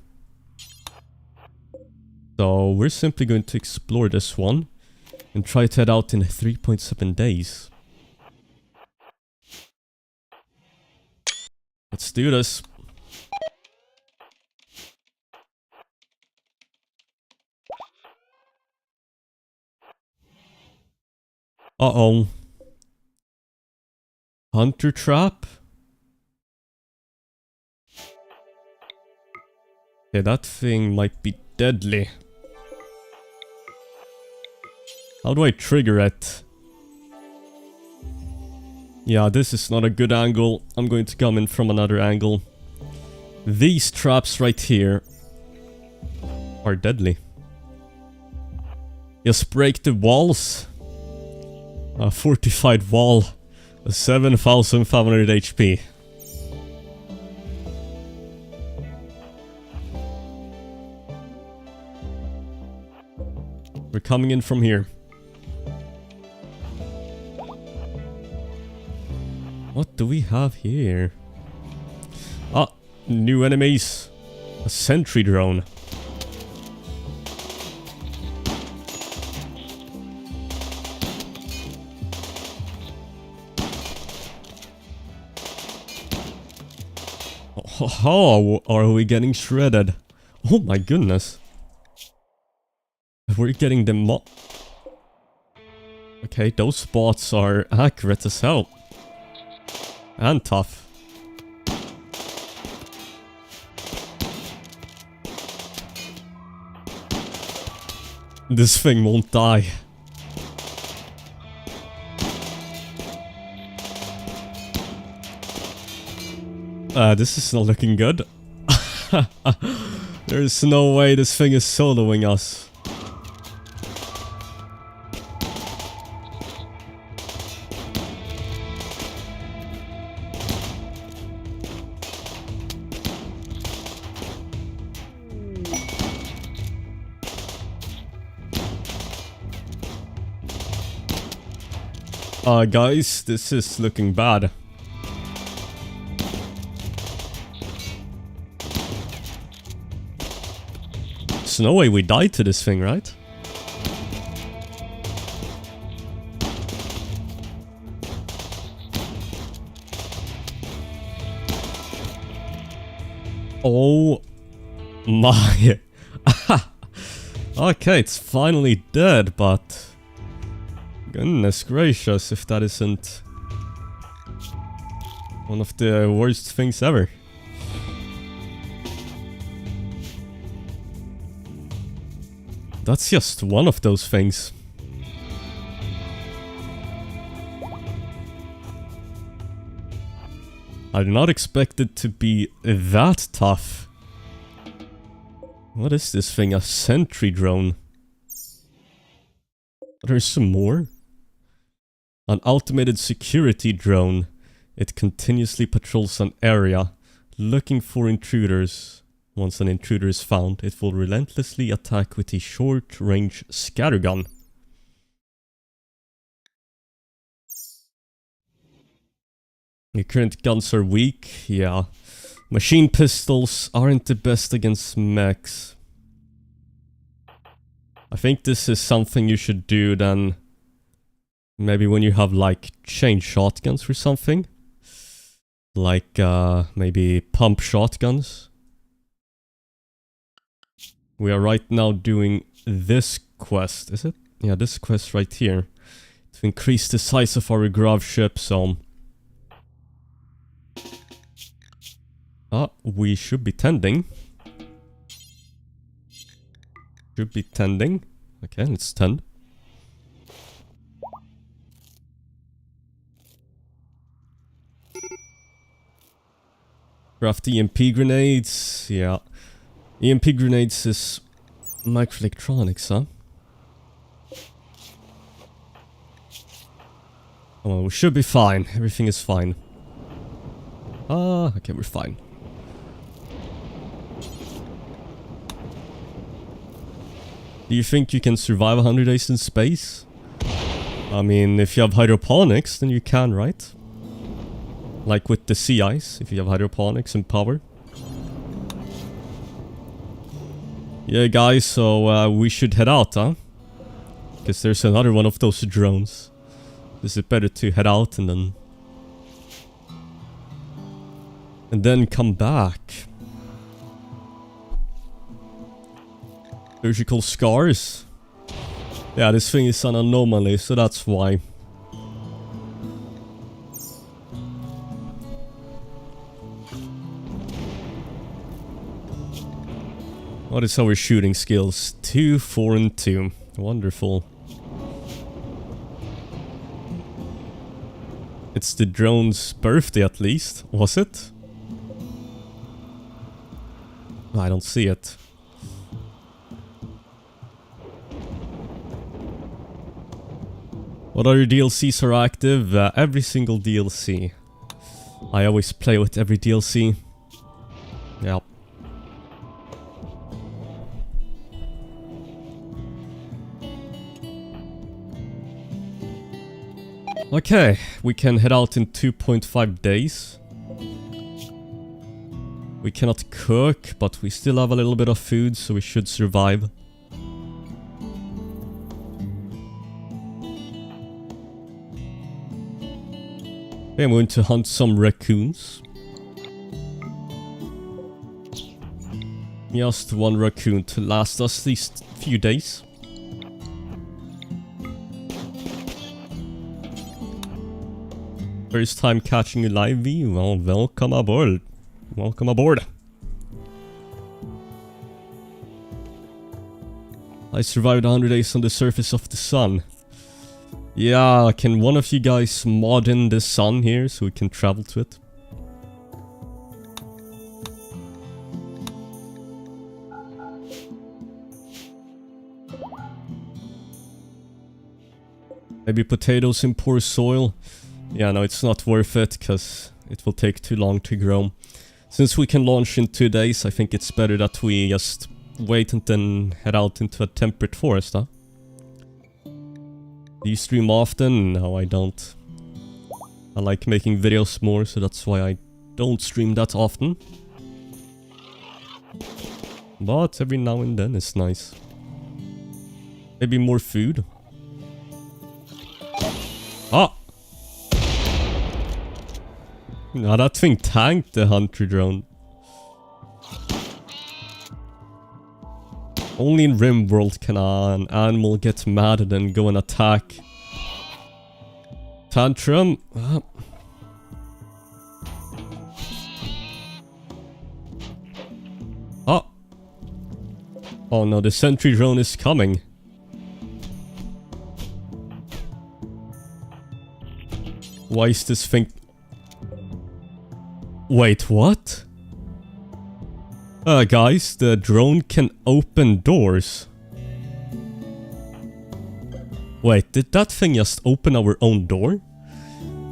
So we're simply going to explore this one and try to head out in 3.7 days. Let's do this. Uh-oh. Hunter trap? Yeah, that thing might be deadly. How do I trigger it? Yeah, this is not a good angle. I'm going to come in from another angle. These traps right here are deadly. Just break the walls. A fortified wall. 7,500 HP. We're coming in from here. What do we have here? Ah, new enemies. A sentry drone. How are we getting shredded? Oh my goodness. We're getting them. Okay, those spots are accurate as hell. And tough. This thing won't die. This is not looking good. There's no way this thing is soloing us. Guys, this is looking bad. There's no way we died to this thing, right? Oh my. Okay, it's finally dead, but goodness gracious, if that isn't one of the worst things ever. That's just one of those things. I did not expect it to be that tough. What is this thing? A sentry drone? There's some more. An automated security drone. It continuously patrols an area, looking for intruders. Once an intruder is found, it will relentlessly attack with a short-range scattergun. Your current guns are weak, yeah. Machine pistols aren't the best against mechs. I think this is something you should do then. Maybe when you have like chain shotguns or something. Like maybe pump shotguns. We are right now doing this quest, is it? Yeah, this quest right here. To increase the size of our gravship, so... we should be tending. Should be tending. Okay, let's tend. Craft EMP grenades. Yeah. EMP grenades is microelectronics, huh? Oh, we should be fine. Everything is fine. Okay, we're fine. Do you think you can survive 100 days in space? I mean, if you have hydroponics, then you can, right? Like with the sea ice, if you have hydroponics and power. Yeah, guys, so we should head out, huh? Because there's another one of those drones. Is it better to head out and then come back? Surgical scars? Yeah, this thing is an anomaly, so that's why. What is our shooting skills? 2, 4, and 2. Wonderful. It's the drone's birthday at least, was it? I don't see it. What other DLCs are active? Every single DLC. I always play with every DLC. Yep. Okay, we can head out in 2.5 days. We cannot cook, but we still have a little bit of food, so we should survive. Okay, I'm going to hunt some raccoons. Just one raccoon to last us these few days. First time catching a live V? Well, welcome aboard. Welcome aboard. I survived 100 days on the surface of the sun. Yeah, can one of you guys mod in the sun here so we can travel to it? Maybe potatoes in poor soil? Yeah, no, it's not worth it, because it will take too long to grow. Since we can launch in 2 days, I think it's better that we just wait and then head out into a temperate forest, huh? Do you stream often? No, I don't. I like making videos more, so that's why I don't stream that often. But every now and then it's nice. Maybe more food. Ah! Now that thing tanked the hunter drone. Only in RimWorld can an animal get mad and then go and attack. Tantrum. Oh. Oh no, the sentry drone is coming. Why is this thing... Wait, what? Guys, the drone can open doors. Wait, did that thing just open our own door?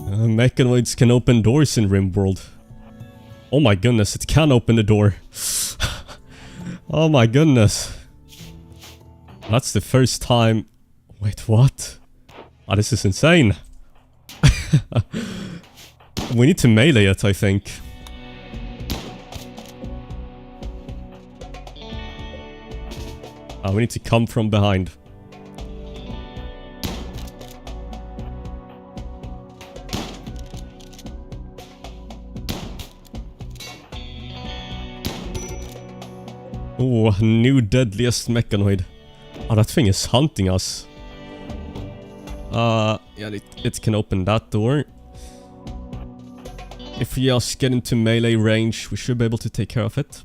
Mechanoids can open doors in RimWorld. Oh my goodness, it can open the door. Oh my goodness. That's the first time... Wait, what? Oh, this is insane. We need to melee it, I think. We need to come from behind. Oh, new deadliest mechanoid. Oh, that thing is hunting us. Yeah, it can open that door. If we just get into melee range, we should be able to take care of it.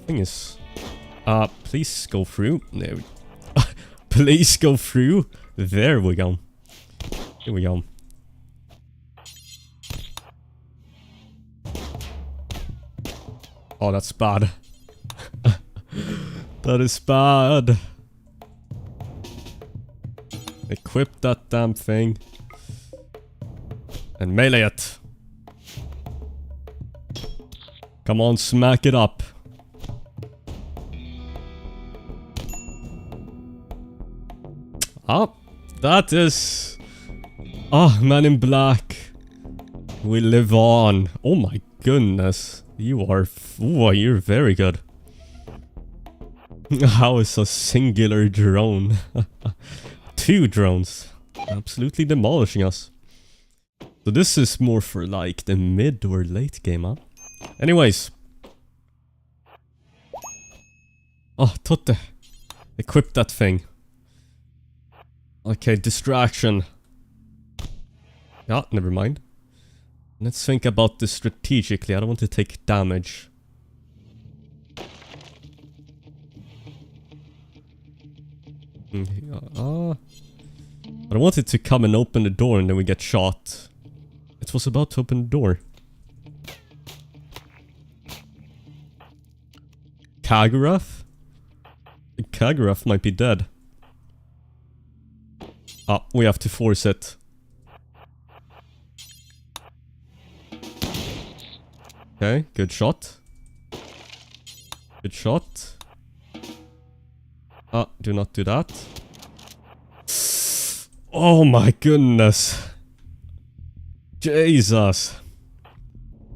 Thing is... please go through. There we... Please go through. There we go. Here we go. Oh, that's bad. That is bad. Equip that damn thing. And melee it. Come on, smack it up. Ah, that is... Ah, Man in Black. We live on. Oh my goodness. You are... Ooh, you're very good. How is a singular drone? 2 drones. Absolutely demolishing us. So this is more for like the mid or late game, huh? Anyways. Oh, Totte. Equip that thing. Okay, distraction. Yeah, never mind. Let's think about this strategically. I don't want to take damage. I don't want it to come and open the door and then we get shot. It was about to open the door. Kagurath? Kagurath might be dead. Ah, we have to force it. Okay, good shot. Good shot. Ah, do not do that. Oh my goodness. Jesus.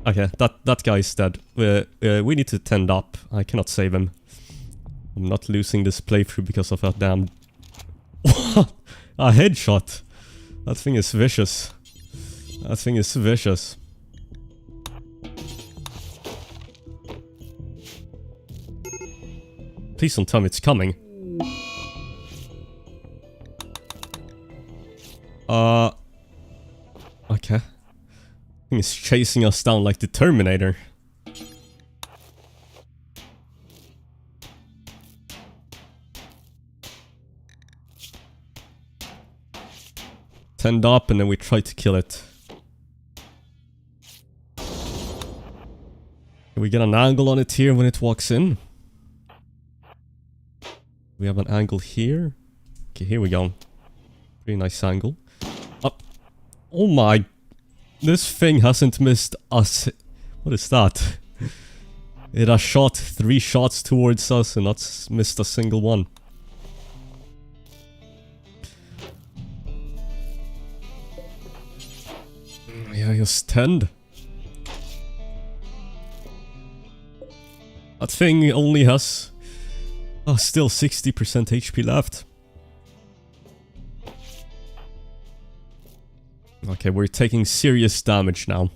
Okay, that guy is dead. We need to tend up. I cannot save him. I'm not losing this playthrough because of that damn... What? A headshot. That thing is vicious. That thing is vicious. Please don't tell me it's coming. Okay. Thing is chasing us down like the Terminator. Tend up and then we try to kill it. Can we get an angle on it here when it walks in? We have an angle here. Okay, here we go. Pretty nice angle. Oh my... This thing hasn't missed us. What is that? It has shot 3 shots towards us and not missed a single one. Yeah, just tend. That thing only has... Oh, still 60% HP left. Okay, we're taking serious damage now.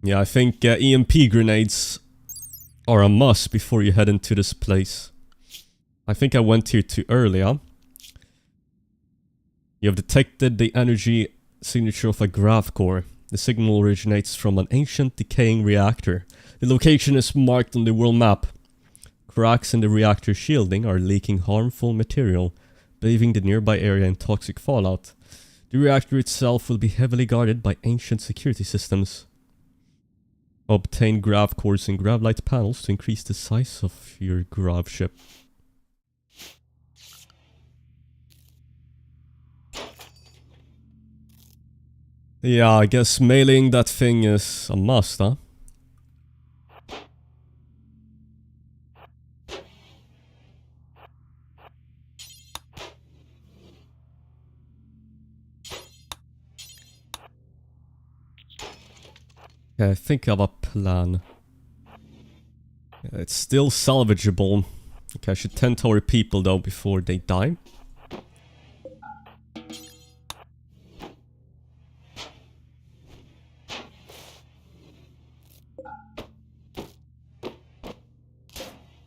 Yeah, I think EMP grenades are a must before you head into this place. I think I went here too early, huh? You have detected the energy signature of a gravcore. The signal originates from an ancient decaying reactor. The location is marked on the world map. Cracks in the reactor shielding are leaking harmful material. bathing the nearby area in toxic fallout. The reactor itself will be heavily guarded by ancient security systems. Obtain gravcores and gravlight panels to increase the size of your gravship. Yeah, I guess mailing that thing is a must, huh? Okay, I think I have a plan. It's still salvageable. Okay, I should tend to our people though before they die.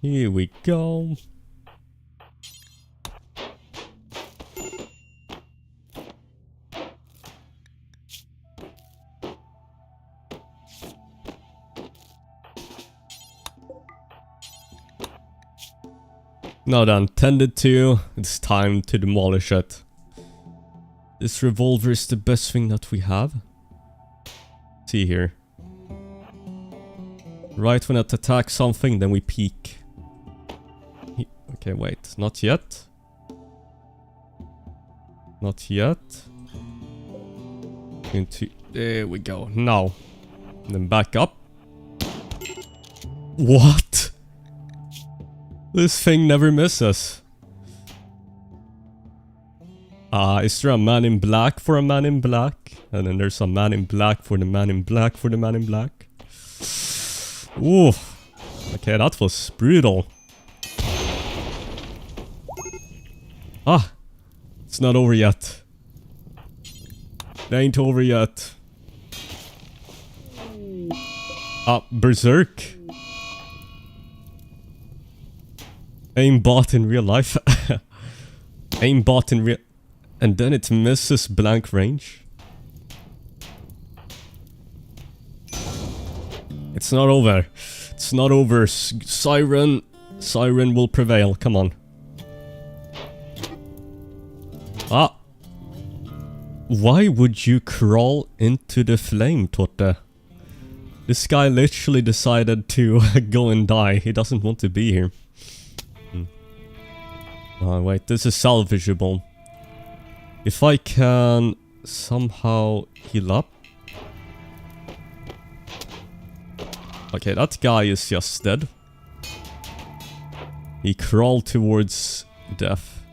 Here we go. Now then, tended to, it's time to demolish it. This revolver is the best thing that we have. See here. Right when it attacks something, then we peek. Okay, wait, not yet. Not yet. There we go, now. And then back up. What? This thing never misses. Is there a man in black for a man in black? And then there's a man in black for the man in black for the man in black. Ooh. Okay, that was brutal. Ah. It's not over yet. It ain't over yet. Berserk. Aimbot in real life. Aimbot in real... And then it misses blank range. It's not over. It's not over. Siren. Siren will prevail. Come on. Why would you crawl into the flame, Totte? This guy literally decided to go and die. He doesn't want to be here. Oh, wait, this is salvageable. If I can somehow heal up. Okay, that guy is just dead. He crawled towards death.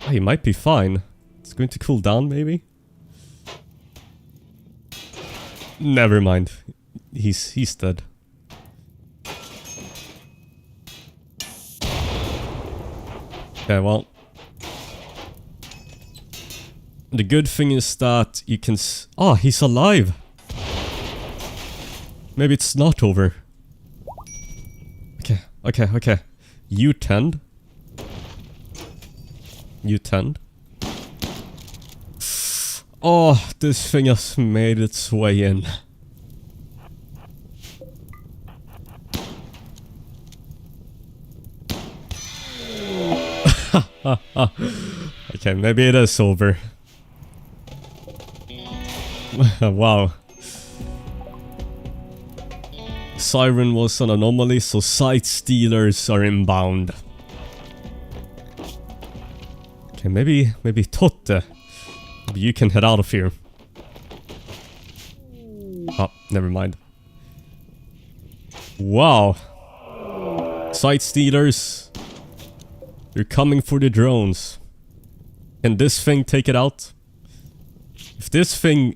He might be fine. It's going to cool down, maybe? Never mind. He's dead. Okay, well. The good thing is that you can he's alive! Maybe it's not over. Okay. You tend. You tend. Oh, this thing has made its way in. Okay, maybe it is over. Wow. Siren was an anomaly, so site stealers are inbound. Okay, maybe Totte. Maybe you can head out of here. Oh, never mind. Wow. Site stealers. They're coming for the drones. Can this thing take it out? If this thing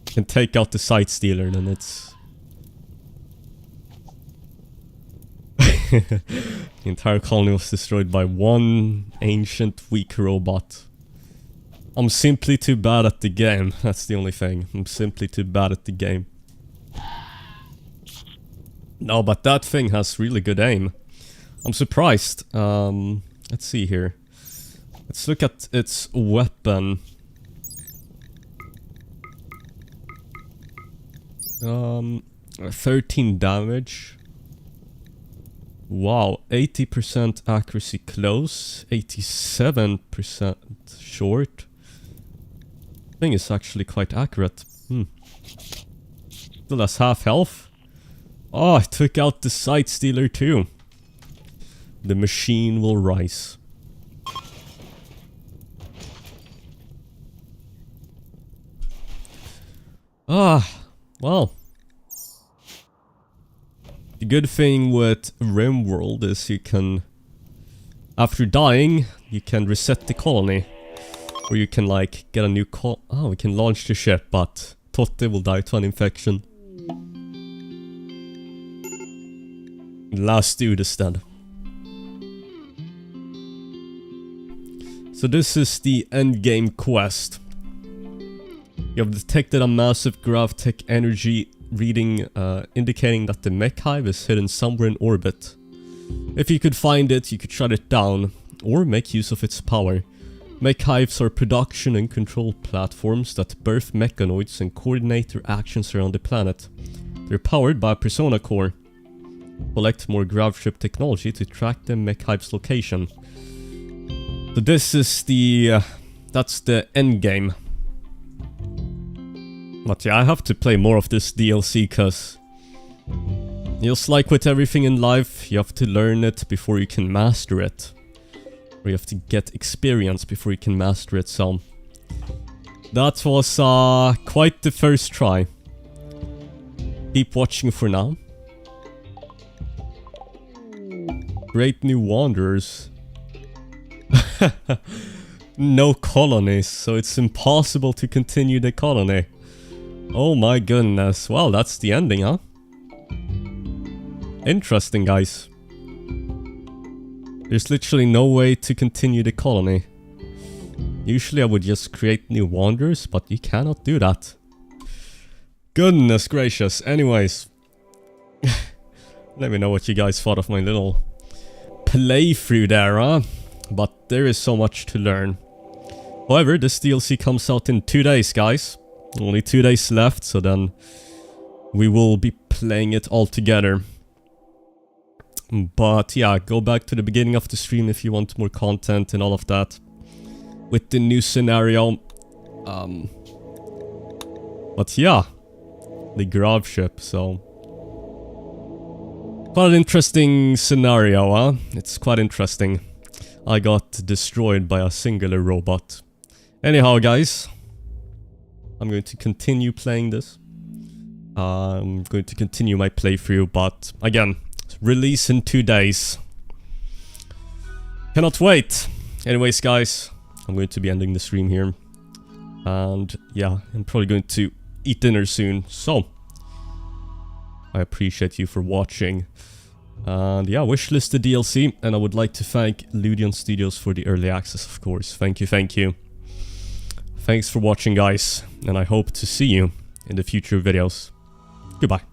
can take out the site stealer, then it's... The entire colony was destroyed by one ancient weak robot. I'm simply too bad at the game. That's the only thing. I'm simply too bad at the game. No, but that thing has really good aim. I'm surprised. Let's see here. Let's look at its weapon. 13 damage. Wow. 80% accuracy close, 87% short. I think it's actually quite accurate. Still has half health. Oh, I took out the sight stealer too. The machine will rise. Well. The good thing with RimWorld is you can, after dying, you can reset the colony. Or you can like get a new we can launch the ship, but Totte will die to an infection. Let's do this then. So this is the endgame quest. You have detected a massive gravtech energy reading indicating that the mech hive is hidden somewhere in orbit. If you could find it, you could shut it down or make use of its power. Mech hives are production and control platforms that birth mechanoids and coordinate their actions around the planet. They're powered by a persona core. Collect more gravship technology to track the mech hive's location. So this is the that's the end game. But yeah, I have to play more of this DLC, cause just like with everything in life, you have to learn it before you can master it. Or you have to get experience before you can master it, so that was quite the first try. Keep watching for now. Great new wanderers. No colonies, so it's impossible to continue the colony. Oh my goodness. Well, that's the ending, huh? Interesting, guys. There's literally no way to continue the colony. Usually I would just create new wanderers, but you cannot do that. Goodness gracious. Anyways. Let me know what you guys thought of my little playthrough there, huh? But there is so much to learn. However, this DLC comes out in 2 days, guys. Only 2 days left, so then we will be playing it all together. But yeah, go back to the beginning of the stream if you want more content and all of that. With the new scenario. But yeah, the gravship, so... Quite an interesting scenario, huh? It's quite interesting. I got destroyed by a singular robot. Anyhow, guys. I'm going to continue playing this. I'm going to continue my playthrough, but again, release in 2 days. Cannot wait. Anyways, guys, I'm going to be ending the stream here. And yeah, I'm probably going to eat dinner soon. So, I appreciate you for watching. And yeah, wishlist the DLC. And I would like to thank Ludion Studios for the early access, of course. Thank you, thank you. Thanks for watching, guys, and I hope to see you in the future videos. Goodbye.